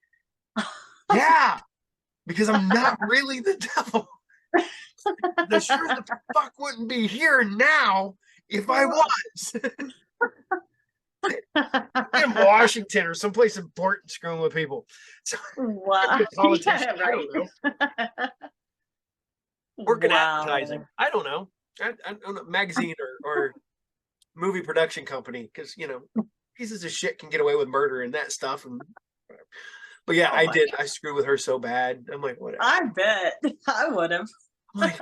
yeah, because I'm not really the devil. The sure the fuck wouldn't be here now if I was. In Washington or someplace important screwing with people. So, wow. Politician, yeah, right. I don't know. Working advertising. I don't know. I don't know. Magazine or movie production company, because pieces of shit can get away with murder and that stuff. And but yeah, I did. God. I screwed with her so bad. I'm like, whatever. I bet I would have. I'm like,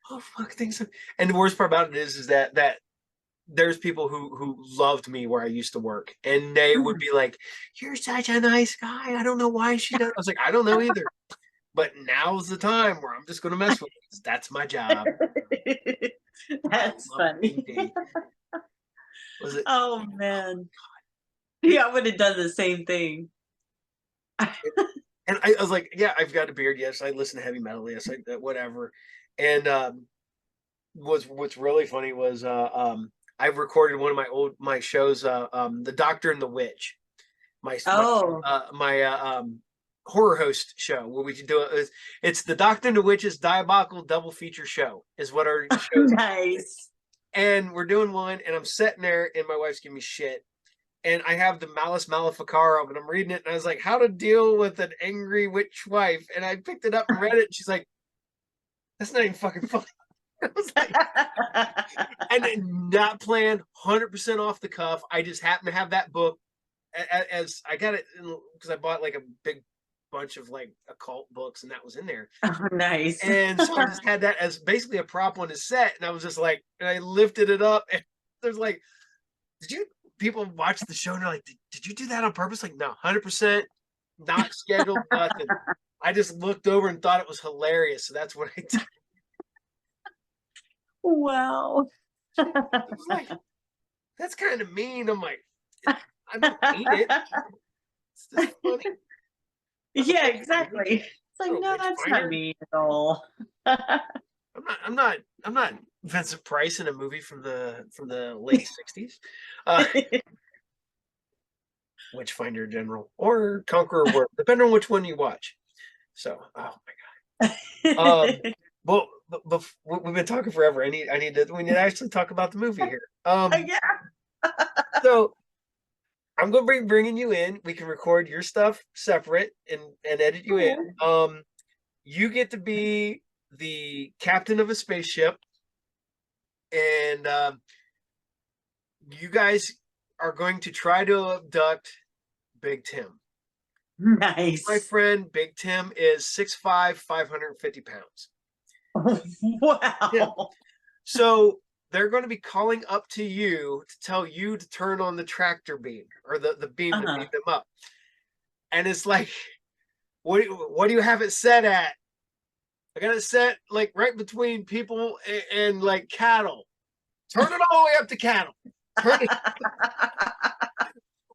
oh fuck, things. And the worst part about it is that there's people who loved me where I used to work, and they would be like, "You're such a nice guy. I don't know why she does." I was like, "I don't know either." But now's the time where I'm just going to mess with it. That's my job. That's funny. Was it? Oh man. Yeah, I would have done the same thing. And I was like, yeah, I've got a beard. Yes, I listen to heavy metal. Yes, whatever. And what's really funny was I've recorded one of my shows, The Doctor and the Witch. My horror host show where we do it. It's The Doctor and the Witch's Diabolical Double Feature Show is what our show is. Nice. And we're doing one, and I'm sitting there, and my wife's giving me shit. And I have the Malleus Maleficarum, and I'm reading it, and I was like, how to deal with an angry witch wife. And I picked it up and read it, and she's like, that's not even fucking funny. I was like, and not planned, 100% off the cuff. I just happened to have that book as I got it because I bought like a big bunch of like occult books, and that was in there. Oh, nice. And so I just had that as basically a prop on the set, and I was just like, and I lifted it up, and there's like, people watch the show and they're like, did you do that on purpose? Like, no, 100% not scheduled, nothing. I just looked over and thought it was hilarious, so that's what I did. Wow. I was like, that's kind of mean. I'm like, I don't hate it. It's just funny. Yeah, exactly. It's like, no, that's not mean at all. I'm not Vincent Price in a movie from the late 60s. Witchfinder General or Conqueror World, depending on which one you watch. So, oh my god. Well, we've been talking forever. We need to actually talk about the movie here. Yeah. So I'm going to be bringing you in. We can record your stuff separate and edit you in. You get to be the captain of a spaceship, and you guys are going to try to abduct Big Tim. Nice. My friend Big Tim is 6'5", 550 pounds. Wow. Yeah. So they're going to be calling up to you to tell you to turn on the tractor beam or the beam to beam them up. And it's like, what do you have it set at? I got it set like right between people and like cattle. Turn it all the way up to cattle.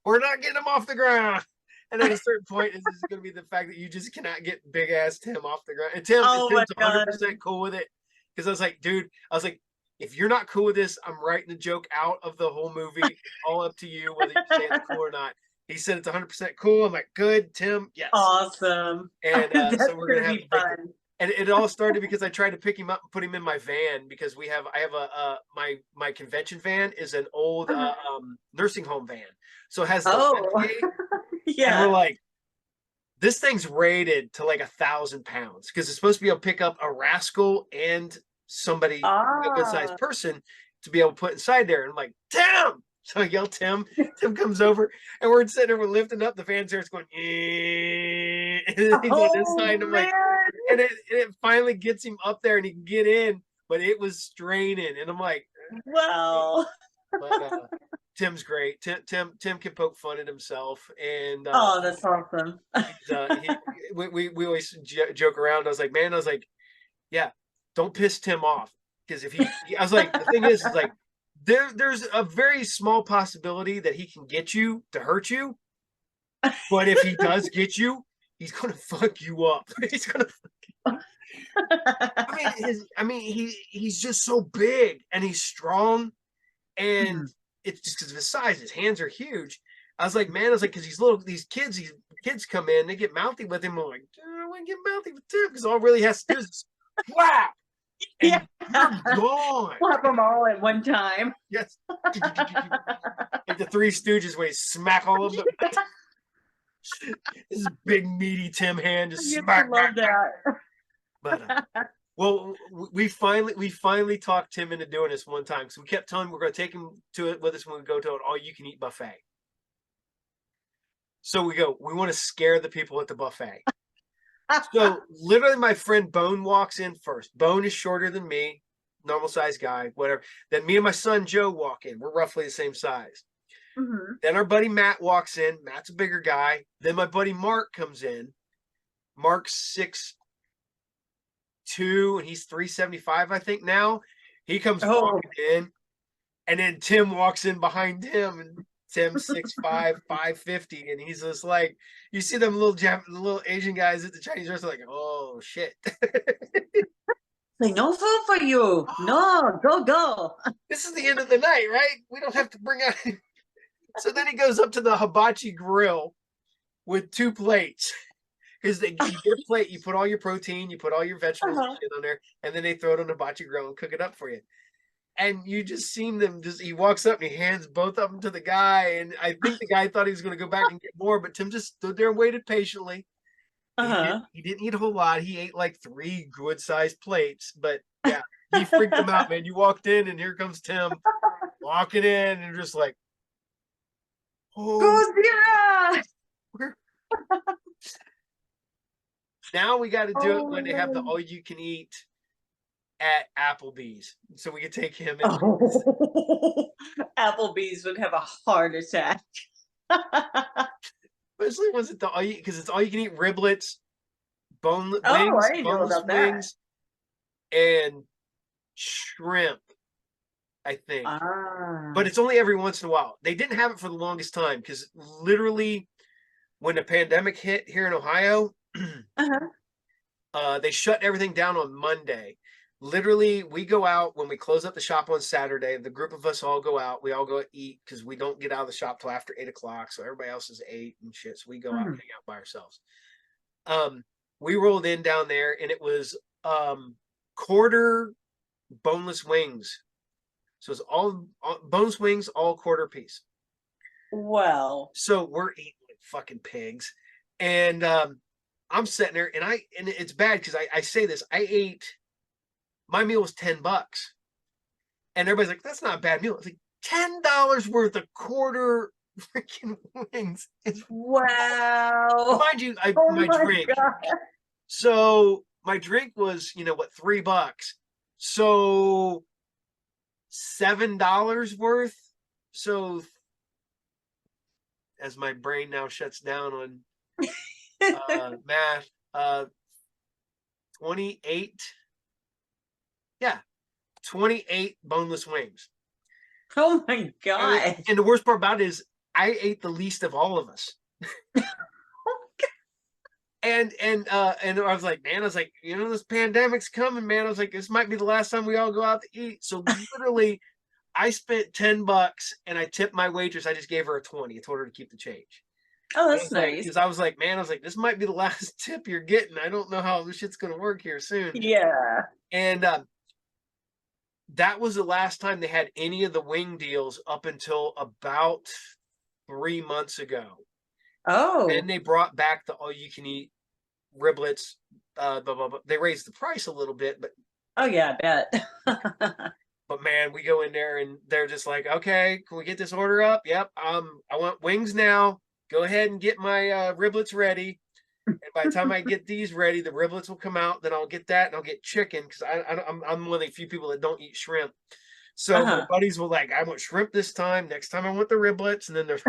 We're not getting them off the ground. And at a certain point, this is going to be the fact that you just cannot get big ass Tim off the ground. And Tim's 100% cool with it. Because I was like, dude, if you're not cool with this, I'm writing the joke out of the whole movie. It's all up to you, whether you say it's cool or not. He said it's 100% cool. I'm like, good, Tim. Yes. Awesome. And so we're going to have fun. And it all started because I tried to pick him up and put him in my van because I have my convention van is an old nursing home van. So it has yeah. And we're like, this thing's rated to like 1,000 pounds because it's supposed to be able to pick up a rascal and somebody, a good sized person, to be able to put inside there. And I'm like, Tim! So I yell Tim. Tim comes over, and we're sitting there, we're lifting up. The van starts going, and he's on this side. And I'm like, and it finally gets him up there, and he can get in, but it was straining. And I'm like, wow. But Tim's great. Tim can poke fun at himself, and Oh, that's awesome. we always joke around. I was like, man, I was like, yeah, don't piss Tim off, because if I was like, the thing is like there's a very small possibility that he can get you to hurt you, but if he does get you, he's gonna fuck you up. He's gonna. I mean, he's just so big and he's strong, and Mhm. it's just because of his size. His hands are huge. I was like, man, I was like, because these kids come in, they get mouthy with him. I'm like, I want to get mouthy with Tim, because all really has to do is whap, Yeah. and you're gone. Slap them all at one time. Yes. Like the Three Stooges, where he smack all of them. This big meaty Tim hand just I smack, love that. But well, we finally talked Tim into doing this one time, because we kept telling him we're going to take him to it with us when we go to an all-you-can-eat buffet. So we want to scare the people at the buffet. So literally, my friend Bone walks in first. Bone is shorter than me, normal size guy, whatever. Then me and my son Joe walk in. We're roughly the same size. Mm-hmm. Then our buddy Matt walks in. Matt's a bigger guy. Then my buddy Mark comes in. Mark's 6'2", and he's 375, I think now. He comes walking in, and then Tim walks in behind him, and Tim's 6'5", 550, and he's just like, you see them little Asian guys at the Chinese restaurant, like, oh shit. Like, no food for you. No, go. This is the end of the night, right? We don't have to bring out. So then he goes up to the hibachi grill with 2 plates. Because you get a plate, you put all your protein, you put all your vegetables and shit on there, and then they throw it on the hibachi grill and cook it up for you. And you just seen them, he walks up and he hands both of them to the guy, and I think the guy thought he was going to go back and get more, but Tim just stood there and waited patiently. He didn't eat a whole lot. He ate like 3 good-sized plates, but yeah, he freaked him out, man. You walked in, and here comes Tim walking in, and just like, oh, Gojira! Now we got to do it when they have the all-you-can-eat at Applebee's, so we could take him in. Applebee's would have a heart attack. Especially was it because it's all you can eat riblets, boneless wings, and shrimp, I think. But it's only every once in a while. They didn't have it for the longest time, because literally when the pandemic hit here in Ohio, they shut everything down on Monday. Literally, we go out when we close up the shop on Saturday. The group of us all go out. We all go eat, because we don't get out of the shop till after 8 o'clock. So everybody else is 8 and shit. So we go out and hang out by ourselves. We rolled in down there, and it was quarter boneless wings. So it's all boneless wings, all quarter piece. Wow. So we're eating like fucking pigs, and I'm sitting there, and it's bad because I say this. My meal was $10, and everybody's like, "That's not a bad meal." It's like $10 worth of quarter freaking wings. Wow. Mind you, my drink. God. So my drink was, $3. So $7 worth. So as my brain now shuts down on math, 28. Yeah, 28 boneless wings. Oh my God. And the worst part about it is I ate the least of all of us. And I was like, man, this pandemic's coming, man. I was like, this might be the last time we all go out to eat. So literally, I spent $10, and I tipped my waitress. I just gave her a 20. I told her to keep the change. Oh, that's nice. Because I was like, man, this might be the last tip you're getting. I don't know how this shit's gonna work here soon. Yeah. And that was the last time they had any of the wing deals up until about 3 months ago. Oh. And they brought back the all-you-can-eat riblets. They raised the price a little bit, but oh yeah, I bet. But man, we go in there and they're just like, okay, can we get this order up? Yep. I want wings now. Go ahead and get my riblets ready. And by the time I get these ready, the riblets will come out. Then I'll get that, and I'll get chicken, because I'm one of the few people that don't eat shrimp. So my buddies were like, I want shrimp this time. Next time I want the riblets. And then there's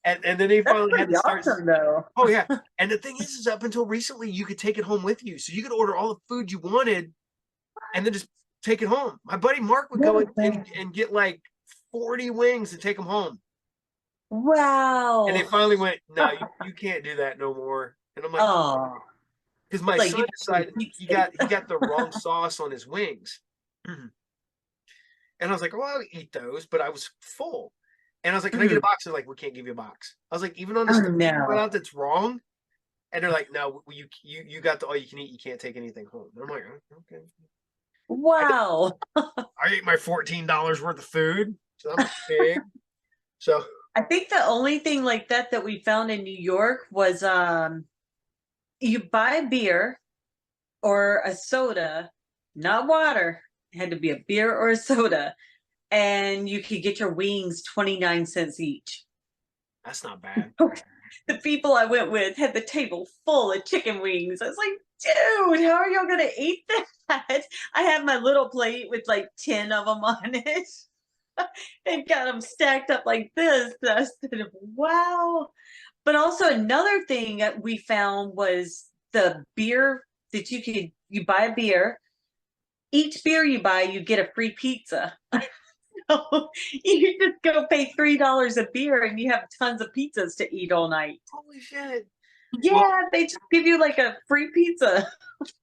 and then they That's finally had pretty to start. awesome, though. Oh yeah. And the thing is up until recently, you could take it home with you. So you could order all the food you wanted and then just take it home. My buddy Mark would go and get like 40 wings and take them home. Wow. And they finally went, no, you can't do that no more. And I'm like, oh, because my like son decided he got the wrong sauce on his wings. And I was like, oh, I'll eat those, but I was full. And I was like, can I get a box? They're like, we can't give you a box. I was like, even on the stuff you brought out that's wrong. And they're like, no, you got the all you can eat. You can't take anything home. And I'm like, oh, okay. Wow. I ate my $14 worth of food. So I'm big. So I think the only thing like that we found in New York was you buy a beer or a soda, not water. It had to be a beer or a soda, and you could get your wings 29 cents each. That's not bad. The people I went with had the table full of chicken wings. I was like, dude, how are y'all gonna eat that? I have my little plate with like 10 of them on it. And got them stacked up like this. I said, wow. But also another thing that we found was the beer that you buy a beer. Each beer you buy, you get a free pizza. So you just go pay $3 a beer and you have tons of pizzas to eat all night. Holy shit. Yeah, well, they just give you like a free pizza.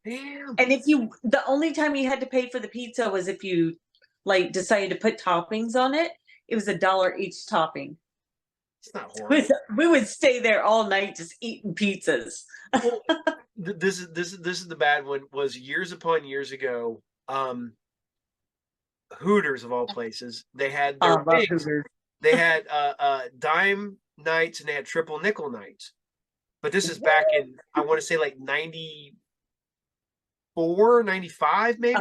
Damn. And the only time you had to pay for the pizza was if you like decided to put toppings on it. It was $1 each topping. It's not horrible. We would stay there all night just eating pizzas. Well, this is the bad one. Was years upon years ago. Hooters of all places, they had their wings. They had dime nights and they had triple nickel nights. But this is back in, I want to say like 94, 95 maybe.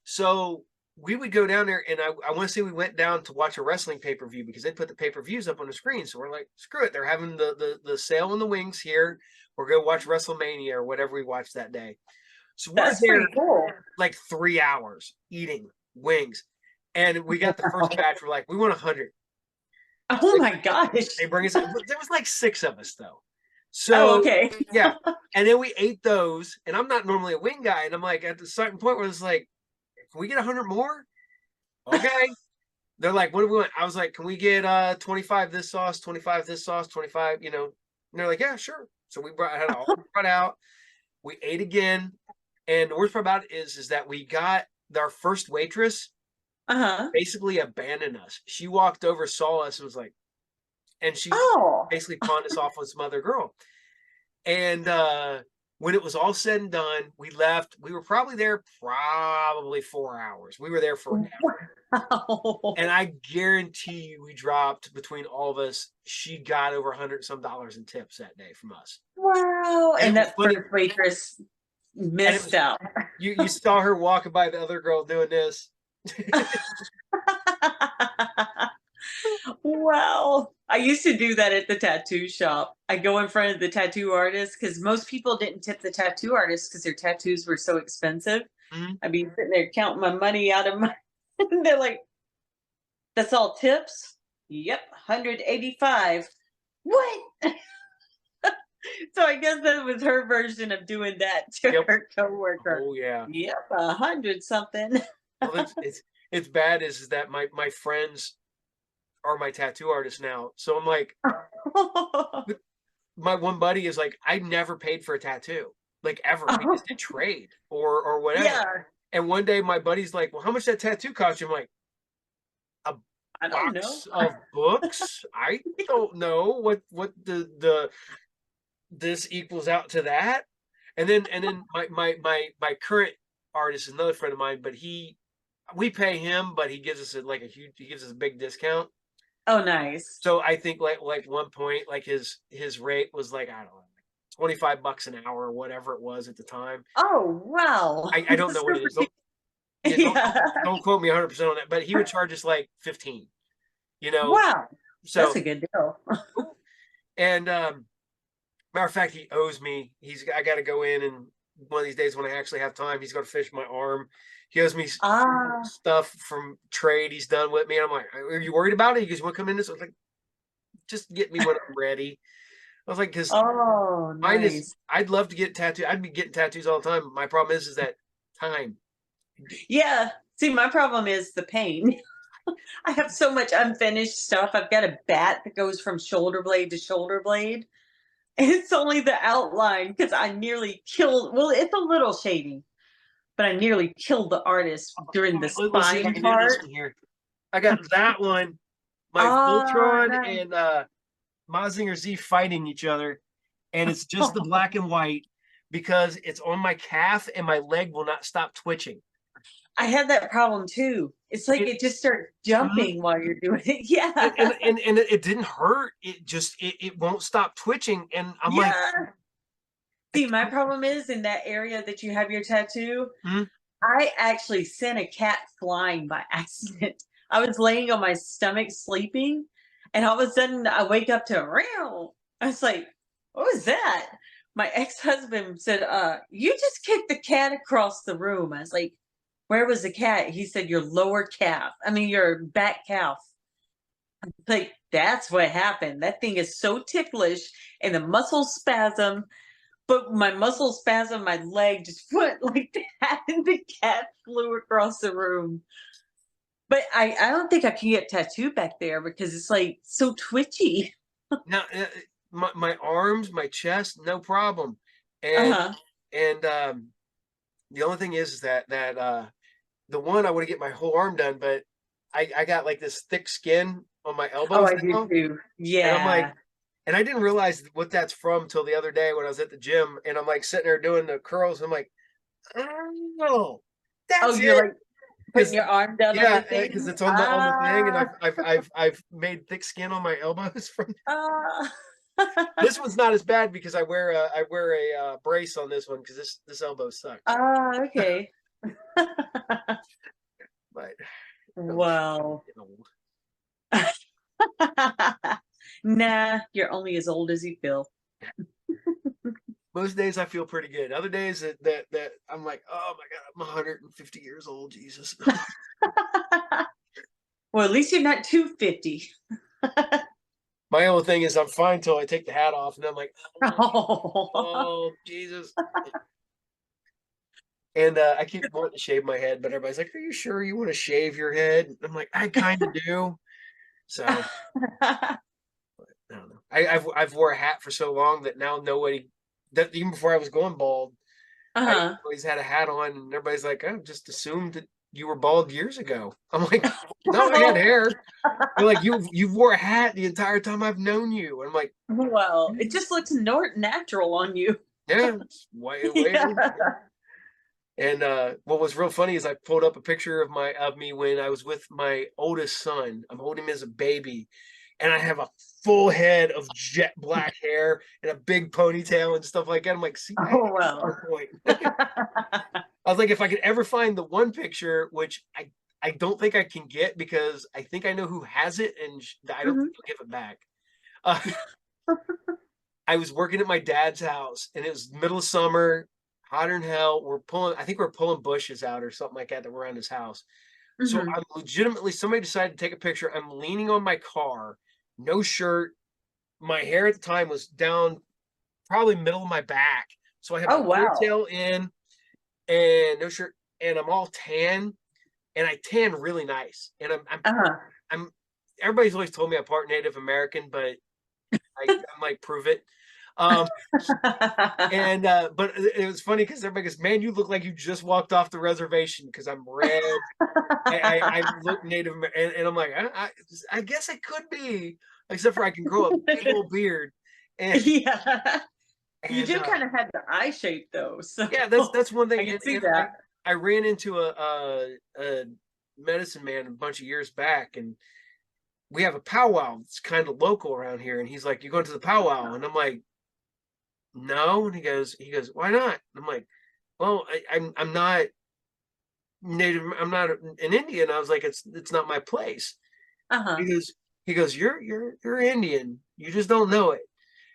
So we would go down there and I want to say we went down to watch a wrestling pay-per-view because they put the pay-per-views up on the screen. So we're like, screw it. They're having the sale on the wings here. We're going to watch WrestleMania or whatever we watched that day. So we're there like 3 hours eating wings. And we got the first batch. We're like, we want 100. Oh my gosh. They bring us, there was like 6 of us though. So, okay. Yeah. And then we ate those. And I'm not normally a wing guy. And I'm like, at the certain point where it's like, can we get 100 more? Okay. They're like, what do we want? I was like, can we get 25 this sauce, 25 this sauce, 25, you know? And they're like, yeah, sure. So we had it all brought out. We ate again. And the worst part about it is that we got our first waitress basically abandoned us. She walked over, saw us, and was like, and she basically pawned us off with some other girl. And when it was all said and done, we left. We were probably there 4 hours. We were there forever. Wow. And I guarantee you we dropped between all of us. She got over $100 some in tips that day from us. Wow. And that first waitress missed out. You saw her walking by the other girl doing this. Wow. I used to do that at the tattoo shop. I go in front of the tattoo artist because most people didn't tip the tattoo artist because their tattoos were so expensive. I'd be sitting there counting my money out of my they're like, that's all tips? Yep, 185. What? So I guess that was her version of doing that to her coworker. Oh yeah. Yep, 100 something. Well, it's bad is that my friends are my tattoo artists now. So I'm like, my one buddy is like, I never paid for a tattoo, like ever. We just did trade or whatever. Yeah. And one day my buddy's like, well, how much that tattoo cost you? I'm like, a box of books? I don't know what the this equals out to that. And then my current artist is another friend of mine, but we pay him, but he gives us a big discount. Oh, nice. So I think like one point, like his rate was like, I don't know, $25 an hour or whatever it was at the time. Oh, wow. I don't know what it is. Don't quote me 100% on that, but he would charge us like 15, you know? Wow. So that's a good deal. And, matter of fact, he owes me. I got to go in and one of these days when I actually have time, he's going to fish my arm. He owes me Ah, stuff from trade he's done with me. And I'm like, are you worried about it? He goes, you want to come in this? I was like, just get me when I'm ready. I was like, because oh, mine is, nice. I'd love to get tattooed. I'd be getting tattoos all the time. My problem is that time. Yeah. See, my problem is the pain. I have so much unfinished stuff. I've got a bat that goes from shoulder blade to shoulder blade. It's only the outline because I nearly killed. Well, it's a little shady, but I nearly killed the artist during the Let's see if I spine can do this part. one here. I got that one, my Oh, Voltron nice. and Mazinger Z fighting each other, and it's just the black and white because it's on my calf and my leg will not stop twitching. I had that problem too. It's like It, it just starts mhm. jumping while you're doing it. Yeah. and it didn't hurt. It just it won't stop twitching, and I'm like, Yeah. See, my problem is in that area that you have your tattoo, hmm? I actually sent a cat flying by accident. I was laying on my stomach sleeping, and all of a sudden I wake up to a row. I was like, what was that? My ex-husband said, you just kicked the cat across the room. I was like, where was the cat? He said, your lower calf. I mean, your back calf. Like, that's what happened. That thing is so ticklish and the muscle spasm, but my muscle spasm, my leg just went like that, and the cat flew across the room. But I don't think I can get tattooed back there because it's like so twitchy. Now my arms, my chest, no problem, and Uh-huh. and the only thing is that the one I want to get my whole arm done, but I got like this thick skin on my Oh, elbows I do now, too. and I'm like, Yeah. and I didn't realize what that's from till the other day when I was at the gym, and I'm like sitting there doing the curls. And I'm like, oh, Oh, that's you're it, like putting because your arm down on yeah, the thing? because it's on the thing, and Ah. I've made thick skin on my elbows from. Ah. This one's not as bad because I wear a brace on this one because this elbow sucks. Ah, okay. But oh, I'm Wow. getting old. Nah, you're only as old as you feel. Most days I feel pretty good. Other days that I'm like, oh my god, I'm 150 years old. Jesus. Well, at least you're not 250. My only thing is I'm fine till I take the hat off, and I'm like, oh, Oh. oh Jesus. And I keep wanting to shave my head, but everybody's like, "Are you sure you want to shave your head?" I'm like, "I kind of do." So I don't know. I've wore a hat for so long that now nobody that even before I was going bald, I Uh-huh. always had a hat on, and everybody's like, "I just assumed that you were bald years ago." I'm like, "No, I had hair." They're like, "You wore a hat the entire time I've known you." And I'm like, Well, it "Mm, just looks natural on you. "Yeah, it's way it is." Yeah. And what was real funny is I pulled up a picture of me when I was with my oldest son. I'm holding him as a baby, and I have a full head of jet black hair and a big ponytail and stuff like that. I'm like, see, I Oh, that's the well. point. I was like, if I could ever find the one picture, which I don't think I can get because I think I know who has it, and I don't think Mhm. they'll give it back. Uh, I was working at my dad's house, and it was middle of summer, hotter than hell. I think we're pulling bushes out or something like that were around his house. So Mhm. I'm legitimately, somebody decided to take a picture. I'm leaning on my car, no shirt. My hair at the time was down probably middle of my back. So I have Oh, my wow. ponytail in and no shirt, and I'm all tan, and I tan really nice. And Uh-huh. I'm everybody's always told me I'm part Native American, but I'm like, prove it. Um, and but it was funny because everybody goes, "Man, you look like you just walked off the reservation," because I'm red. I look Native American, and I'm like, I guess I could be, except for I can grow a big old beard, and Yeah. You and do kind of have the eye shape though, so yeah, that's one I thing. can see And that. I ran into a medicine man a bunch of years back, and we have a powwow that's kind of local around here, and he's like, "You going to the powwow?" And I'm like, "No," and he goes, "Why not?" And I'm like, "Well, I'm not Native. I'm not an Indian." I was like, "It's not my place." Uh-huh. He goes, he goes, you're Indian. You just don't know it.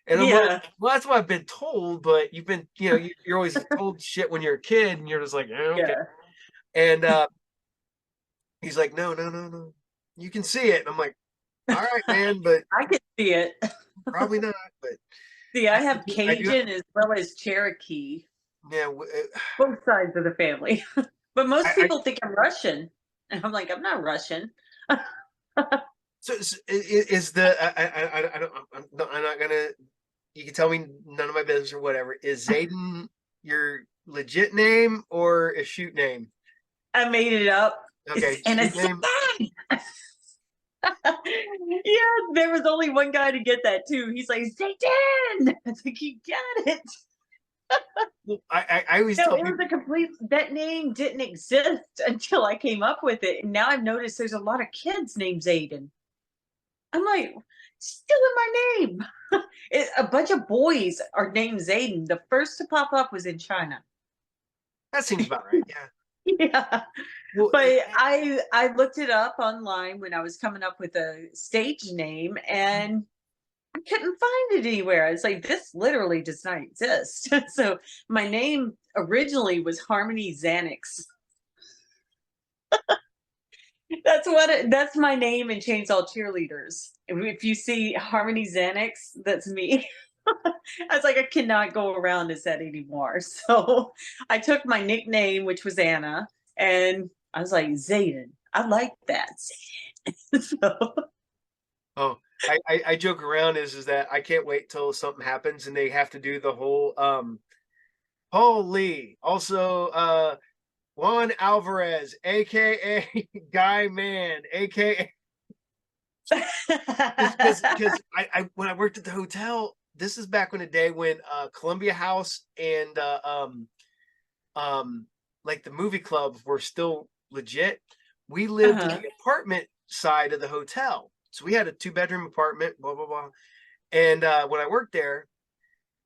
And I'm like, Yeah. well, that's what I've been told, but you've been, you're always told shit when you're a kid, and you're just like, okay. Yeah. And he's like, no, no, no, no, you can see it. And I'm like, all right, man, but I can see it. probably not. But See, I have I do, Cajun as well as Cherokee, yeah. both sides of the family. But most I people think I'm Russian. And I'm like, I'm not Russian. so is the I don't I'm not gonna. You can tell me none of my business or whatever. Is Xaden your legit name or a shoot name? I made it up. It's Okay, Ana shoot name. Xaden. Yeah, there was only one guy to get that too. He's like, Satan! I was like, you got it. Well, I always No, tell it was people. a complete, that name didn't exist until I came up with it. And now I've noticed there's a lot of kids named Zayden. I'm like, still in my name. A bunch of boys are named Zayden. The first to pop up was in China. That seems about right. Yeah. Yeah. Well, But I looked it up online when I was coming up with a stage name, and I couldn't find it anywhere. I was like, this literally does not exist. So my name originally was Harmony Xanax. That's my name in Chainsaw Cheerleaders. If you see Harmony Xanax, that's me. I was like, I cannot go around as that anymore. So I took my nickname, which was Anna, and I was like, Zayden. I like that. So oh, I joke around is that I can't wait till something happens and they have to do the whole Paul Lee, also Juan Alvarez, aka Guy Man, aka because I when I worked at the hotel, this is back in the day when Columbia House and like the movie clubs were still legit. We lived in uh-huh. the apartment side of the hotel. So we had a 2-bedroom apartment, blah blah blah. And when I worked there,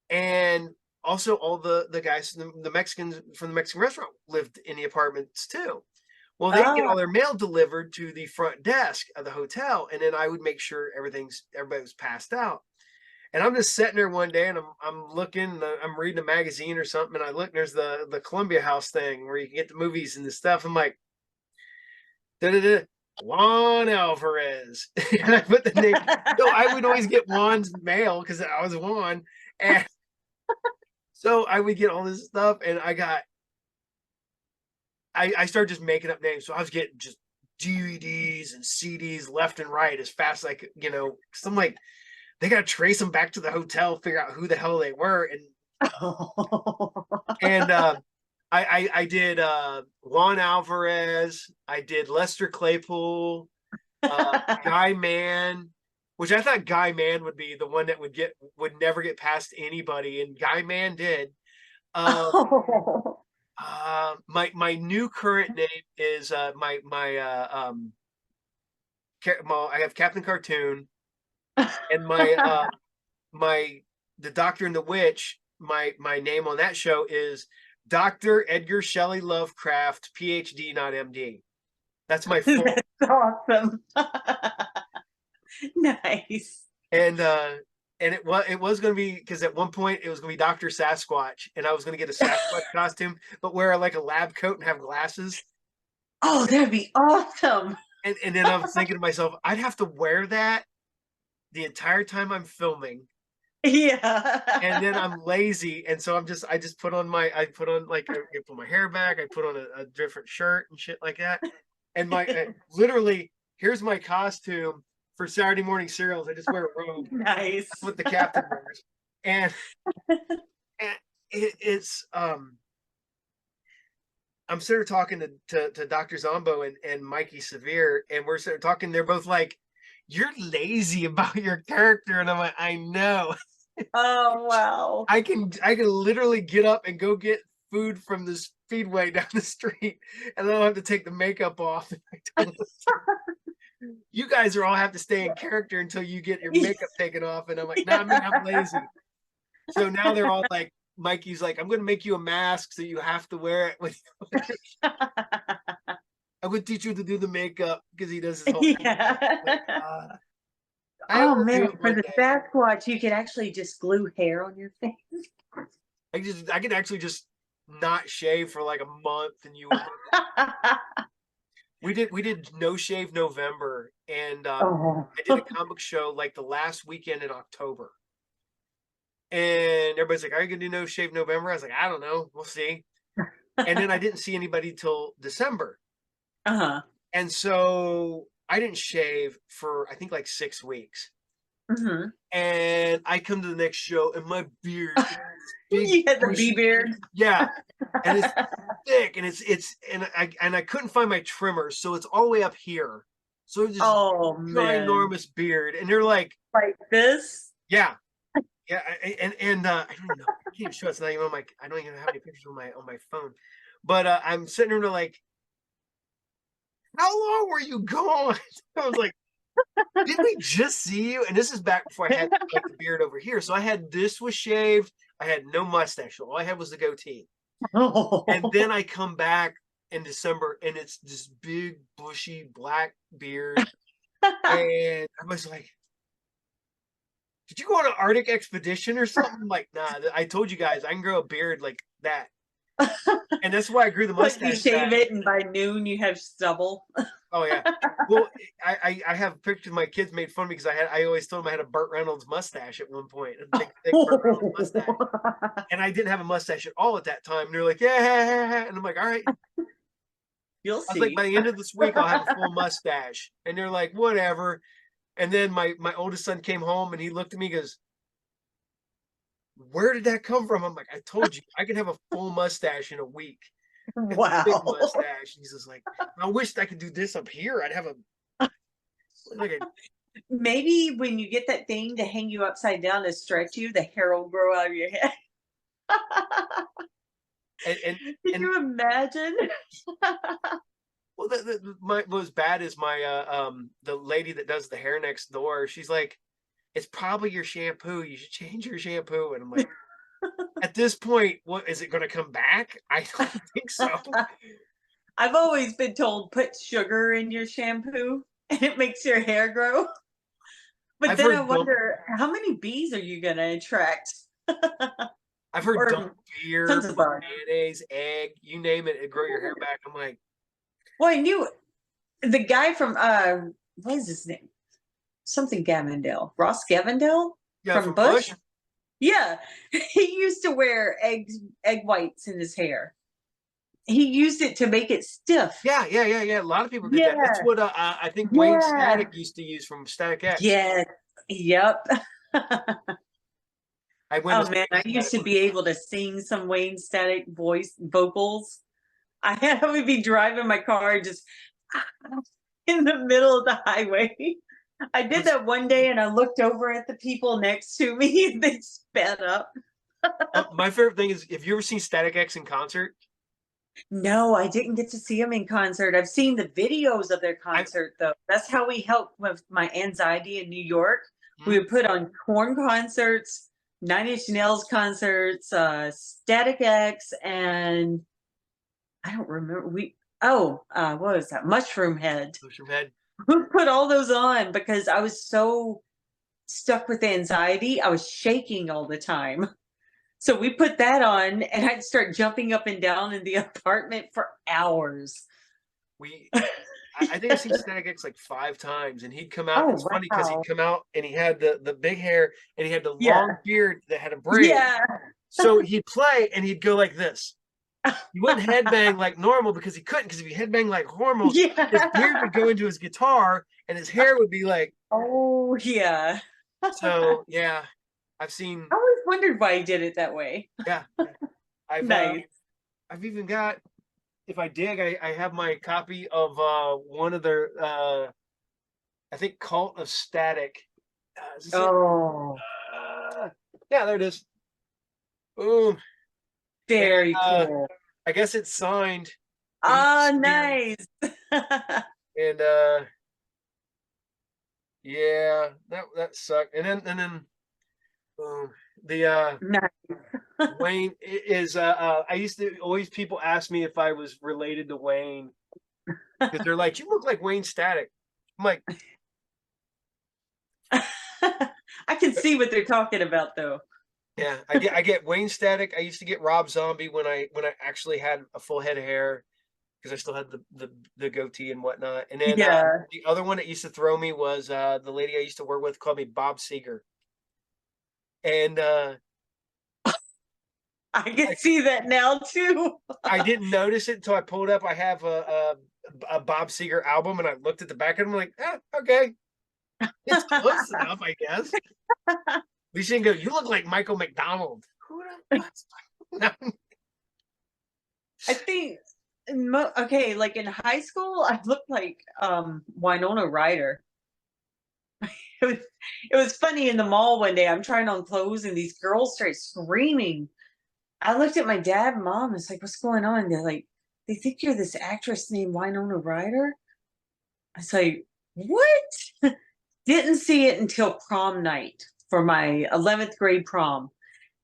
and also all the guys, the Mexicans from the Mexican restaurant lived in the apartments too. Well, they get Oh. all their mail delivered to the front desk of the hotel, and then I would make sure everybody was passed out. And I'm just sitting there one day, and I'm looking, I'm reading a magazine or something, and I look, and there's the Columbia House thing where you can get the movies and the stuff. I'm like, da-da-da, Juan Alvarez, and I put the name. So I would always get Juan's mail because I was Juan, and so I would get all this stuff, and I started just making up names. So I was getting just DVDs and CDs left and right as fast as I could, because I'm like, they got to trace them back to the hotel, figure out who the hell they were, and I did Juan Alvarez, I did Lester Claypool, Guy Man, which I thought Guy Man would be the one that would never get past anybody, and Guy Man did. My new current name is I have Captain Cartoon, and my the Doctor and the Witch. My name on that show is Dr. Edgar Shelley Lovecraft, PhD, not MD. That's my full. That's awesome. Nice. And it was going to be, because at one point it was going to be Dr. Sasquatch, and I was going to get a Sasquatch costume, but wear like a lab coat and have glasses. Oh, that'd be awesome. And then I was thinking to myself, I'd have to wear that the entire time I'm filming. Yeah. And then I'm lazy, and so I just put on I put my hair back, I put on a different shirt and shit like that. And literally, here's my costume for Saturday morning cereals. I just wear a robe. Nice. That's what the captain wears. And it's I'm sort of talking to Dr. Zombo and Mikey Severe, and we're sort of talking. They're both like, "You're lazy about your character," and I'm like, "I know." Oh, wow. I can literally get up and go get food from the Speedway down the street, and I don't have to take the makeup off. You guys are all have to stay in character until you get your makeup taken off, and I'm like, "No, I'm lazy." So now they're all like, Mikey's like, "I'm going to make you a mask so you have to wear it when I'm going to teach you to do the makeup," because he does his whole Yeah. like, I Oh will do man, it for one the day. Sasquatch, you could actually just glue hair on your face. I could actually just not shave for like a month, and you would. We did no shave November, and Oh. I did a comic show like the last weekend in October, and everybody's like, "Are you gonna do no shave November?" I was like, "I don't know, we'll see." And then I didn't see anybody till December, Uh-huh. and so I didn't shave for I think like 6 weeks. Hmm. And I come to the next show, and my beard is big, You had the bee bushy, beard. yeah, and it's thick, and I couldn't find my trimmer, so it's all the way up here. So this Oh man. ginormous beard, and they're like, Like this? yeah, yeah, and I don't even know. I can't even show it. It's not even on my. I don't even have any pictures on my phone. But I'm sitting there like, how long were you gone? I was like, did we just see you? And this is back before I had like the beard over here. So I had this was shaved. I had no mustache. All I had was the goatee. And then Oh. I come back in December, and it's this big, bushy black beard. And I was like, did you go on an Arctic expedition or something? I'm like, nah, I told you guys I can grow a beard like that. And that's why I grew the Like you mustache back. shave it and by noon you have stubble. Oh yeah. Well, I have pictures my kids made fun of me because I always told them I had a Burt Reynolds mustache at one point, a big thick Burt Reynolds mustache, and I didn't have a mustache at all at that time. And they're like, yeah, and I'm like, all right. You'll I was like, by see. the end of this week, I'll have a full mustache, and they're like, whatever. And then my oldest son came home, and he looked at me, and goes, where did that come from? I'm like, I told you, I could have a full mustache in a week. It's a big Wow. mustache. He's just like, I wish I could do this up here. I'd have a like a Maybe when you get that thing to hang you upside down to stretch you, the hair will grow out of your head. and and, Can and you imagine? well, my what was bad is my the lady that does the hair next door. She's like, it's probably your shampoo. You should change your shampoo. And I'm like, at this point, what is it going to come back? I don't think so. I've always been told put sugar in your shampoo and it makes your hair grow. But I've then I heard dump. wonder how many bees are you going to attract? I've heard dump Or beer tons of with bugs. mayonnaise, egg, you name it, grow your hair back. I'm like, Well, I knew the guy from what is his name? Something Gavendale. Ross Gavendale yeah, from from Bush? Bush. Yeah. He used to wear egg whites in his hair. He used it to make it stiff. Yeah. A lot of people did that. That's Yeah. what I think Wayne Yeah. Static used to use from Static X. Yes. Yep. I went to Oh man, see I used Static to one be time. able to sing some Wayne Static voice vocals. I would be driving my car just in the middle of the highway. I did What's that one day and I looked over at the people next to me and they sped up. my favorite thing is, have you ever seen Static X in concert? No, I didn't get to see them in concert. I've seen the videos of their I concert though. That's how we helped with my anxiety in New York. We hmm? would put on Corn concerts, Nine Inch Nails concerts, Static X, and I don't remember. What was that? Mushroom Head. Mushroom Head. Who put all those on because I was so stuck with anxiety. I was shaking all the time. So we put that on and I'd start jumping up and down in the apartment for hours. We I think I've seen Static X like 5 times, and he'd come out. Oh It's funny because he'd wow. come out and he had the big hair, and he had the long Yeah. beard that had a braid. Yeah. So he'd play and he'd go like this. He wouldn't headbang like normal because he couldn't. Because if he headbanged like normal, his beard would Yeah. go into his guitar, and his hair would be like. Oh yeah. So yeah, I've seen. I always wondered why he did it that way. Yeah, I've Nice. I've even got. If I dig, I have my copy of one of their I think Cult of Static. Is this it? Oh, Yeah, there it is. Boom. And very cool. I guess it's signed. And you Oh, can see him. nice. And yeah, that sucked. And then boom. The Nice. Wayne is I used to always people ask me if I was related to Wayne because they're like, you look like Wayne Static. I'm like, can see what they're talking about, though. Yeah, I get Wayne Static. I used to get Rob Zombie when I actually had a full head of hair because I still had the goatee and whatnot. And then Yeah, the other one that used to throw me was the lady I used to work with called me Bob Seger. And I can I, see that now too. I didn't notice it until I pulled up. I have a Bob Seger album, and I looked at the back and I'm like, okay, it's close enough, I guess. We should go. You look like Michael McDonald. Who the fuck? I think okay, like in high school, I looked like Winona Ryder. It was it was funny in the mall one day. I'm trying on clothes and these girls start screaming. I looked at my dad and mom. It's like, what's going on? They're like, they think you're this actress named Winona Ryder. I was like, what? Didn't see it until prom night for my 11th grade prom.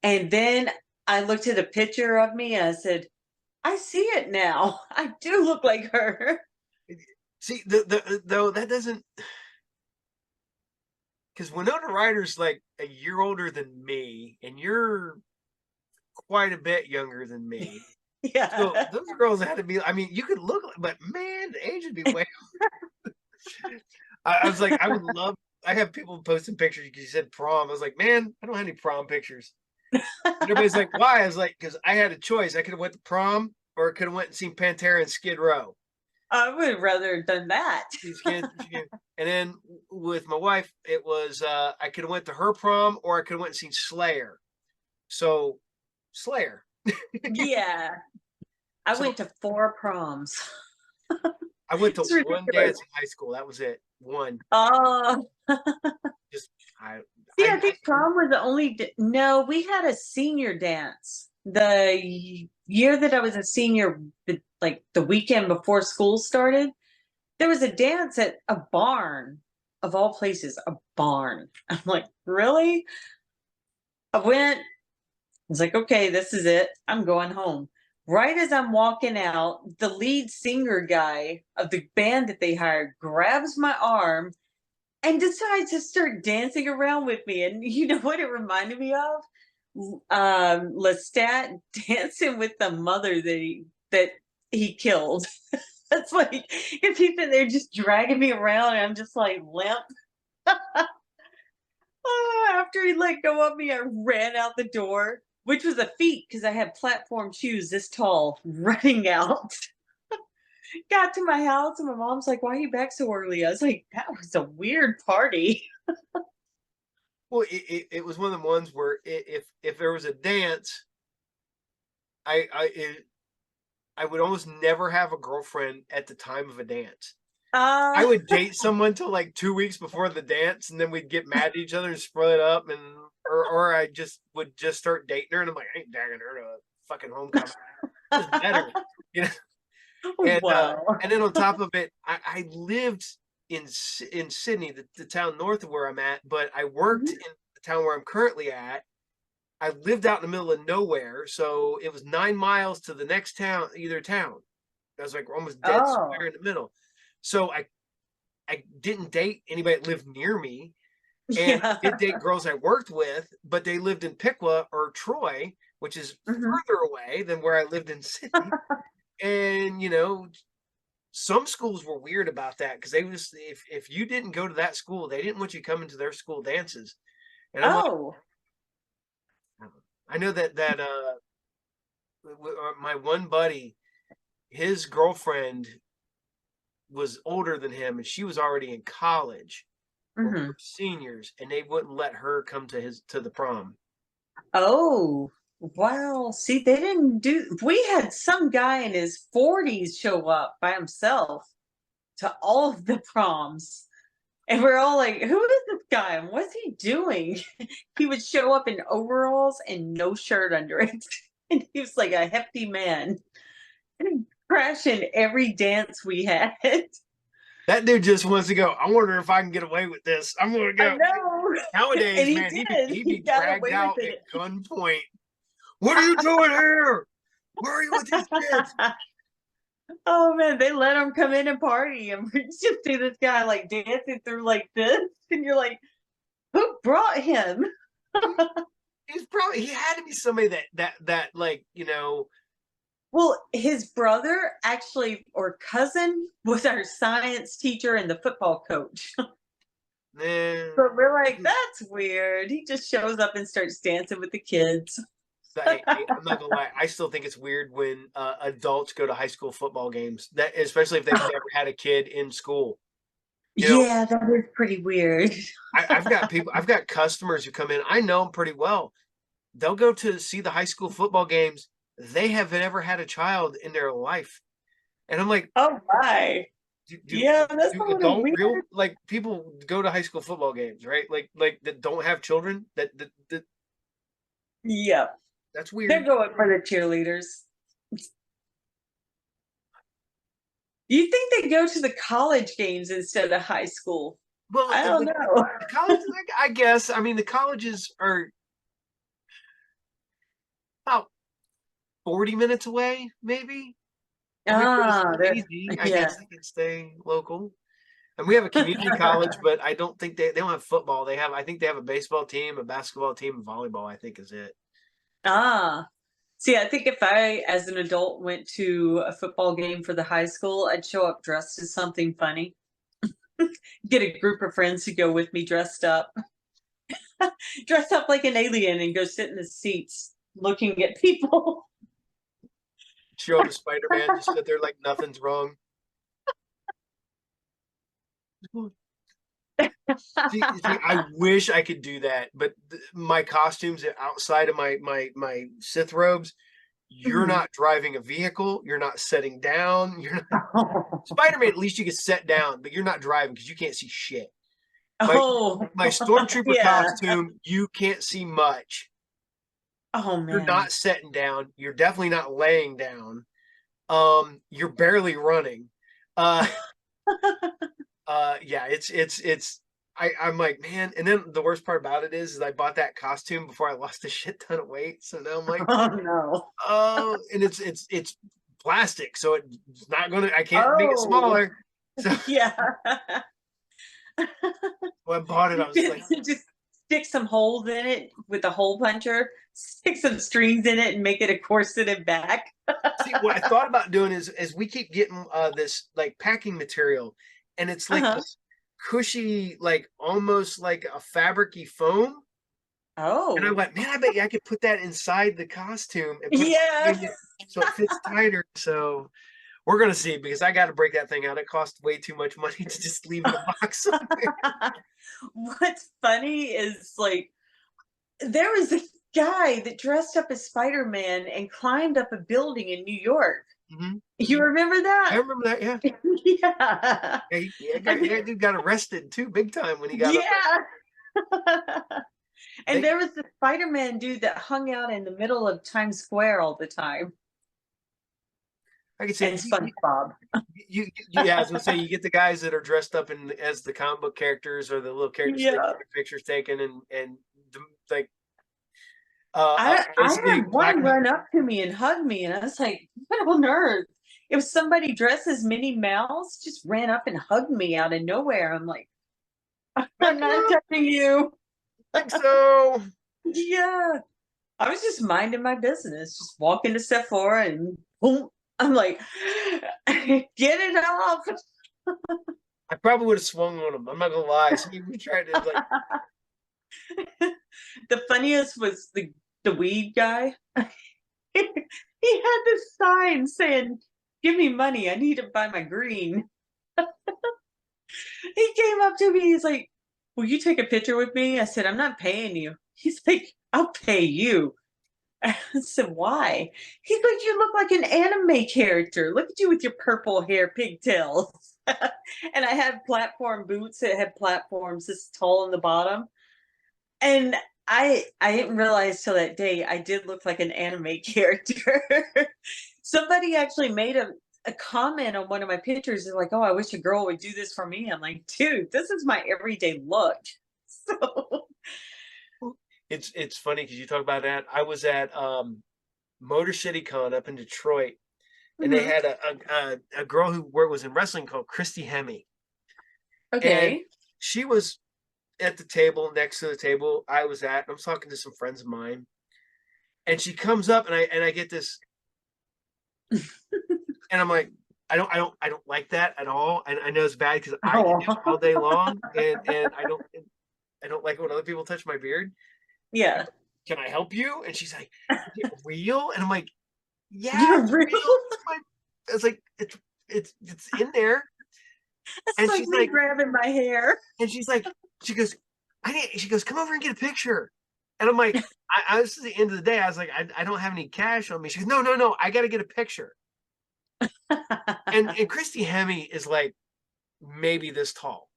And then I looked at a picture of me and I said, I see it now. I do look like her. See, the though that doesn't, because Winona Ryder's like a year older than me, and you're quite a bit younger than me. So Yeah. those girls had to be. I mean, you could look, but man, the age would be way. I was like, I would love. I have people posting pictures because you said prom. I was like, man, I don't have any prom pictures. And everybody's like, why? I was like, because I had a choice. I could have went to prom, or I could have went and seen Pantera and Skid Row. I would rather have done that. And then with my wife, it was I could have went to her prom, or I could have went and seen Slayer. So Slayer. Yeah. I So went to 4 proms. I went to It's one ridiculous. dance in high school. That was it. One. Oh, Just I see, I think prom was the only. No, we had a senior dance. The year that I was a senior, like the weekend before school started, there was a dance at a barn, of all places, a barn. I'm like, really? I went. I was like, okay, this is it. I'm going home. Right as I'm walking out, the lead singer guy of the band that they hired grabs my arm and decides to start dancing around with me. And you know what it reminded me of? Lestat dancing with the mother that he killed. That's like if he's in there just dragging me around and I'm just like limp. After he let go of me, I ran out the door, which was a feat because I had platform shoes this tall running out. Got to my house and my mom's like, why are you back so early? I was like, that was a weird party. well, it was one of the ones where if there was a dance, I would almost never have a girlfriend at the time of a dance. I Uh, would date someone till like 2 weeks before the dance, and then we'd get mad at each other and split up, and or I just would just start dating her, and I'm like, I ain't dagging her to a fucking homecoming. It's better, you know. wow. And then on top of it, I lived in Sydney, the town north of where I'm at, but I worked Mhm. in the town where I'm currently at. I lived out in the middle of nowhere, so it was 9 miles to the next town, either town. I was like almost dead Oh, square in the middle. So I didn't date anybody that lived near me, and I yeah. did date girls I worked with, but they lived in Piqua or Troy, which is Mhm. further away than where I lived in Sydney. And some schools were weird about that because they was if you didn't go to that school, they didn't want you coming to their school dances. And I'm like, Oh, I know that my one buddy, his girlfriend was older than him, and she was already in college when we mhm. were seniors, and they wouldn't let her come to the prom. Oh, wow. See, they didn't do. We had some guy in his 40s show up by himself to all of the proms. And we're all like, who is this guy? And what's he doing? He would show up in overalls and no shirt under it. And he was like a hefty man. And crashing every dance we had. That dude just wants to go. I wonder if I can get away with this. I'm gonna I go. know. And Nowadays, he man, did. he'd be He got dragged away with out at it. gunpoint. What are you doing here? Where are you with these kids? Oh man, they let him come in and party, and we just see this guy like dancing through like this, and you're like, Who brought him? He had to be somebody that like, Well, his brother actually, or cousin, was our science teacher and the football coach. eh, But we're like, that's weird. He just shows up and starts dancing with the kids. I'm not gonna lie. I still think it's weird when adults go to high school football games. That especially if they've never had a kid in school. You know, Yeah, that is pretty weird. I've got customers who come in. I know them pretty well. They'll go to see the high school football games. They have never had a child in their life, and I'm like, Oh my. do do, Yeah, that's a do little adult weird. real like people go to high school football games, right? Like that don't have children. That Yeah. that's They're weird. going for the cheerleaders. You think they go to the college games instead of high school? Well, I don't know. the colleges, I guess. I mean, the colleges are about 40 minutes away, maybe. I mean, if it was Ah, easy, I yeah. guess they could stay local. And we have a community college, but I don't think they don't have football. I think they have a baseball team, a basketball team, and volleyball, I think is it. Ah. See, I think if I, as an adult, went to a football game for the high school, I'd show up dressed as something funny. Get a group of friends to go with me dressed up, dress up like an alien and go sit in the seats looking at people. Show up as Spider-Man, just sit there like nothing's wrong. I wish I could do that, but my costumes outside of my Sith robes, you're Mhm. not driving a vehicle, you're not sitting down, you're not Spider-Man, at least you can sit down, but you're not driving because you can't see shit. My Oh, my stormtrooper yeah. costume, you can't see much. Oh You're man. not sitting down. You're definitely not laying down. You're barely running. Uh, yeah, it's. I'm like, man, and then the worst part about it is I bought that costume before I lost a shit ton of weight. So now I'm like, Oh no. oh, and it's plastic, so it's not gonna. I can't make it Oh, smaller. So yeah. when I bought it, I was like, Just stick some holes in it with a hole puncher, stick some strings in it and make it a corset and back. see, what I thought about doing is we keep getting this like packing material, and it's like Uh-huh. this cushy, like almost like a fabricy foam. And I Oh. went, man, I bet you I could put that inside the costume and put it Yeah. behind it so it fits tighter. So we're gonna see because I got to break that thing out. It costs way too much money to just leave in a box somewhere. What's funny is like there was a guy that dressed up as Spider-Man and climbed up a building in New York. You remember I that? remember that. Yeah, Yeah. that dude got arrested too, big time when he got up there. Yeah. And They, there was the Spider-Man dude that hung out in the middle of Times Square all the time. I could say And SpongeBob. yeah, I was gonna say you get the guys that are dressed up in as the comic book characters or the little characters that Yeah. get pictures taken and like I basically had black. one run up to me and hug me, and I was like, what on earth? If somebody dressed as Minnie Mouse just ran up and hugged me out of nowhere, I'm like, Like, I'm not well, touching you. I think so. Yeah. I was just minding my business, just walking to Sephora and boom. I'm like, get it off. I probably would have swung on him. I'm not gonna lie. So we tried to like, The funniest was the weed guy. He had this sign saying, "Give me money. I need to buy my green." He came up to me. He's like, "Will you take a picture with me?" I said, "I'm not paying you." He's like, "I'll pay you." I said, "Why?" He's like, "You look like an anime character. Look at you with your purple hair, pigtails." And I had platform boots that had platforms this tall in the bottom. And I didn't realize till that day I did look like an anime character. Somebody actually made a comment on one of my pictures. They're like, "Oh, I wish a girl would do this for me." I'm like, dude, this is my everyday look. So it's funny because you talk about that. I was at Motor City Con up in Detroit, and they mhm. had a girl who was in wrestling called Christy Hemme, and Okay. she was at the table next to the table I was at. I was talking to some friends of mine, and she comes up, and I get this, and I'm like, I don't like that at all. And I know it's bad because I do it all day long, and I don't like it when other people touch my beard. Yeah. Can I help you? And she's like, is it real? And I'm like, yeah, You're it's real. real. It's like it's in there. It's And like me grabbing my hair. and she's like, she goes, she goes, come over and get a picture. And I'm like, I was at the end of the day, I was like, I don't have any cash on me. She goes, no, I got to get a picture. And Christy Hemme is like maybe this tall.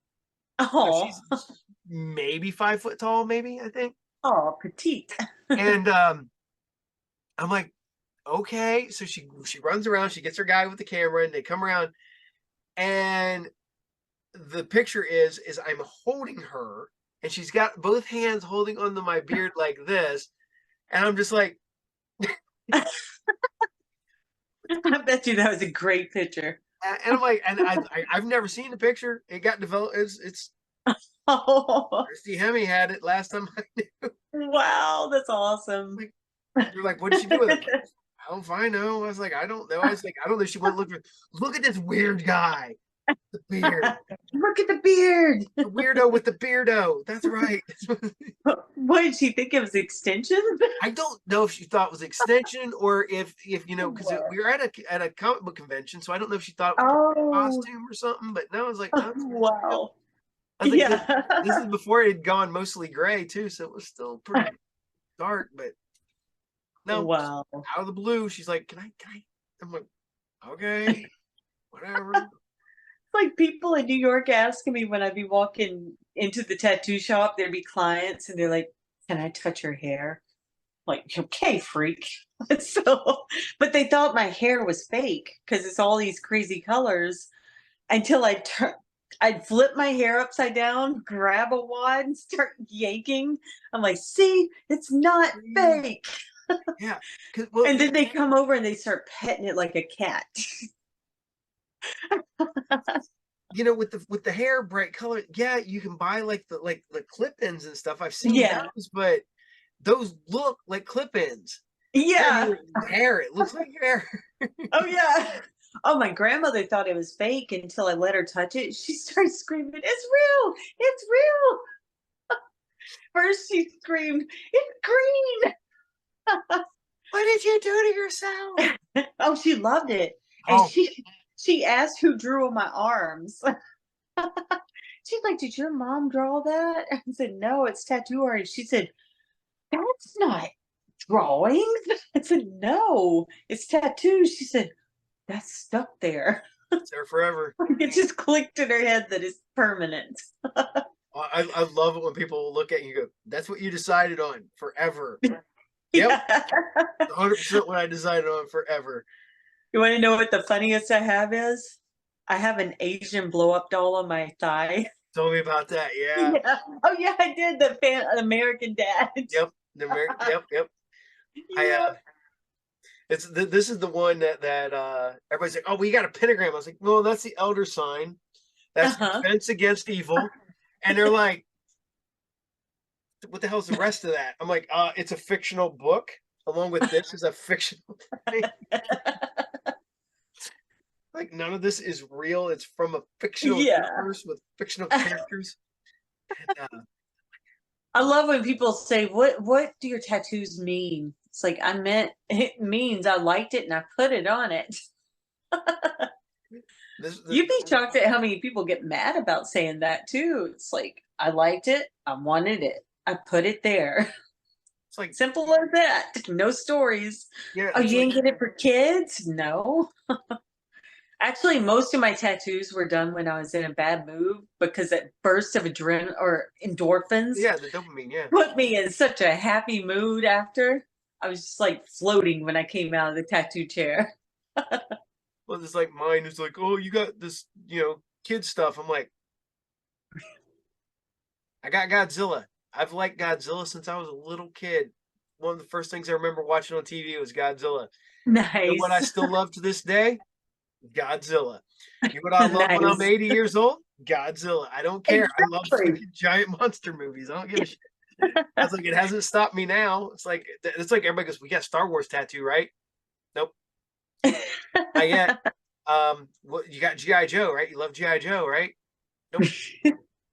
So Oh, she's maybe 5 foot tall, maybe, I think. oh, petite. And I'm like, okay. So she runs around, she gets her guy with the camera, and they come around, and the picture is I'm holding her, and she's got both hands holding onto my beard like this, and I'm just like, I bet you that was a great picture. and I'm like, and I've never seen the picture. It got developed. It's Oh, Christy Hemme had it last time I knew. wow, that's awesome. You're like, what did she do with it? I don't find know. I was like, I don't know. I was like, I don't know if she went look at this weird guy. The beard. Look at the beard. The weirdo with the beardo. That's right. What did she think it was extensions? I don't know if she thought it was extension or if you know, because we were at a comic book convention, so I don't know if she thought it was a Oh, costume or something. But no, I was like, no, wow. I was like, Yeah. this is before it had gone mostly gray too, so it was still pretty dark. But no, Wow. out of the blue, she's like, can I? I'm like, okay, whatever. Like people in New York asking me when I'd be walking into the tattoo shop, there'd be clients and they're like, can I touch your hair? Like, okay, freak. So, but they thought my hair was fake because it's all these crazy colors until I'd flip my hair upside down, grab a wad, and start yanking. I'm like, see, it's not fake. Yeah, And then they come over and they start petting it like a cat. you know, with the hair bright color, yeah, you can buy like the clip-ins and stuff. I've seen Yeah. those, but those look like clip-ins. Yeah. Hair, it looks like hair. Oh yeah. Oh, my grandmother thought it was fake until I let her touch it. She started screaming, "It's real! It's real!" First she screamed, "It's green!" What did you do to yourself? Oh, she loved it. And Oh, she asked who drew on my arms. She's like, "Did your mom draw that?" I said, "No, it's tattoo art." She said, "That's not drawings." I said, "No, it's tattoos." She said, "That's stuck there." it's there forever. It just clicked in her head that it's permanent. I love it when people look at you and go, "That's what you decided on forever." Yep, Yeah. 100% what I decided on forever. You want to know what the funniest I have is? I have an Asian blow up doll on my thigh. Tell me about that. Yeah. Yeah. Oh yeah, I did the American Dad. Yep. The American. Yep. I Yeah. this is the one that everybody's like, oh, we got a pentagram. I was like, no, that's the elder sign. That's Uh-huh. defense against evil. And they're like, what the hell's the rest of that? I'm like, it's a fictional book. Along with this is a fictional thing. Like none of this is real. It's from a fictional Yeah. universe with fictional characters. And, I love when people say, what do your tattoos mean?" It's like I meant it means I liked it and I put it on it. You'd be shocked at how many people get mad about saying that too. It's like I liked it, I wanted it, I put it there. it's like Simple as that. No stories. yeah. Oh, you Like, didn't get it for kids? No. Actually, most of my tattoos were done when I was in a bad mood because that burst of adrenaline or endorphins yeah, the dopamine. Yeah. put me in such a happy mood after. I was just like floating when I came out of the tattoo chair. Well, it's like mine is like, oh, you got this, kid stuff. I'm like, I got Godzilla. I've liked Godzilla since I was a little kid. One of the first things I remember watching on TV was Godzilla. And what I Nice. still love to this day, Godzilla. You know what I love when I'm Nice. 80 years old? Godzilla. I don't care. I love Exactly. fucking giant monster movies. I don't give a shit. I was like, it hasn't stopped me now. It's like everybody goes, we got Star Wars tattoo, right? Nope. Not yet. What you got G.I. Joe, right? You love G.I. Joe, right? Nope.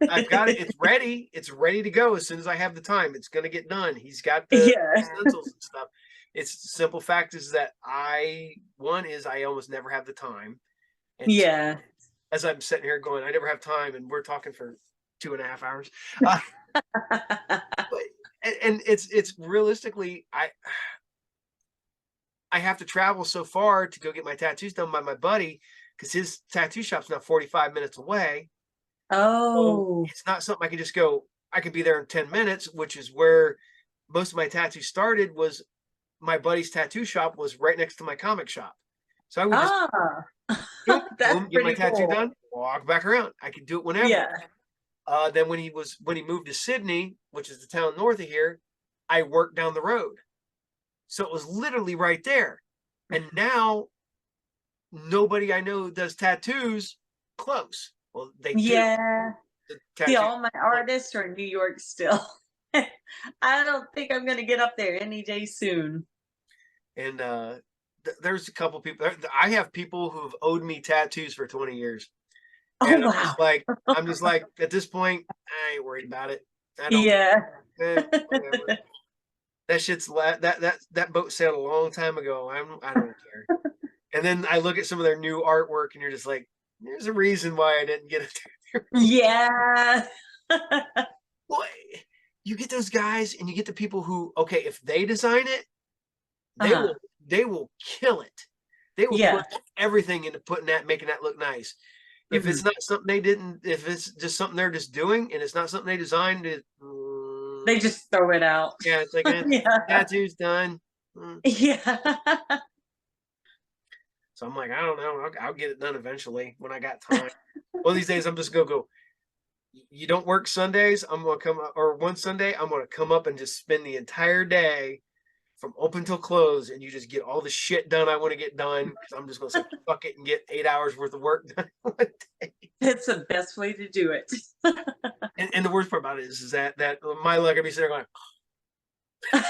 I've got it. It's ready. It's ready to go as soon as I have the time. It's gonna get done. He's got the Yeah. stencils and stuff. It's the simple fact is that one is I almost never have the time. And two, Yeah. as I'm sitting here going, I never have time, and we're talking for 2.5 hours. Uh, but and it's realistically, I have to travel so far to go get my tattoos done by my buddy because his tattoo shop's now 45 minutes away. So Oh. it's not something I can just go. I could be there in 10 minutes, which is where most of my tattoos started. Was my buddy's tattoo shop was right next to my comic shop, so I would just Ah. boom, That's boom, get my pretty tattoo cool. done, walk back around. I could do it whenever. Yeah. Then when he moved to Sydney, which is the town north of here, I worked down the road, so it was literally right there. And now nobody I know does tattoos close. Well, they do Yeah. the See, tattoo. all my artists are in New York still. I don't think I'm gonna get up there any day soon. And there's a couple people. I have people who've owed me tattoos for 20 years, Oh and wow. I'm just like, at this point, I ain't worried about it. I don't. Yeah. Whatever. That shit's that boat sailed a long time ago. I don't care. And then I look at some of their new artwork, and you're just like, there's a reason why I didn't get it. Yeah. Boy, you get those guys, and you get the people who, okay, if they design it, they Uh-huh. will they will kill it. They will Yeah. put everything into making that look nice. If it's Mhm. not something they didn't, if it's just something they're just doing, and it's not something they designed, They just throw it out. yeah, it's like Yeah. tattoo's done. Mm. Yeah. So I'm like, I don't know. I'll get it done eventually when I got time. One of these days, I'm just gonna go. You don't work Sundays. I'm gonna come or one Sunday. I'm gonna come up and just spend the entire day from open till close, and you just get all the shit done I want to get done because I'm just gonna say fuck it and get 8 hours worth of work done one day. That's the best way to do it. And the worst part about it is that my luck, I'd be sitting there going,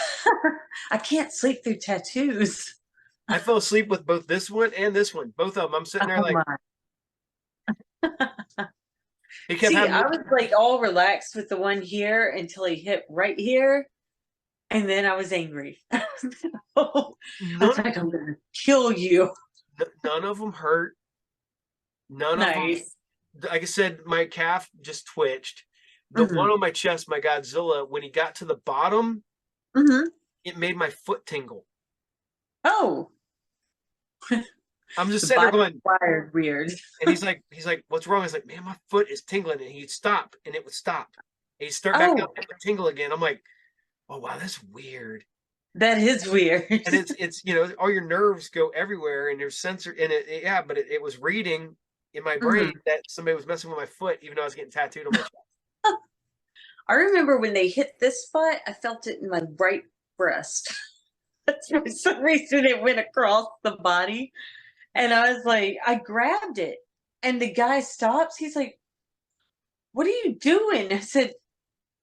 I can't sleep through tattoos. I fell asleep with both this one and this one, both of them. I'm sitting there Oh like my. he kept See, having I was like all relaxed with the one here until he hit right here. And then I was angry. I was none like, I'm gonna kill you. none of them hurt. None of them, Nice. like I said, my calf just twitched. The one Hmm. on my chest, my Godzilla, when he got to the bottom, Hmm. it made my foot tingle. Oh, I'm just the sitting there body going, wired weird. and he's like, what's wrong? I was like, man, my foot is tingling, and he'd stop, and it would stop. And he'd start back up, Oh, and it would tingle again. I'm like, oh wow, that's weird. that is weird. And it's all your nerves go everywhere, and there's sensor in it. Yeah, but it was reading in my brain Mhm. that somebody was messing with my foot, even though I was getting tattooed on my chest. I remember when they hit this spot, I felt it in my right breast. That's for some reason it went across the body. And I was like, I grabbed it. And the guy stops. He's like, what are you doing? I said,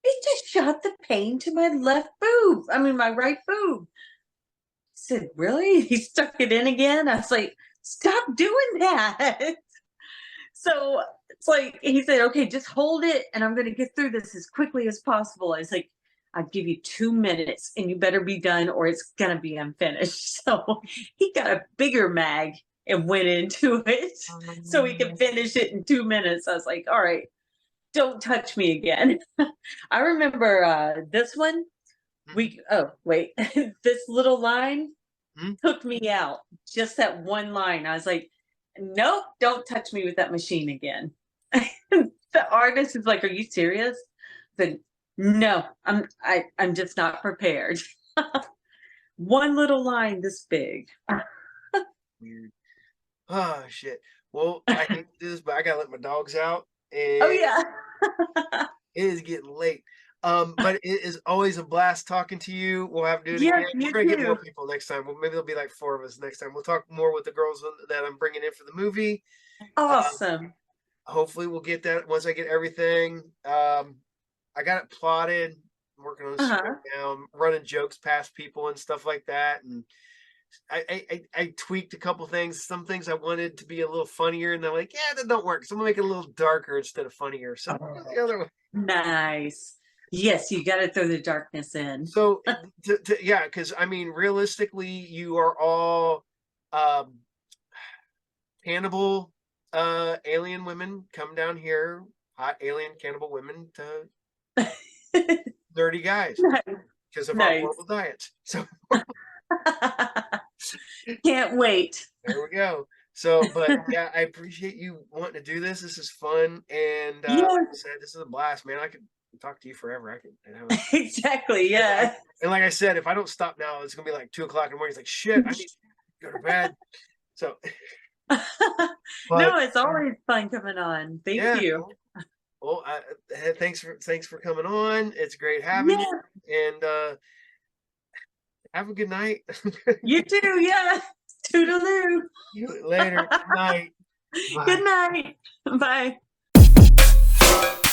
it just shot the pain to my left boob. I mean, my right boob. He said, really? He stuck it in again. I was like, stop doing that. So it's like, he said, okay, just hold it and I'm going to get through this as quickly as possible. I was like, I'll give you 2 minutes and you better be done or it's going to be unfinished. So he got a bigger mag and went into it so he could finish it in 2 minutes. I was like, all right, don't touch me again. I remember this one. Oh, wait, this little line Mhm. took me out. Just that one line. I was like, nope, don't touch me with that machine again. The artist is like, are you serious? I said, no, I'm just not prepared. One little line this big. Weird. Oh shit. Well, I hate to do this, but I gotta let my dogs out, Oh and yeah. it is getting late. But it is always a blast talking to you. We'll have to do it Yes, again. We're you gonna get more too. people next time. Well, maybe there'll be like 4 of us next time. We'll talk more with the girls that I'm bringing in for the movie. Um, Awesome. hopefully we'll get that once I get everything. I got it plotted. I'm working on the Uh-huh. script now. I'm running jokes past people and stuff like that. And I tweaked a couple things. Some things I wanted to be a little funnier, and they're like, yeah, that don't work. So I'm gonna make it a little darker instead of funnier. So the Oh, other way. nice. Yes, you got to throw the darkness in. So yeah, because I mean, realistically, you are all um, cannibal alien women come down here, hot alien cannibal women to dirty guys Nice. because of our Nice. horrible diets. So Can't wait. there we go. So, but yeah, I appreciate you wanting to do this. This is fun, and like I Yeah, said, this is a blast, man. I could talk to you forever. I could, have a, exactly. and, Yeah. and like I said, if I don't stop now, it's gonna be like 2 o'clock in the morning. It's like shit. I need to go to bed. So, but No, it's always fun coming on. Thank yeah, you. cool. Well, thanks for coming on. It's great having you, Yeah, and have a good night. you too. Yeah. Toodaloo. Later. Night. Good Bye. night. Bye.